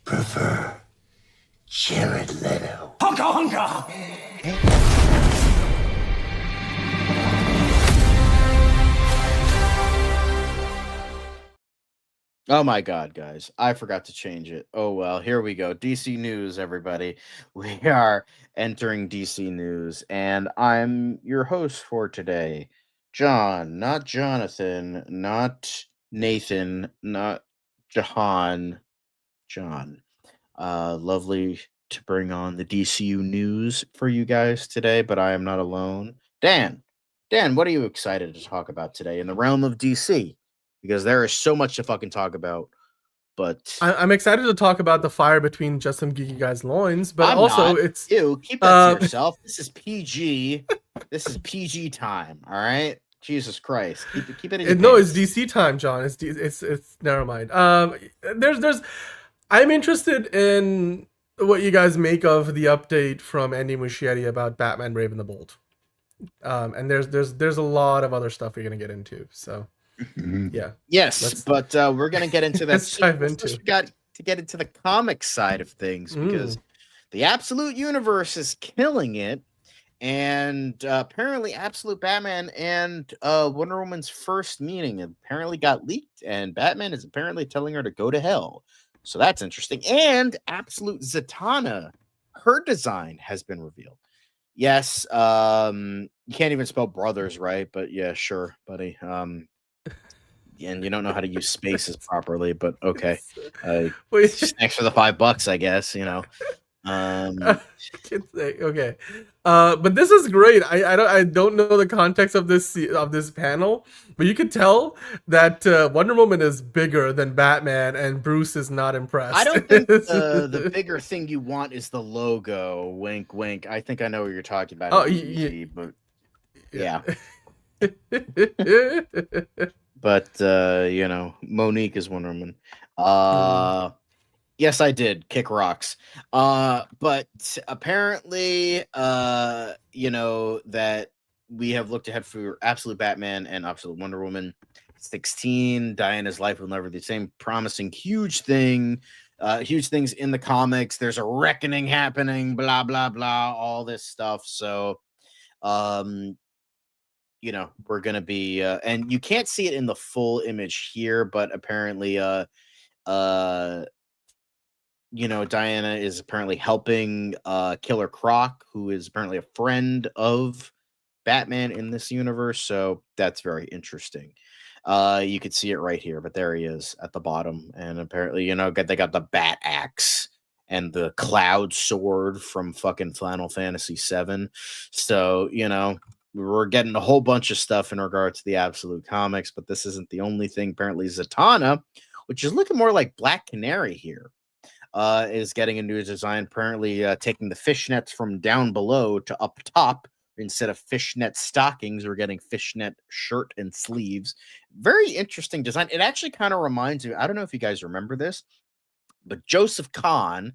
Speaker 5: prefer Jared Leto. Hunka hunka!
Speaker 1: Oh my God, guys. I forgot to change it. Oh well, here we go. DC News, everybody. We are entering DC News, and I'm your host for today. John, not Jonathan, not Nathan, not Jahan. John. Lovely to bring on the DCU News for you guys today, but I am not alone. Dan, what are you excited to talk about today in the realm of DC? Because there is so much to fucking talk about. But
Speaker 8: I'm excited to talk about the fire between just some geeky guys' loins, but
Speaker 1: I'm
Speaker 8: also
Speaker 1: not.
Speaker 8: it's
Speaker 1: Keep that to yourself. This is PG. This is PG time. All right. Jesus Christ. Keep it in your
Speaker 8: no,
Speaker 1: pants.
Speaker 8: it's DC time, John. It's never mind. There's I'm interested in what you guys make of the update from Andy Muschietti about Batman Brave and the Bold. And there's a lot of other stuff we're gonna get into. So yeah.
Speaker 1: Yes, but we're gonna get into that.
Speaker 8: Let's dive into.
Speaker 1: We got to get into the comic side of things because the Absolute Universe is killing it, and apparently, Absolute Batman and Wonder Woman's first meeting apparently got leaked, and Batman is apparently telling her to go to hell. So that's interesting. And Absolute Zatanna, her design has been revealed. Yes, you can't even spell brothers right, but yeah, sure, buddy. And you don't know how to use spaces properly, but okay. Thanks for the $5, I guess. You know.
Speaker 8: Okay, but this is great. I don't know the context of this panel, but you could tell that Wonder Woman is bigger than Batman, and Bruce is not impressed.
Speaker 1: I don't think the bigger thing you want is the logo. Wink, wink. I think I know what you're talking about.
Speaker 8: Oh,
Speaker 1: but yeah. But you know, Monique is Wonder Woman. Yes, I did kick rocks. But apparently, you know, that we have looked ahead for Absolute Batman and Absolute Wonder Woman 16. Diana's life will never be the same. Promising huge things in the comics. There's a reckoning happening. Blah blah blah. All this stuff. So, you know, we're gonna be, and you can't see it in the full image here, but apparently, you know, Diana is apparently helping Killer Croc, who is apparently a friend of Batman in this universe. So that's very interesting. You could see it right here, but there he is at the bottom. And apparently, you know, they got the bat axe and the cloud sword from fucking Final Fantasy VII. So, you know, we're getting a whole bunch of stuff in regard to the Absolute comics, but this isn't the only thing. Apparently, Zatanna, which is looking more like Black Canary here, is getting a new design. Apparently, taking the fishnets from down below to up top. Instead of fishnet stockings, we're getting fishnet shirt and sleeves. Very interesting design. It actually kind of reminds me, I don't know if you guys remember this, but Joseph Kahn,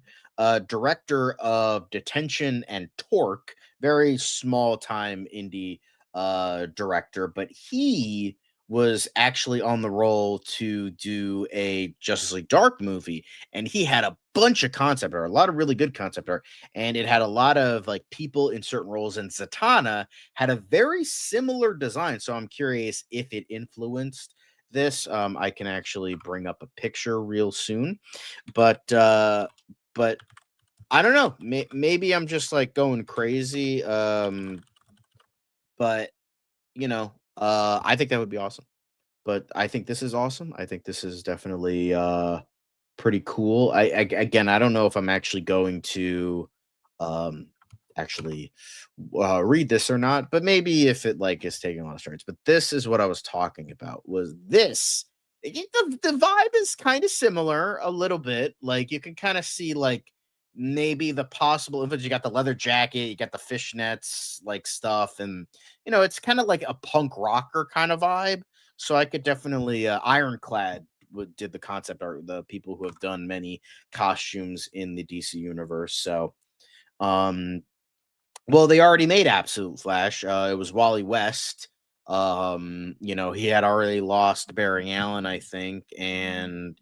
Speaker 1: director of Detention and Torque, very small time indie director, but he was actually on the roll to do a Justice League Dark movie, and he had a bunch of concept art, a lot of really good concept art, and it had a lot of like people in certain roles, and Zatanna had a very similar design. So I'm curious if it influenced this. I can actually bring up a picture real soon, but I don't know. Maybe I'm just like going crazy. But you know, I think that would be awesome. But I think this is awesome. I think this is definitely pretty cool. Again, I don't know if I'm actually going to actually read this or not, but maybe if it like is taking a lot of strides. But this is what I was talking about. Was this the vibe is kind of similar a little bit. Like you can kind of see like maybe the possible influence. You got the leather jacket, you got the fishnets like stuff, and it's kind of like a punk rocker kind of vibe. So I could definitely Ironclad did the concept art, the people who have done many costumes in the DC universe. So well, they already made Absolute Flash. It was Wally West. He had already lost Barry Allen, I think, and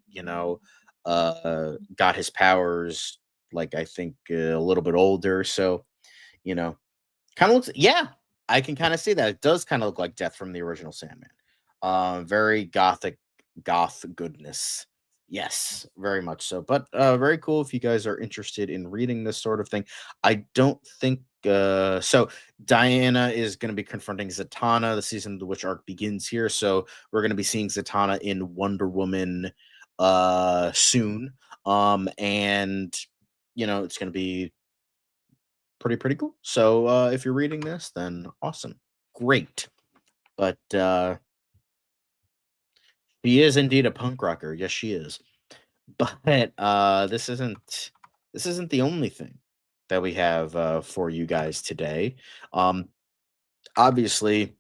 Speaker 1: got his powers like I think a little bit older. So, kind of looks, yeah, I can kind of see that. It does kind of look like Death from the original Sandman. Very goth goodness. Yes, very much so. But very cool if you guys are interested in reading this sort of thing. I don't think so. Diana is going to be confronting Zatanna. The season of the Witch arc begins here, so we're going to be seeing Zatanna in Wonder Woman soon. And it's going to be pretty cool. So if you're reading this, then awesome, great. But she is indeed a punk rocker. Yes, she is. But this isn't the only thing that we have for you guys today. Obviously,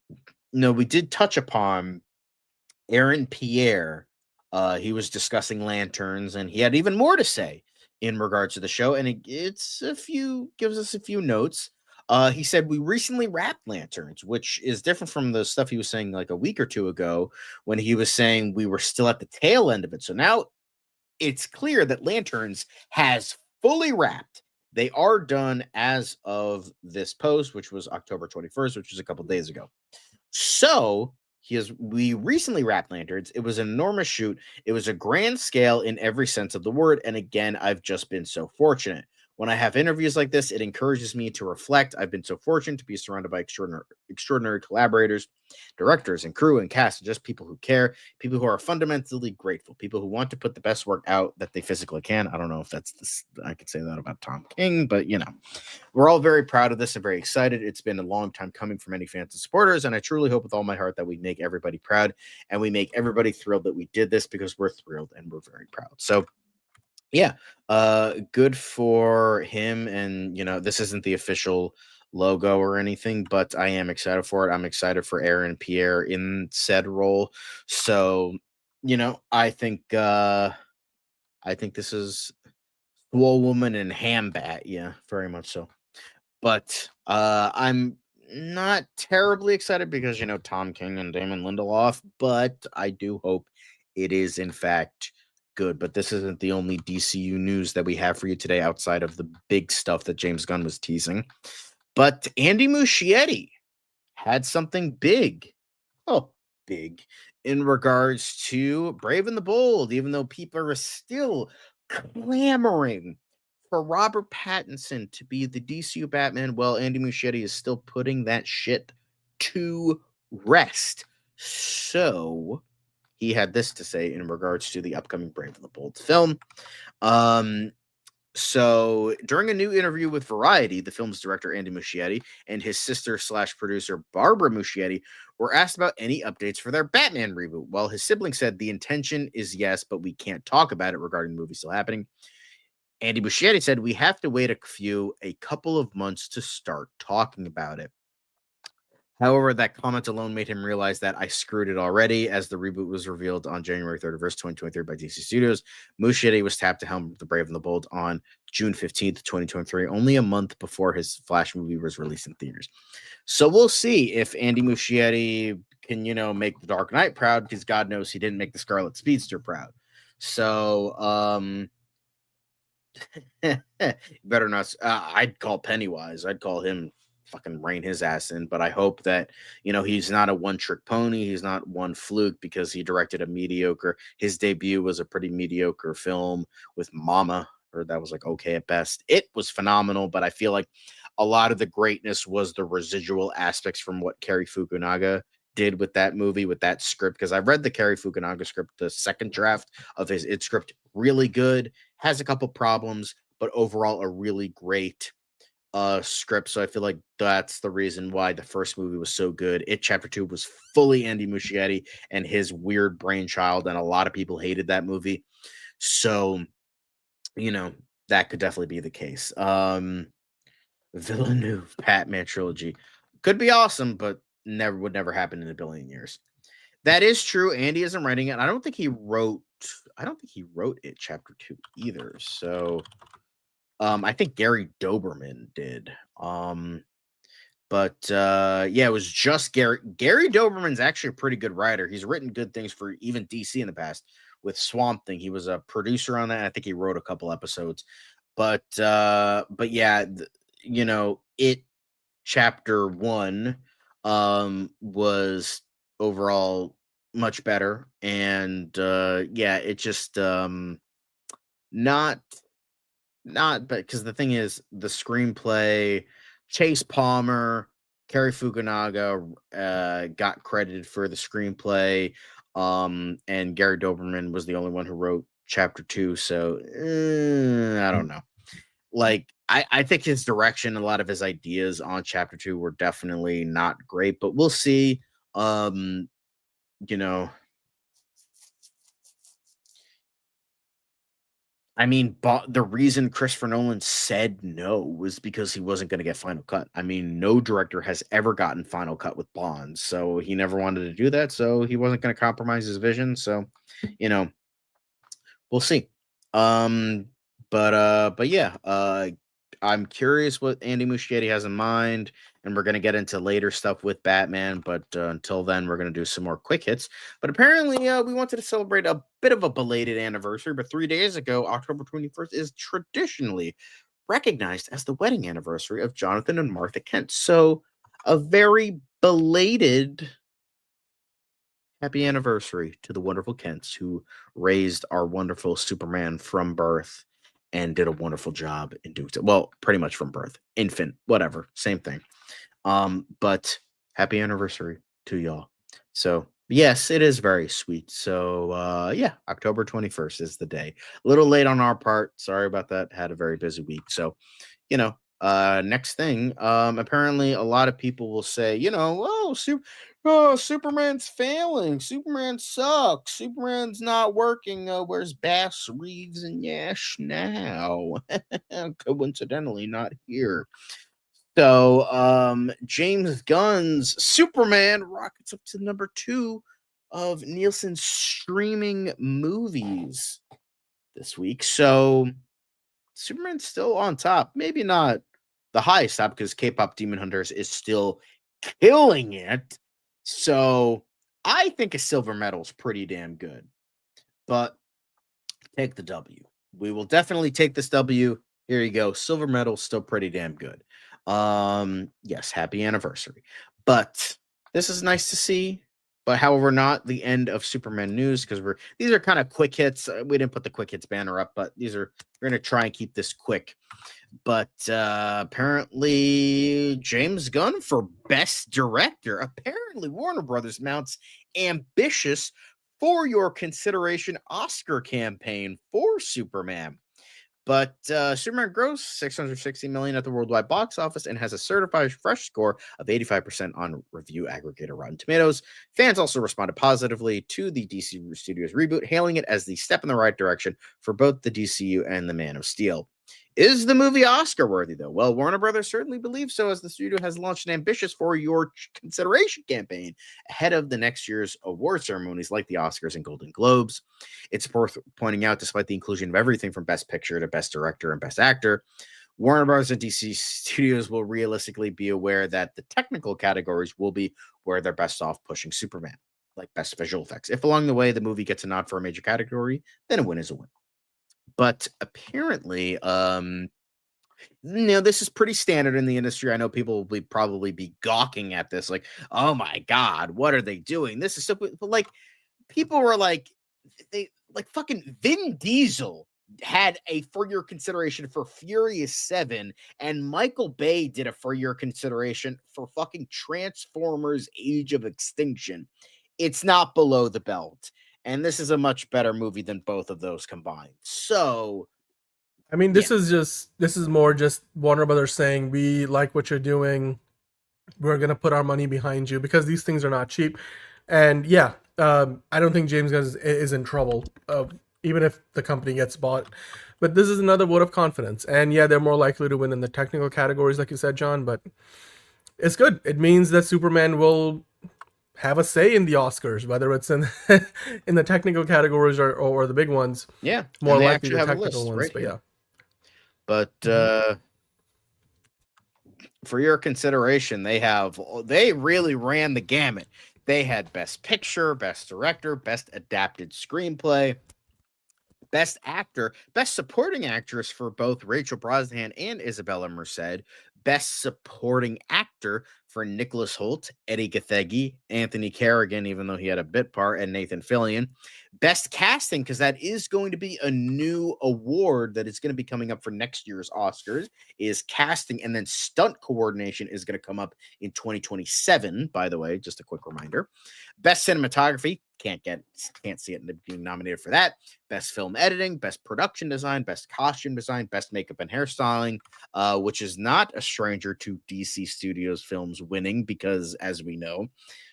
Speaker 1: we did touch upon Aaron Pierre. He was discussing lanterns, and he had even more to say in regards to the show. And gives us a few notes. He said, we recently wrapped lanterns, which is different from the stuff he was saying like a week or two ago when he was saying we were still at the tail end of it. So now it's clear that lanterns has fully wrapped. They are done as of this post, which was October 21st, which was a couple days ago. So we recently wrapped lanterns. It was an enormous shoot. It was a grand scale in every sense of the word. And again, I've just been so fortunate. When I have interviews like this, it encourages me to reflect. I've been so fortunate to be surrounded by extraordinary collaborators, directors, and crew and cast, and just people who care, people who are fundamentally grateful, people who want to put the best work out that they physically can. I don't know if I could say that about Tom King, but we're all very proud of this and very excited. It's been a long time coming for many fans and supporters, and I truly hope with all my heart that we make everybody proud and we make everybody thrilled that we did this, because we're thrilled and we're very proud. So yeah, good for him. And this isn't the official logo or anything, but I am excited for it. I'm excited for Aaron Pierre in said role. So I think this is Swole Woman and Hambat. Yeah, very much so. But I'm not terribly excited because Tom King and Damon Lindelof, but I do hope it is in fact good. But this isn't the only DCU news that we have for you today outside of the big stuff that James Gunn was teasing. But Andy Muschietti had something big in regards to Brave and the Bold, even though people are still clamoring for Robert Pattinson to be the DCU Batman. Well, Andy Muschietti is still putting that shit to rest. So he had this to say in regards to the upcoming Brave and the Bold film. So during a new interview with Variety, the film's director Andy Muschietti and his sister/producer Barbara Muschietti were asked about any updates for their Batman reboot. Well, his sibling said the intention is yes, but we can't talk about it regarding the movie still happening. Andy Muschietti said we have to wait a couple of months to start talking about it. However, that comment alone made him realize that I screwed it already, as the reboot was revealed on January 31st, 2023 by DC Studios. Muschietti was tapped to helm The Brave and the Bold on June 15th, 2023, only a month before his Flash movie was released in theaters. So we'll see if Andy Muschietti can, make The Dark Knight proud, because God knows he didn't make The Scarlet Speedster proud. So, better not. I'd call Pennywise. I'd call him fucking rein his ass in, but I hope that he's not a one-trick pony. He's not one fluke, because he directed his debut was a pretty mediocre film with Mama, or that was like okay at best. It was phenomenal, but I feel like a lot of the greatness was the residual aspects from what Cary Fukunaga did with that movie, with that script, because I read the Cary Fukunaga script, the second draft of his script really good. Has a couple problems, but overall a really great script. So I feel like that's the reason why the first movie was so good. It Chapter 2 was fully Andy Muschietti and his weird brainchild, and a lot of people hated that movie. So, that could definitely be the case. Villeneuve Batman trilogy could be awesome, but would never happen in a billion years. That is true. Andy isn't writing it. I don't think he wrote it Chapter 2 either. So I think Gary Doberman did. But it was just Gary. Gary Doberman's actually a pretty good writer. He's written good things for even DC in the past with Swamp Thing. He was a producer on that. I think he wrote a couple episodes. But yeah, it Chapter 1 was overall much better, and it just not but because the thing is, the screenplay, Chase Palmer, Cary Fukunaga got credited for the screenplay, and Gary Doberman was the only one who wrote Chapter 2. So I don't know. Like, I think his direction, a lot of his ideas on Chapter 2 were definitely not great, but we'll see. I mean, the reason Christopher Nolan said no was because he wasn't going to get Final Cut. I mean, no director has ever gotten Final Cut with Bond, so he never wanted to do that, so he wasn't going to compromise his vision. So, we'll see. But yeah, I'm curious what Andy Muschietti has in mind, and we're going to get into later stuff with Batman, but until then, we're going to do some more quick hits. But apparently, we wanted to celebrate a bit of a belated anniversary, but 3 days ago, October 21st, is traditionally recognized as the wedding anniversary of Jonathan and Martha Kent. So, a very belated happy anniversary to the wonderful Kents who raised our wonderful Superman from birth and did a wonderful job in doing so. Well, pretty much from birth, infant, whatever, same thing. But happy anniversary to y'all. So yes, it is very sweet. So October 21st is the day. A little late on our part. Sorry about that. Had a very busy week. So, next thing, apparently a lot of people will say, Superman's failing. Superman sucks. Superman's not working. Where's Bass, Reeves, and Yash now? Coincidentally, not here. So, James Gunn's Superman rockets up to number 2 of Nielsen's streaming movies this week. So, Superman's still on top. Maybe not the highest top because K-Pop Demon Hunters is still killing it. So I think a silver medal is pretty damn good. But take the W. We will definitely take this W. Here you go. Silver medal still pretty damn good. Yes, happy anniversary. But this is nice to see. But however, not the end of Superman news because these are kind of quick hits. We didn't put the quick hits banner up, but we're gonna try and keep this quick. But apparently, James Gunn for Best Director. Apparently, Warner Brothers mounts ambitious for your consideration Oscar campaign for Superman. But Superman grossed $660 million at the worldwide box office and has a certified fresh score of 85% on review aggregator Rotten Tomatoes. Fans also responded positively to the DCU Studios reboot, hailing it as the step in the right direction for both the DCU and the Man of Steel. Is the movie Oscar worthy, though? Well, Warner Brothers certainly believes so, as the studio has launched an ambitious for your consideration campaign ahead of the next year's award ceremonies like the Oscars and Golden Globes. It's worth pointing out, despite the inclusion of everything from Best Picture to Best Director and Best Actor, Warner Bros. And DC Studios will realistically be aware that the technical categories will be where they're best off pushing Superman, like Best Visual Effects. If along the way the movie gets a nod for a major category, then a win is a win. But apparently, this is pretty standard in the industry. I know people will probably be gawking at this, like, oh my God, what are they doing? This is so, but like, people were like, fucking Vin Diesel had a for your consideration for Furious 7, and Michael Bay did a for your consideration for fucking Transformers Age of Extinction. It's not below the belt. and this is a much better movie than both of those combined. So,
Speaker 8: I mean, this is more just Warner Brothers saying, we like what you're doing. We're going to put our money behind you, because these things are not cheap. And yeah, I don't think James Gunn is in trouble, even if the company gets bought. But this is another vote of confidence. And yeah, they're more likely to win in the technical categories, like you said, John. But it's good. It means that Superman will have a say in the Oscars, whether it's in in the technical categories or the big ones.
Speaker 1: Yeah,
Speaker 8: more likely the technical ones.
Speaker 1: Right
Speaker 8: but
Speaker 1: here. But for your consideration, they really ran the gamut. They had Best Picture, Best Director, Best Adapted Screenplay, Best Actor, Best Supporting Actress for both Rachel Brosnahan and Isabella Merced, Best Supporting Actor for Nicholas Hoult, Eddie Gathegi, Anthony Carrigan, even though he had a bit part, and Nathan Fillion. Best Casting, because that is going to be a new award that is going to be coming up for next year's Oscars, is casting, and then stunt coordination is going to come up in 2027, by the way, just a quick reminder. Best Cinematography, can't see it being nominated for that. Best Film Editing, Best Production Design, Best Costume Design, Best Makeup and Hairstyling, which is not a stranger to DC Studios films winning, because, as we know,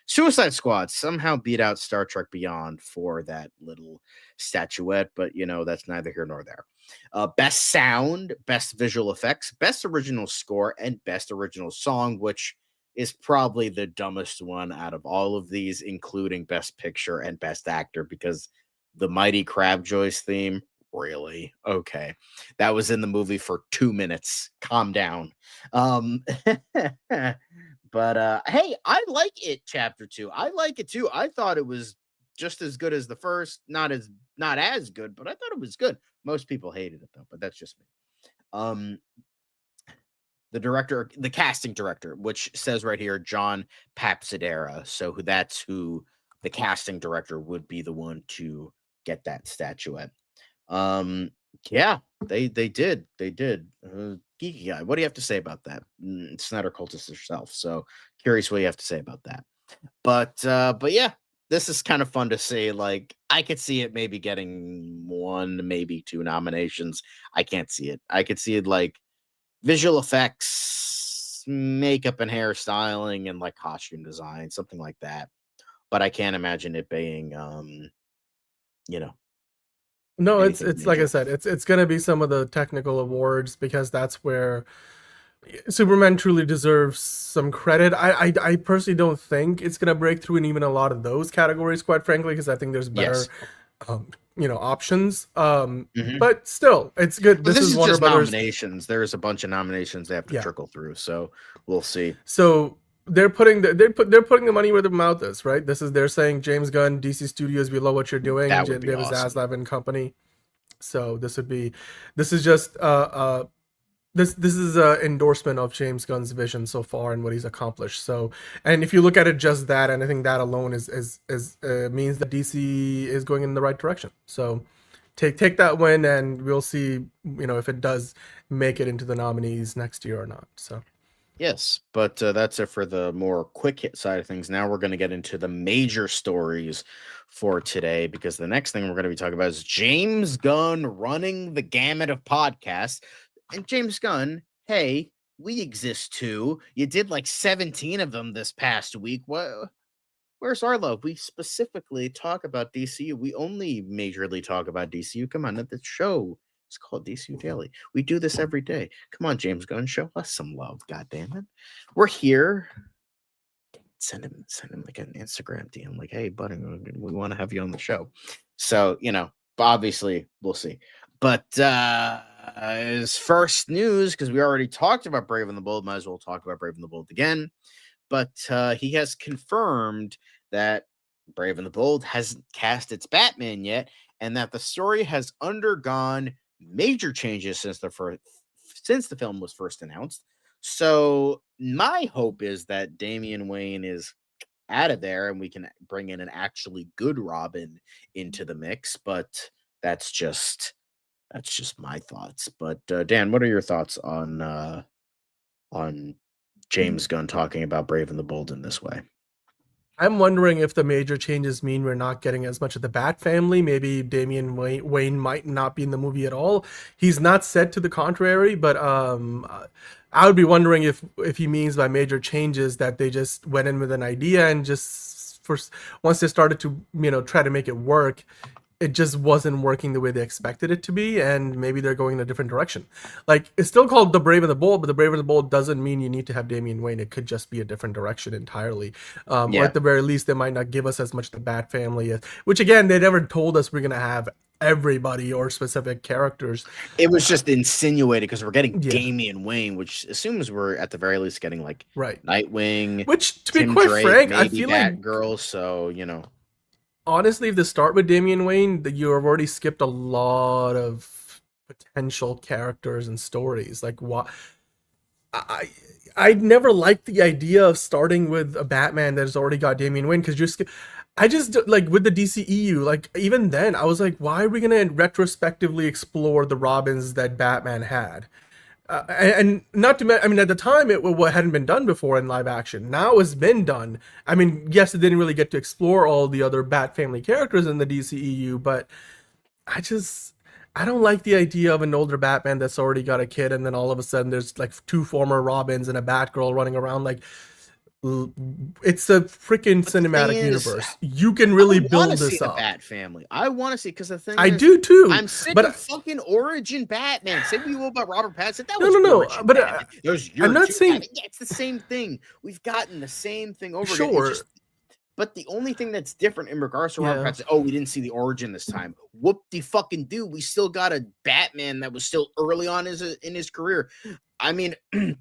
Speaker 1: Suicide Squad somehow beat out Star Trek Beyond for that little statuette, but, that's neither here nor there. Best Sound, Best Visual Effects, Best Original Score, and Best Original Song, which is probably the dumbest one out of all of these, including Best Picture and Best Actor, because the Mighty Crabjoy's theme, really? Okay. That was in the movie for 2 minutes. Calm down. But hey, I like it, Chapter 2. I like it too. I thought it was just as good as the first. Not as good, but I thought it was good. Most people hated it though, but that's just me. The casting director, which says right here, John Papsidera. So that's who the casting director would be, the one to get that statuette. Yeah, they did. Geeky Guy, what do you have to say about that? Snyder cultist herself. So curious what you have to say about that. But yeah, this is kind of fun to see. Like, I could see it maybe getting 1, maybe 2 nominations. I can't see it. I could see it like visual effects, makeup and hairstyling, and like costume design, something like that. But I can't imagine it being,
Speaker 8: No, it's
Speaker 1: anything
Speaker 8: like I
Speaker 1: major.
Speaker 8: said, it's gonna be some of the technical awards, because that's where Superman truly deserves some credit. I personally don't think it's gonna break through in even a lot of those categories, quite frankly, because I think there's better,
Speaker 1: Yes.
Speaker 8: Options.
Speaker 1: Mhm.
Speaker 8: But still, it's good.
Speaker 1: But
Speaker 8: This is Warner
Speaker 1: just
Speaker 8: Brothers.
Speaker 1: nominations. There's a bunch of nominations they have to trickle through, so we'll see.
Speaker 8: So they're putting the money where their mouth is, right? They're saying, James Gunn, DC Studios, we love what you're doing.
Speaker 1: That would be
Speaker 8: David
Speaker 1: awesome.
Speaker 8: Zaslav and company. So this is just this is an endorsement of James Gunn's vision so far and what he's accomplished. So, and if you look at it just that, and I think that alone is means that DC is going in the right direction. So take that win, and we'll see, if it does make it into the nominees next year or not. So.
Speaker 1: Yes, but that's it for the more quick hit side of things. Now we're going to get into the major stories for today, because the next thing we're going to be talking about is James Gunn running the gamut of podcasts. And James Gunn, hey, we exist too. You did like 17 of them this past week. Where's our love? We specifically talk about DCU. We only majorly talk about DCU. Come on, the show. It's called DCU Daily. We do this every day. Come on, James Gunn, show us some love. God damn it. We're here. Send him like an Instagram DM, like, hey, buddy, we want to have you on the show. So, obviously we'll see. But as first news, because we already talked about Brave and the Bold, might as well talk about Brave and the Bold again. But he has confirmed that Brave and the Bold hasn't cast its Batman yet, and that the story has undergone major changes since the film was first announced. So my hope is that Damian Wayne is out of there and we can bring in an actually good Robin into the mix. But that's just my thoughts. But Dan, what are your thoughts on James Gunn talking about Brave and the Bold in this way?
Speaker 8: I'm wondering if the major changes mean we're not getting as much of the Bat family. Maybe Damian Wayne might not be in the movie at all. He's not said to the contrary, but I would be wondering if he means by major changes that they just went in with an idea and just once they started to try to make it work, it just wasn't working the way they expected it to be, and maybe they're going in a different direction. Like, it's still called The Brave and the Bold, but The Brave and the Bold doesn't mean you need to have Damian Wayne. It could just be a different direction entirely. Or at the very least, they might not give us as much the Bat family, which again, they never told us we're going to have everybody or specific characters.
Speaker 1: It was just insinuated because we're getting Damian Wayne, which assumes we're at the very least getting like Nightwing,
Speaker 8: which to
Speaker 1: Tim
Speaker 8: be quite
Speaker 1: Drake,
Speaker 8: frank, I
Speaker 1: maybe
Speaker 8: feel like
Speaker 1: Batgirl. So
Speaker 8: honestly, if they start with Damian Wayne, you have already skipped a lot of potential characters and stories. Like, what? I never liked the idea of starting with a Batman that has already got Damian Wayne, because I just like with the DCEU, like even then I was like, why are we gonna retrospectively explore the Robins that Batman had? And not to mention, I mean, at the time it hadn't been done before in live action. Now it's been done. I mean, yes, it didn't really get to explore all the other Bat family characters in the DCEU, but I don't like the idea of an older Batman that's already got a kid, and then all of a sudden there's like 2 former Robins and a Batgirl running around. Like, it's a freaking cinematic universe. You can really build this up.
Speaker 1: Bat family. I want to see, because the thing
Speaker 8: I do too.
Speaker 1: I'm sick of fucking origin Batman. Say we will about Robert Pattinson. That was
Speaker 8: no.
Speaker 1: But
Speaker 8: I'm not saying
Speaker 1: it's the same thing. We've gotten the same thing over
Speaker 8: again.
Speaker 1: But the only thing that's different in regards to Robert Pattinson, we didn't see the origin this time. Whoop-de-fucking-do. We still got a Batman that was still early on in his career. I mean, I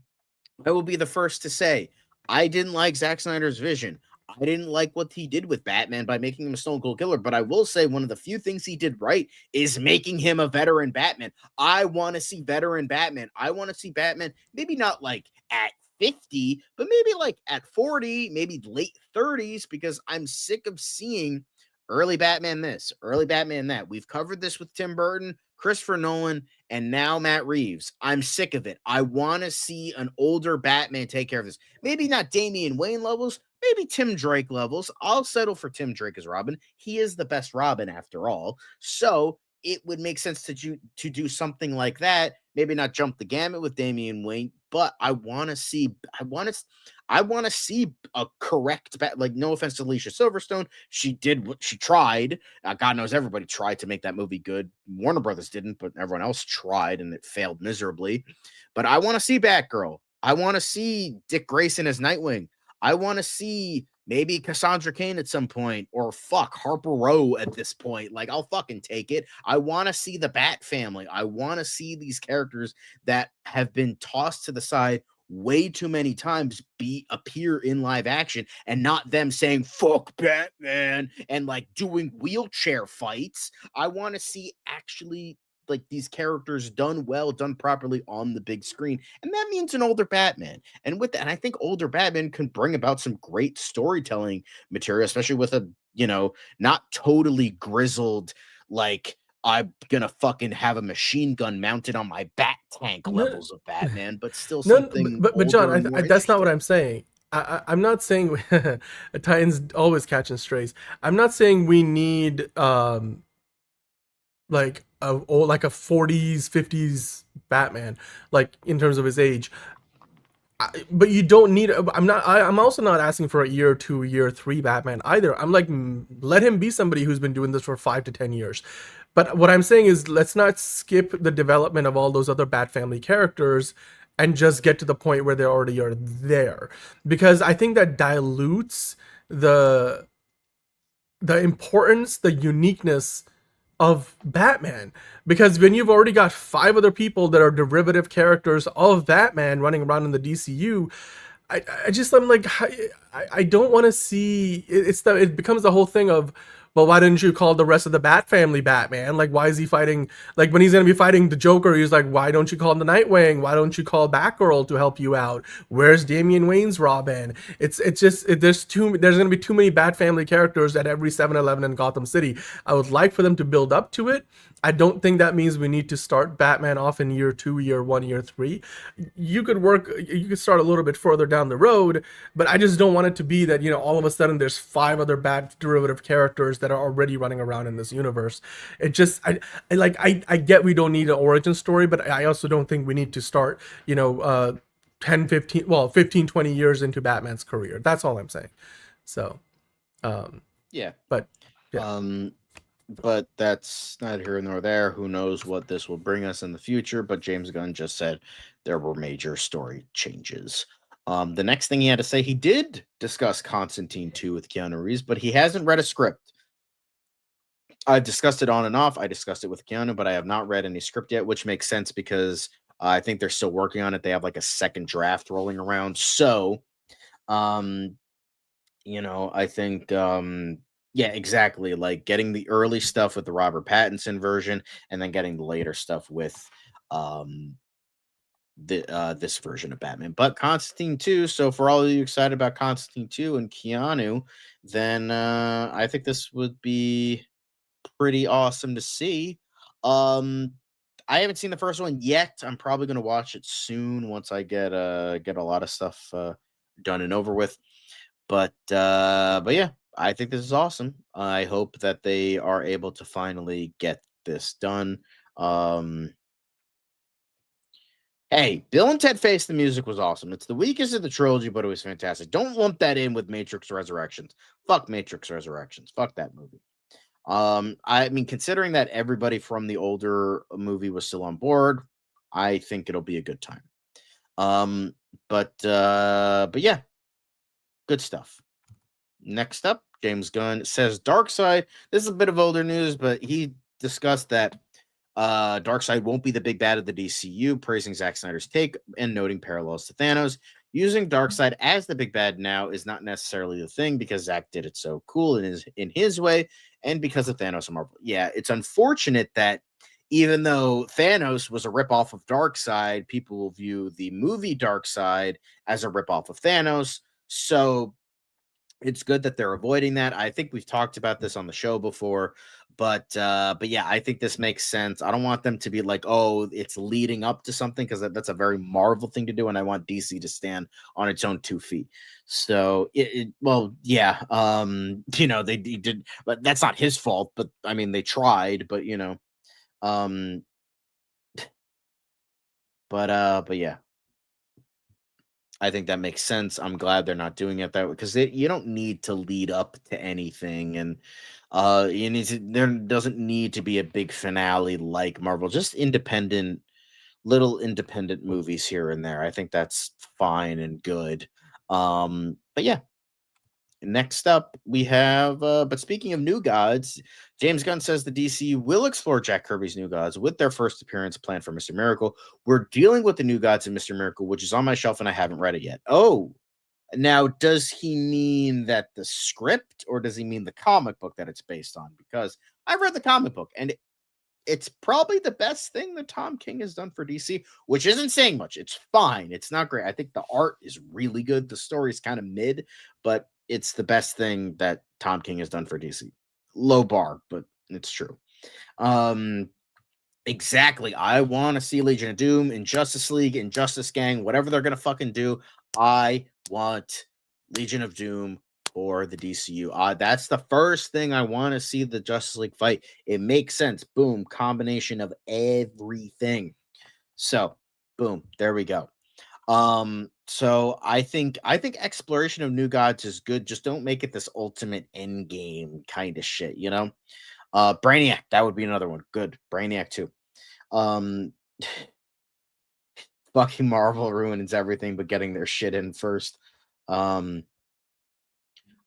Speaker 1: will be the first to say, I didn't like Zack Snyder's vision. I didn't like what he did with Batman by making him a Stone Cold Killer, but I will say one of the few things he did right is making him a veteran Batman. I want to see veteran Batman. I want to see Batman, maybe not like at 50, but maybe like at 40, maybe late 30s, because I'm sick of seeing early Batman this, early Batman that. We've covered this with Tim Burton, Christopher Nolan, and now Matt Reeves. I'm sick of it. I want to see an older Batman take care of this. Maybe not Damian Wayne levels, maybe Tim Drake levels. I'll settle for Tim Drake as Robin. He is the best Robin after all. So it would make sense to do something like that. Maybe not jump the gamut with Damian Wayne, but I want to see a correct like, no offense to Alicia Silverstone. She did what she tried. God knows everybody tried to make that movie good. Warner Brothers didn't, but everyone else tried and it failed miserably. But I want to see Batgirl. I want to see Dick Grayson as Nightwing. I want to see maybe Cassandra Cain at some point, or Harper Row at this point. Like, I'll fucking take it. I want to see the Bat family. I want to see these characters that have been tossed to the side way too many times appear in live action, and not them saying fuck Batman and like doing wheelchair fights. I want to see actually like these characters done well, done properly on the big screen. And that means an older Batman. And with that, I think older Batman can bring about some great storytelling material, especially with a, not totally grizzled, like, I'm gonna fucking have a machine gun mounted on my bat tank levels of Batman, but still something.
Speaker 8: But John, that's not what I'm saying. I'm not saying Titans always catching strays. I'm not saying we need like a 40s, 50s Batman, like in terms of his age. But you don't need. I'm also not asking for a year 2, year 3 Batman either. I'm like, let him be somebody who's been doing this for 5 to 10 years. But what I'm saying is, let's not skip the development of all those other Bat family characters and just get to the point where they already are there, because I think that dilutes the importance, the uniqueness of Batman. Because when you've already got 5 other people that are derivative characters of Batman running around in the DCU, I'm like, I don't want to see it becomes the whole thing of, But why didn't you call the rest of the Bat family Batman? Like, why is he fighting? Like, when he's going to be fighting the Joker, he's like, why don't you call the Nightwing? Why don't you call Batgirl to help you out? Where's Damian Wayne's Robin? There's going to be too many Bat family characters at every 7-Eleven in Gotham City. I would like for them to build up to it. I don't think that means we need to start Batman off in year 2, year 1, year 3. You could start a little bit further down the road, but I just don't want it to be that, all of a sudden there's 5 other Bat derivative characters that are already running around in this universe. It just, I get we don't need an origin story, but I also don't think we need to start, 10, 15, 20 years into Batman's career. That's all I'm saying. So,
Speaker 1: yeah.
Speaker 8: But, yeah.
Speaker 1: But that's neither here nor there. Who knows what this will bring us in the future? But James Gunn just said there were major story changes. The next thing he had to say, he did discuss Constantine 2 with Keanu Reeves, but he hasn't read a script. I've discussed it on and off. I discussed it with Keanu, but I have not read any script yet, which makes sense because I think they're still working on it. They have like a second draft rolling around. So, I think... yeah, exactly. Like getting the early stuff with the Robert Pattinson version, and then getting the later stuff with this version of Batman. But Constantine 2. So for all of you excited about Constantine 2 and Keanu, then I think this would be pretty awesome to see. I haven't seen the first one yet. I'm probably gonna watch it soon once I get a lot of stuff done and over with. But yeah. I think this is awesome. I hope that they are able to finally get this done. Hey, Bill and Ted Face the Music was awesome. It's the weakest of the trilogy, but it was fantastic. Don't lump that in with Matrix Resurrections. Fuck Matrix Resurrections. Fuck that movie. I mean, considering that everybody from the older movie was still on board, I think it'll be a good time. But yeah, good stuff. Next up, James Gunn says Darkseid. This is a bit of older news, but he discussed that Darkseid won't be the big bad of the DCU, praising Zack Snyder's take and noting parallels to Thanos. Using Darkseid as the big bad now is not necessarily the thing because Zack did it so cool in his way, and because of Thanos and Marvel. Yeah, it's unfortunate that even though Thanos was a ripoff of Darkseid, people will view the movie Darkseid as a ripoff of Thanos. So it's good that they're avoiding that. I think we've talked about this on the show before, but yeah, I think this makes sense. I don't want them to be like, oh, it's leading up to something, because that's a very Marvel thing to do, and I want DC to stand on its own 2 feet. So yeah, they did, but that's not his fault. But I mean, they tried, but but yeah. I think that makes sense. I'm glad they're not doing it that way, because you don't need to lead up to anything, and there doesn't need to be a big finale like Marvel. Just little independent movies here and there. I think that's fine and good. But yeah. Next up, we have, but speaking of New Gods, James Gunn says the DCU will explore Jack Kirby's New Gods with their first appearance planned for Mr. Miracle. We're dealing with the New Gods in Mr. Miracle, which is on my shelf and I haven't read it yet. Oh, now does he mean that the script, or does he mean the comic book that it's based on? Because I've read the comic book and it's probably the best thing that Tom King has done for DC, which isn't saying much. It's fine. It's not great. I think the art is really good. The story is kind of mid, but it's the best thing that Tom King has done for DC. Low bar, but it's true. Exactly. I want to see Legion of Doom, Injustice League, Injustice Gang, whatever they're going to fucking do. I want Legion of Doom or the DCU. That's the first thing I want to see the Justice League fight. It makes sense. Boom. Combination of everything. So, boom. There we go. So I think exploration of New Gods is good. Just don't make it this ultimate end game kind of shit, Brainiac, that would be another one. Good. Brainiac too. Fucking Marvel ruins everything but getting their shit in first.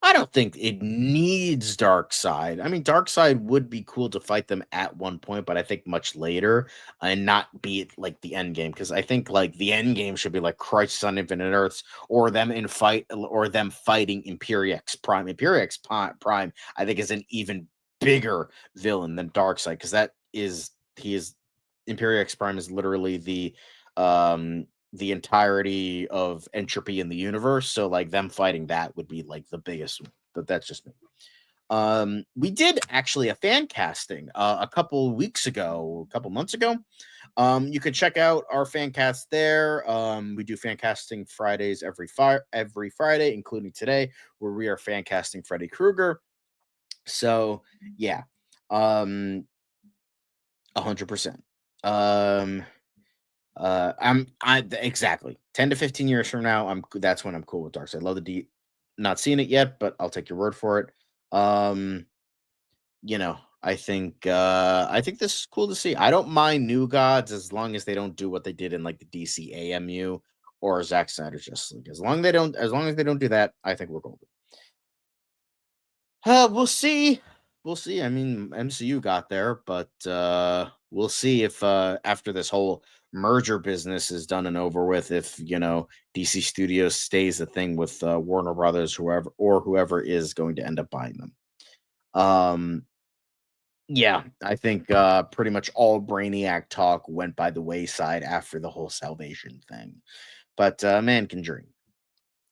Speaker 1: I don't think it needs Darkseid. I mean, Darkseid would be cool to fight them at one point, but I think much later, and not be like the end game, because I think like the end game should be like Crisis on Infinite Earths, or them fighting Imperiex Prime. Imperiex Prime, I think, is an even bigger villain than Darkseid, because Imperial X Prime is literally the entirety of entropy in the universe. So like them fighting that would be like the biggest one. But that's just me. We did actually a fan casting a couple months ago. You can check out our fan cast there. We do fan casting Fridays every Friday, including today, where we are fan casting Freddy Krueger. So yeah, 100%. I'm exactly 10 to 15 years from now. That's when I'm cool with Darkseid. Love not seen it yet, but I'll take your word for it. I think this is cool to see. I don't mind New Gods as long as they don't do what they did in like the DC AMU or Zack Snyder's Justice League. As long as they don't do that, I think we're golden. We'll see. I mean, MCU got there, but we'll see if after this whole merger business is done and over with, if DC Studios stays the thing with Warner Brothers, whoever is going to end up buying them. Yeah, I think pretty much all Brainiac talk went by the wayside after the whole Salvation thing. But man can dream.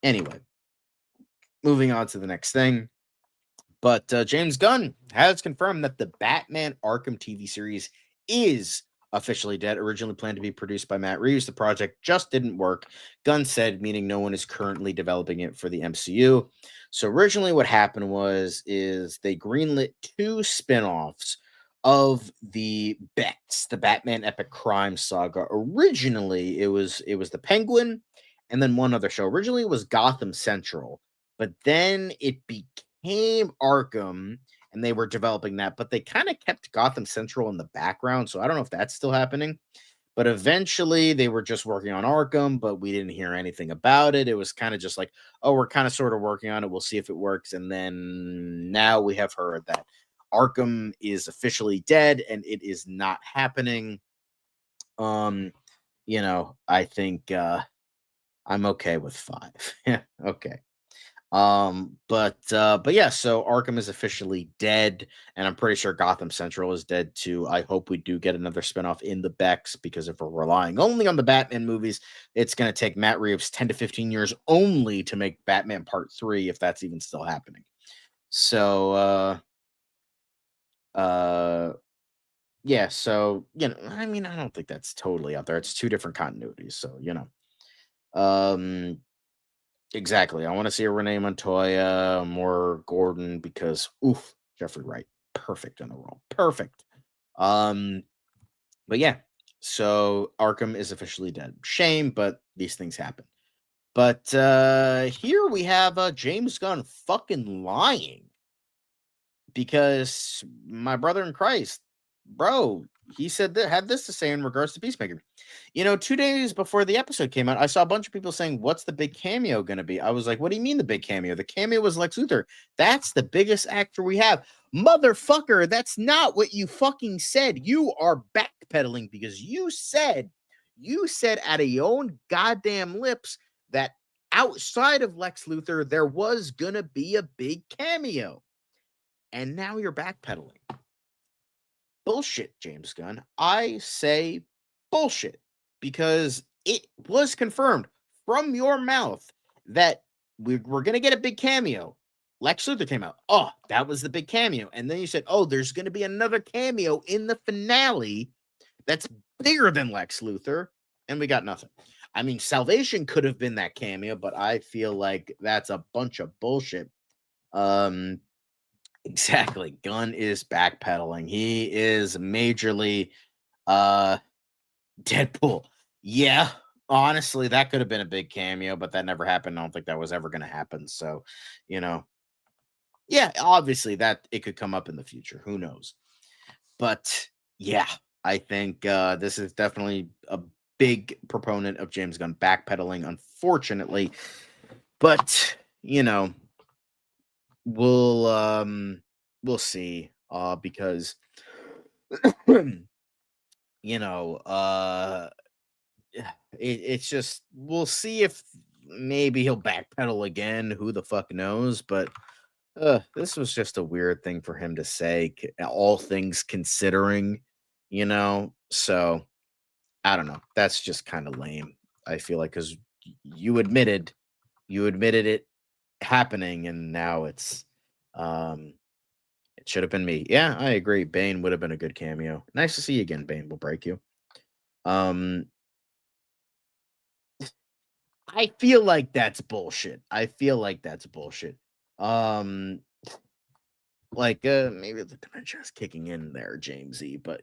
Speaker 1: Anyway, moving on to the next thing. But James Gunn has confirmed that the Batman Arkham TV series is officially dead. Originally planned to be produced by Matt Reeves, the project just didn't work. Gunn said, meaning no one is currently developing it for the MCU. So originally what happened is they greenlit 2 spin-offs of the Batman Epic Crime Saga. Originally it was the Penguin and then one other show. Originally it was Gotham Central, but then it became Arkham, and they were developing that, but they kind of kept Gotham Central in the background, so I don't know if that's still happening. But eventually they were just working on Arkham, but we didn't hear anything about it. It was kind of just like, oh, we're kind of sort of working on it. We'll see if it works. And then now we have heard that Arkham is officially dead and it is not happening. I think I'm okay with 5. Okay. But yeah, so Arkham is officially dead, and I'm pretty sure Gotham Central is dead too. I hope we do get another spinoff in the Bex, because if we're relying only on the Batman movies, it's going to take Matt Reeves 10 to 15 years only to make Batman Part 3, if that's even still happening. So, yeah, so, I mean, I don't think that's totally out there. It's 2 different continuities, so, exactly. I want to see a Renee Montoya, more Gordon, because Jeffrey Wright, perfect in the role. Perfect. But yeah, so Arkham is officially dead. Shame, but these things happen. But here we have James Gunn fucking lying, because my brother in Christ, bro, he said that had this to say in regards to Peacemaker. 2 days before the episode came out, I saw a bunch of people saying, what's the big cameo going to be? I was like, what do you mean the big cameo? The cameo was Lex Luthor. That's the biggest actor we have. Motherfucker, that's not what you fucking said. You are backpedaling, because you said out of your own goddamn lips that outside of Lex Luthor, there was going to be a big cameo. And now you're backpedaling. Bullshit, James Gunn. I say bullshit, because it was confirmed from your mouth that we're going to get a big cameo. Lex Luthor came out. Oh, that was the big cameo. And then you said, oh, there's going to be another cameo in the finale that's bigger than Lex Luthor. And we got nothing. I mean, Salvation could have been that cameo, but I feel like that's a bunch of bullshit. Exactly. Gunn is backpedaling. He is majorly Deadpool. Yeah, honestly, that could have been a big cameo, but that never happened. I don't think that was ever going to happen. So, yeah, obviously that it could come up in the future. Who knows? But yeah, I think this is definitely a big proponent of James Gunn backpedaling, unfortunately. But, we'll see, because it's just, we'll see if maybe he'll backpedal again. Who the fuck knows? But This was just a weird thing for him to say, all things considering, So I don't know. That's just kind of lame. I feel like because you admitted it happening, and now it should have been me. Yeah, I agree. Bane would have been a good cameo. Nice to see you again, Bane. We'll break you. I feel like that's bullshit. Maybe the dementia is kicking in there, Jamesy, but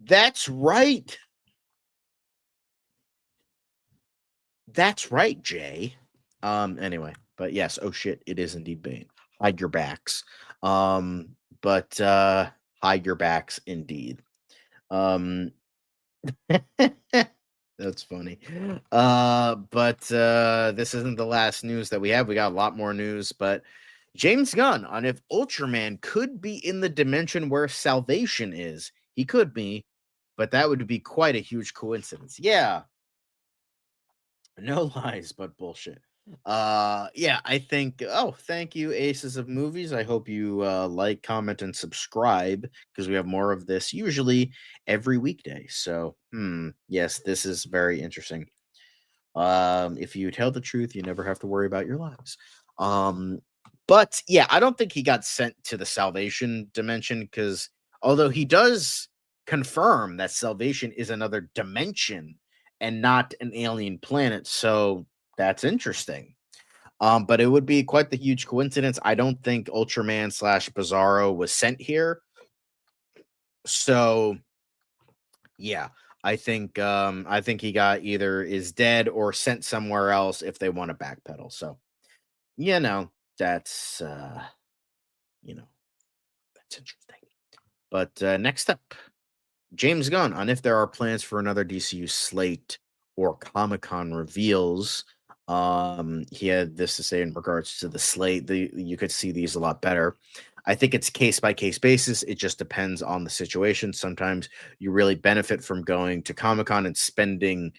Speaker 1: that's right. That's right, Jay. Anyway, but yes, oh shit, it is indeed Bane. Hide your backs. But hide your backs indeed. That's funny. But this isn't the last news that we have. We got a lot more news, but James Gunn on if Ultraman could be in the dimension where Salvation is. He could be, but that would be quite a huge coincidence. Yeah. No lies, but bullshit. Yeah, I think. Oh, thank you, Aces of Movies. I hope you like, comment, and subscribe because we have more of this usually every weekday. So, yes, this is very interesting. If you tell the truth, you never have to worry about your lives. But yeah, I don't think he got sent to the Salvation dimension because although he does confirm that Salvation is another dimension and not an alien planet, so that's interesting. But it would be quite the huge coincidence. I don't think Ultraman / Bizarro was sent here. So yeah, I think he got either is dead or sent somewhere else if they want to backpedal. So that's that's interesting. But next up, James Gunn on if there are plans for another DCU slate or Comic-Con reveals. He had this to say in regards to the slate. You could see these a lot better. I think it's case by case basis. It just depends on the situation. Sometimes you really benefit from going to Comic-Con and spending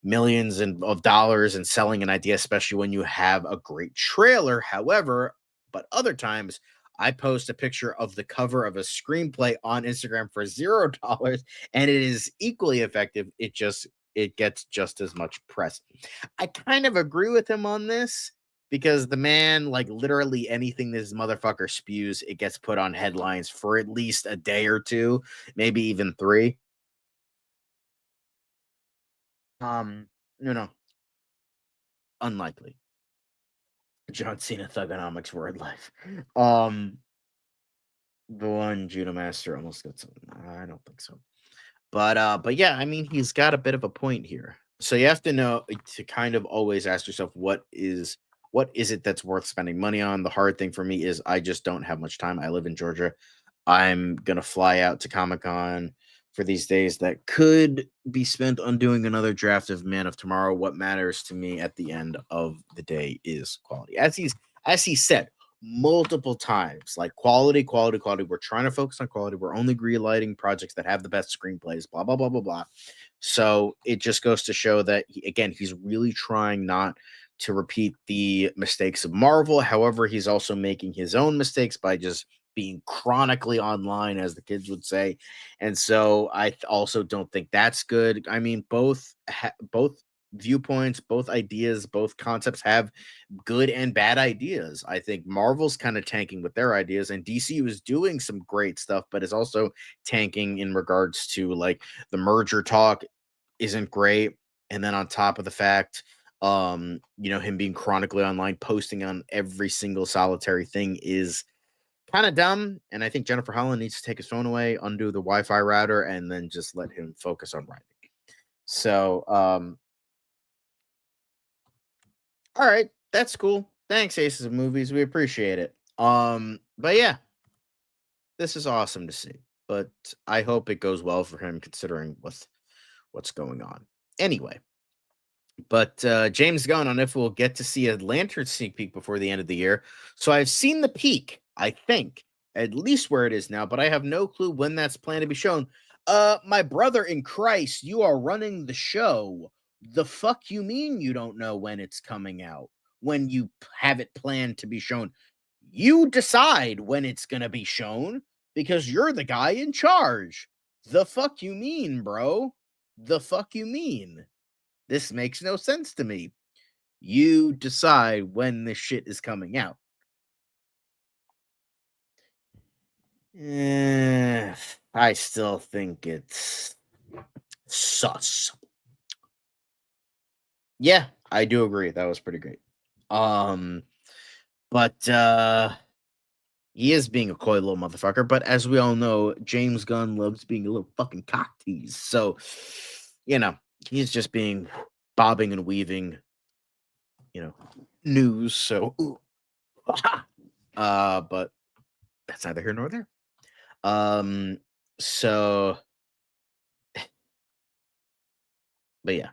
Speaker 1: millions of dollars and selling an idea, especially when you have a great trailer. However, but other times I post a picture of the cover of a screenplay on Instagram for $0, and it is equally effective. It gets just as much press. I kind of agree with him on this because the man, like literally anything this motherfucker spews, it gets put on headlines for at least a day or two, maybe even 3. Unlikely. John Cena Thugonomics word life. The one Judo Master almost got something. I don't think so. But yeah, I mean, he's got a bit of a point here. So you have to know to kind of always ask yourself, what is it that's worth spending money on? The hard thing for me is I just don't have much time. I live in Georgia. I'm gonna fly out to Comic-Con for these days that could be spent on doing another draft of Man of Tomorrow. What matters to me at the end of the day is quality. As he said multiple times, like quality. We're trying to focus on quality. We're only greenlighting projects that have the best screenplays, blah, blah, blah, blah, blah. So it just goes to show that, he's really trying not to repeat the mistakes of Marvel. However, he's also making his own mistakes by just being chronically online, as the kids would say. And so I also don't think that's good. I mean, both viewpoints, both ideas, both concepts have good and bad ideas. I think Marvel's kind of tanking with their ideas, and DCU is doing some great stuff, but is also tanking in regards to like the merger talk isn't great. And then on top of the fact, him being chronically online, posting on every single solitary thing is kind of dumb. And I think Jennifer Holland needs to take his phone away, undo the Wi-Fi router, and then just let him focus on writing. So, all right, that's cool. Thanks, Aces of Movies. We appreciate it. But yeah, this is awesome to see. But I hope it goes well for him, considering what's going on. Anyway, but James Gunn on if we'll get to see a Lantern sneak peek before the end of the year. So I've seen the peak, I think, at least where it is now, but I have no clue when that's planned to be shown. My brother in Christ, you are running the show. The fuck you mean you don't know when it's coming out? when you have it planned to be shown. You decide when it's going to be shown because you're the guy in charge. The fuck you mean, bro? The fuck you mean? This makes no sense to me. You decide when this shit is coming out. I still think it's sus. Yeah, I do agree. That was pretty great. But he is being a coy little motherfucker. But as we all know, James Gunn loves being a little fucking cock tease. So, you know, he's just being bobbing and weaving, you know, news. So, but that's neither here nor there. So, but yeah,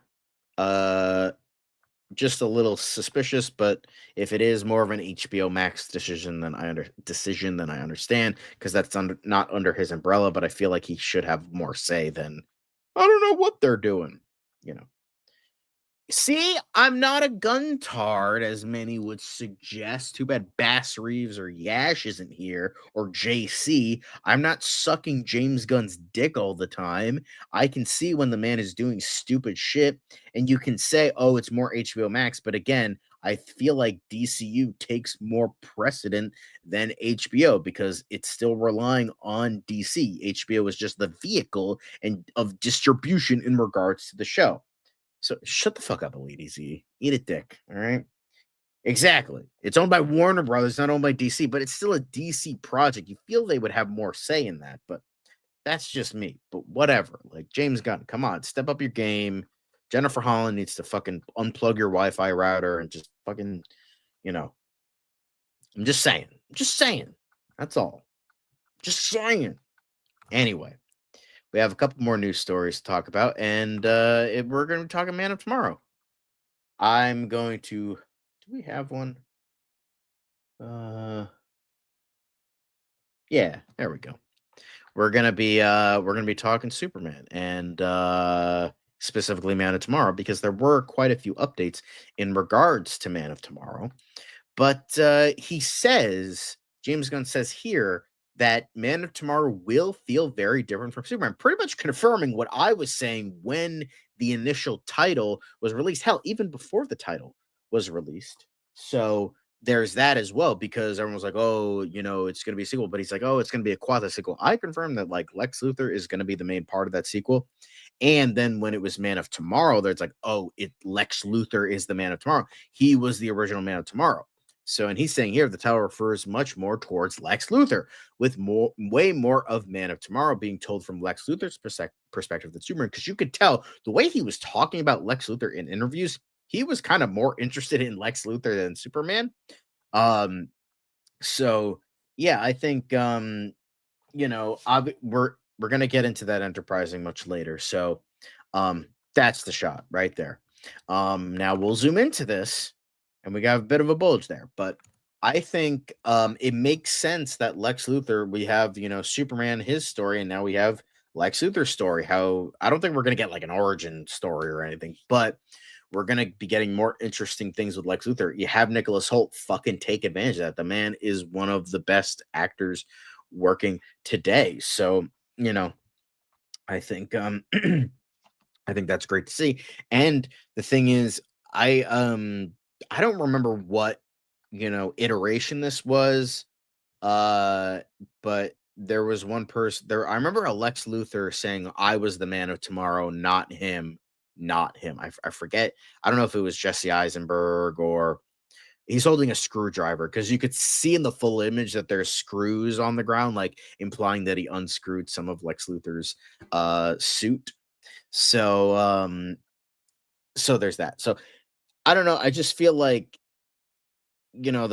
Speaker 1: just a little suspicious, but if it is more of an HBO Max decision, then I understand, because that's not under his umbrella. But I feel like he should have more say than, I don't know what they're doing, you know. See, I'm not a Guntard, as many would suggest. Too bad Bass Reeves or Yash isn't here, or JC. I'm not sucking James Gunn's dick all the time. I can see when the man is doing stupid shit, and you can say, oh, it's more HBO Max. But again, I feel like DCU takes more precedent than HBO because it's still relying on DC. HBO is just the vehicle and of distribution in regards to the show. So shut the fuck up, Elite Z. Eat a dick, all right? Exactly. It's owned by Warner Brothers, not owned by DC, but it's still a DC project. You feel they would have more say in that, but that's just me. But whatever. Like, James Gunn, come on, step up your game. Jennifer Holland needs to fucking unplug your Wi-Fi router and just fucking, you know. I'm just saying. That's all. Just saying. Anyway. We have a couple more news stories to talk about, and we're going to be talking Man of Tomorrow. I'm going to... Do we have one? Yeah, there we go. We're gonna be talking Superman, and specifically Man of Tomorrow, because there were quite a few updates in regards to Man of Tomorrow. But James Gunn says here, that Man of Tomorrow will feel very different from Superman, pretty much confirming what I was saying when the initial title was released. Hell, even before the title was released. So there's that as well, because everyone was like, oh, you know, it's going to be a sequel. But he's like, oh, it's going to be a quasi-sequel. I confirmed that, like, Lex Luthor is going to be the main part of that sequel. And then when it was Man of Tomorrow, there's like, oh, Lex Luthor is the Man of Tomorrow. He was the original Man of Tomorrow. So, and he's saying here, the title refers much more towards Lex Luthor, with way more of Man of Tomorrow being told from Lex Luthor's perspective than Superman, because you could tell the way he was talking about Lex Luthor in interviews, he was kind of more interested in Lex Luthor than Superman. So yeah, I think you know, we're gonna get into that enterprising much later. So that's the shot right there. Now we'll zoom into this. And we got a bit of a bulge there, but I think it makes sense that Lex Luthor, we have, you know, Superman, his story, and now we have Lex Luthor's story. How I don't think we're going to get like an origin story or anything, but we're going to be getting more interesting things with Lex Luthor. You have Nicholas Hoult, fucking take advantage of that. The man is one of the best actors working today. So, you know, I think I think that's great to see. And the thing is, I don't remember what, you know, iteration this was, but there was one person there. I remember a Lex Luthor saying, I was the Man of Tomorrow, not him. I forget. I don't know if it was Jesse Eisenberg or he's holding a screwdriver, because you could see in the full image that there's screws on the ground, like implying that he unscrewed some of Lex Luthor's suit. So, so there's that. So I don't know. I just feel like, you know,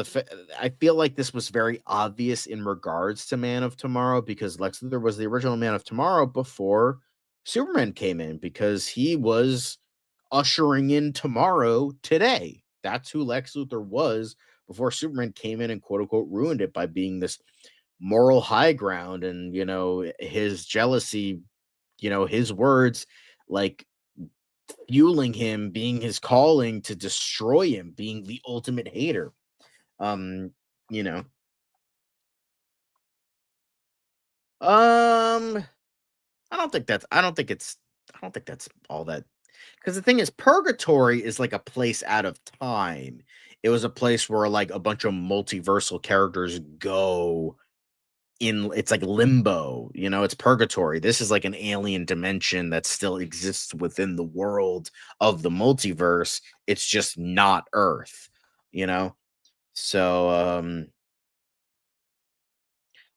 Speaker 1: I feel like this was very obvious in regards to Man of Tomorrow, because Lex Luthor was the original Man of Tomorrow before Superman came in, because he was ushering in tomorrow today. That's who Lex Luthor was before Superman came in and quote unquote ruined it by being this moral high ground. And, you know, his jealousy, you know, his words like fueling him, being his calling to destroy him, being the ultimate hater. You know. I don't think that's all that, because the thing is, purgatory is like a place out of time. It was a place where like a bunch of multiversal characters go in. It's like limbo, it's purgatory. This is like an alien dimension that still exists within the world of the multiverse. It's just not Earth, so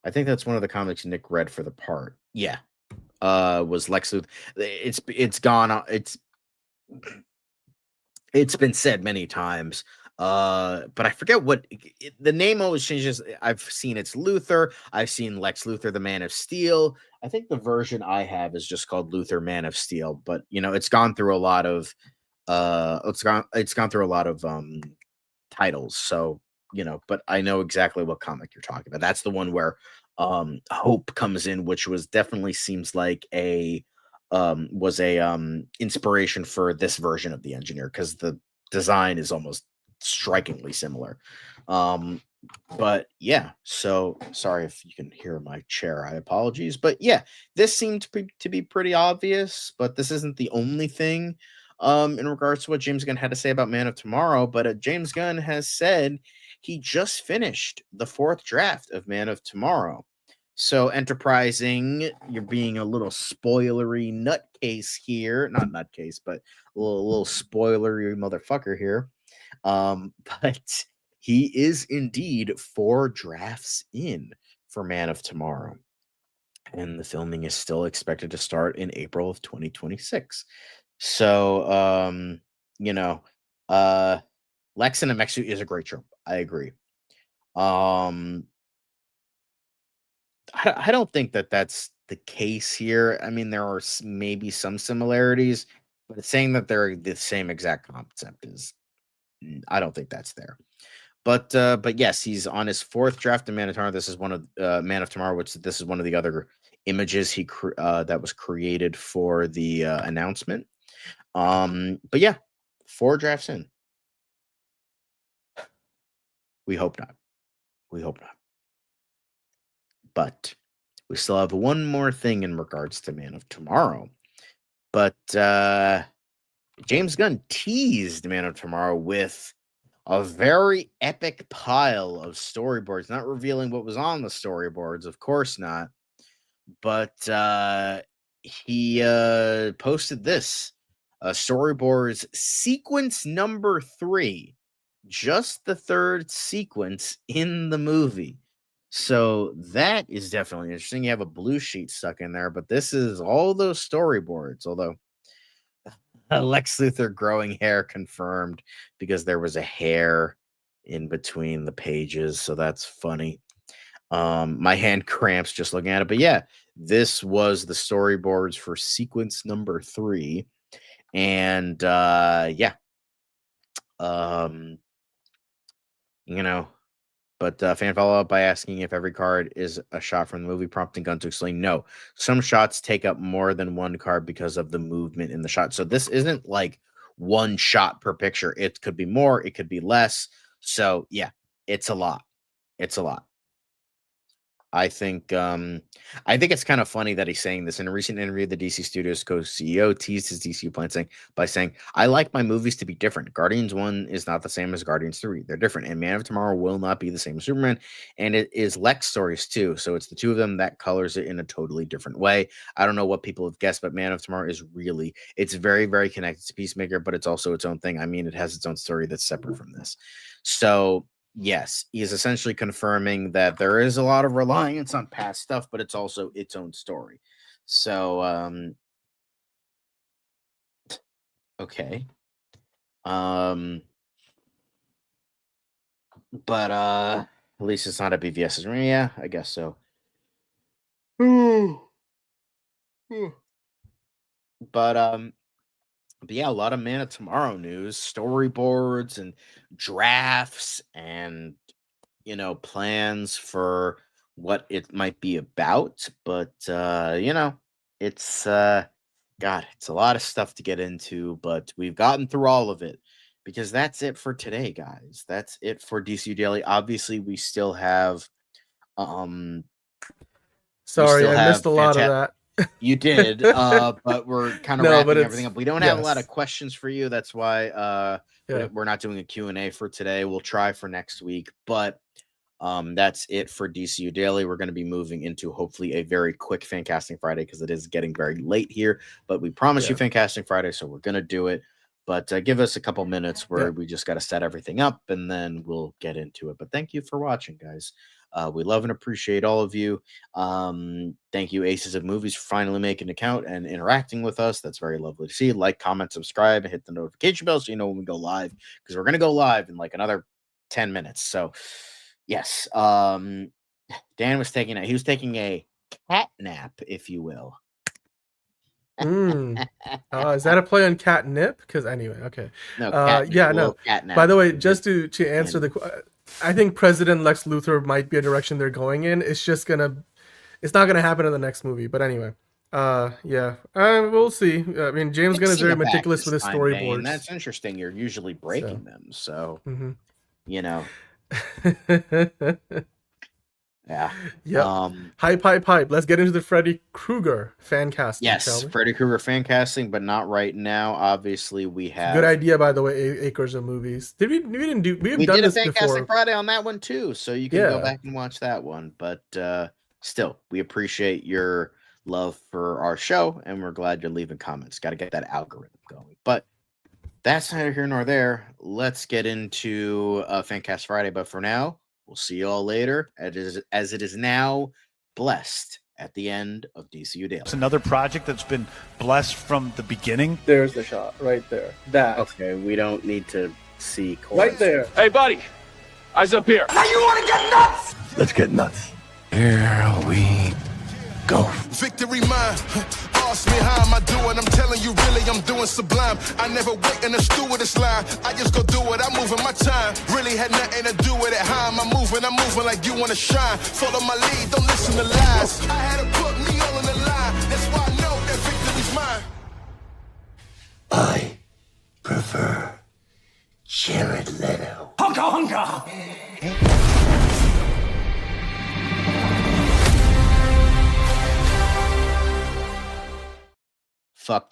Speaker 1: I think that's one of the comics Nick read for the part. Yeah. Was Lex Luthor. It's gone. It's been said many times. But I forget what the name always changes. I've seen it's Luthor. I've seen Lex Luthor, the Man of Steel. I think the version I have is just called Luthor, Man of Steel. But it's gone through a lot of it's gone through a lot of titles. So but I know exactly what comic you're talking about. That's the one where Hope comes in, which was definitely seems like a inspiration for this version of the Engineer, because the design is almost strikingly similar. But yeah, so sorry if you can hear my chair. I apologies, but yeah, this seemed to be pretty obvious, but this isn't the only thing in regards to what James Gunn had to say about Man of Tomorrow. But James Gunn has said he just finished the 4th draft of Man of Tomorrow. So enterprising, you're being a little spoilery nutcase here. Not nutcase, but a little spoilery motherfucker here. But he is indeed 4 drafts in for Man of Tomorrow. And the filming is still expected to start in April of 2026. So, Lex in a mech suit is a great trope. I agree. I don't think that that's the case here. I mean, there are maybe some similarities, but saying that they're the same exact concept is, I don't think that's there. But yes, he's on his 4th draft of Man of Tomorrow. This is one of Man of Tomorrow, which this is one of the other images that was created for the announcement. But yeah, 4 drafts in. We hope not. But we still have one more thing in regards to Man of Tomorrow. But James Gunn teased Man of Tomorrow with a very epic pile of storyboards, not revealing what was on the storyboards, of course not. But he posted this storyboards sequence number 3, just the 3rd sequence in the movie. So that is definitely interesting. You have a blue sheet stuck in there, but this is all those storyboards. Although Lex Luthor growing hair confirmed, because there was a hair in between the pages, so that's funny. My hand cramps just looking at it, but yeah, this was the storyboards for sequence number 3, and yeah, But fan follow up by asking if every card is a shot from the movie, prompting Gunn to explain no. Some shots take up more than one card because of the movement in the shot. So this isn't like one shot per picture. It could be more, it could be less. So yeah, it's a lot. I think it's kind of funny that he's saying this. In a recent interview, the DC Studios co-CEO teased his DCU plan by saying, "I like my movies to be different. Guardians 1 is not the same as Guardians 3. They're different. And Man of Tomorrow will not be the same as Superman. And it is Lex stories too. So it's the two of them that colors it in a totally different way. I don't know what people have guessed, but Man of Tomorrow it's very, very connected to Peacemaker, but it's also its own thing. I mean, it has its own story that's separate from this. So yes, he is essentially confirming that there is a lot of reliance on past stuff, but it's also its own story. So, okay. But at least it's not a BVS. Yeah, I guess so. But yeah, a lot of Man of Tomorrow news, storyboards and drafts and plans for what it might be about. But it's God, it's a lot of stuff to get into, but we've gotten through all of it because that's it for today, guys. That's it for DCU Daily. Obviously, we still have
Speaker 8: Sorry, I missed a lot of that.
Speaker 1: You did, but we're kind of wrapping everything up. We don't have a lot of questions for you. That's why we're not doing a Q&A for today. We'll try for next week, but that's it for DCU Daily. We're going to be moving into hopefully a very quick Fancasting Friday because it is getting very late here, but we promise you Fancasting Friday, so we're going to do it. But give us a couple minutes where we just got to set everything up and then we'll get into it. But thank you for watching, guys. We love and appreciate all of you. Thank you, Aces of Movies, for finally making an account and interacting with us. That's very lovely to see. Like, comment, subscribe, and hit the notification bell so you know when we go live, because we're going to go live in like another 10 minutes. So, yes, Dan was taking a cat nap, if you will.
Speaker 8: Is that a play on catnip? Because anyway, okay.
Speaker 1: No,
Speaker 8: catnip. By the way, just to answer the, I think President Lex Luthor might be a direction they're going in. It's not gonna happen in the next movie. But anyway, we'll see. I mean, James Gunn is very meticulous with his storyboards.
Speaker 1: That's interesting. You're usually breaking them, so you know. Yeah.
Speaker 8: Yep. Hype. Let's get into the Freddy Krueger fan casting.
Speaker 1: Yes, Freddy Krueger fan casting, but not right now. Obviously, we have
Speaker 8: good idea, by the way. Acres of Movies. We did a
Speaker 1: fan casting Friday on that one too, so you can go back and watch that one. But still, we appreciate your love for our show, and we're glad you're leaving comments. Got to get that algorithm going. But that's neither here nor there. Let's get into Fancast Friday. But for now, we'll see you all later, as it is now blessed at the end of DCU Daily.
Speaker 9: It's another project that's been blessed from the beginning.
Speaker 8: There's the shot right there. That.
Speaker 1: Okay, we don't need to see.
Speaker 8: Right there.
Speaker 3: Hey, buddy. Eyes up here.
Speaker 5: Now you want to get nuts?
Speaker 6: Let's get nuts. Here we go.
Speaker 10: Victory mine. Ask me how am I doing? I'm telling you, really, I'm doing sublime. I never wait in a stewardess line. I just go do it. I'm moving my time. Really had nothing to do with it. How am I moving? I'm moving like you want to shine. Follow my lead. Don't listen to lies. I had to put me all on the line. That's why I know that victory's mine.
Speaker 5: I prefer Jared Leto. Hunka.
Speaker 1: Fuck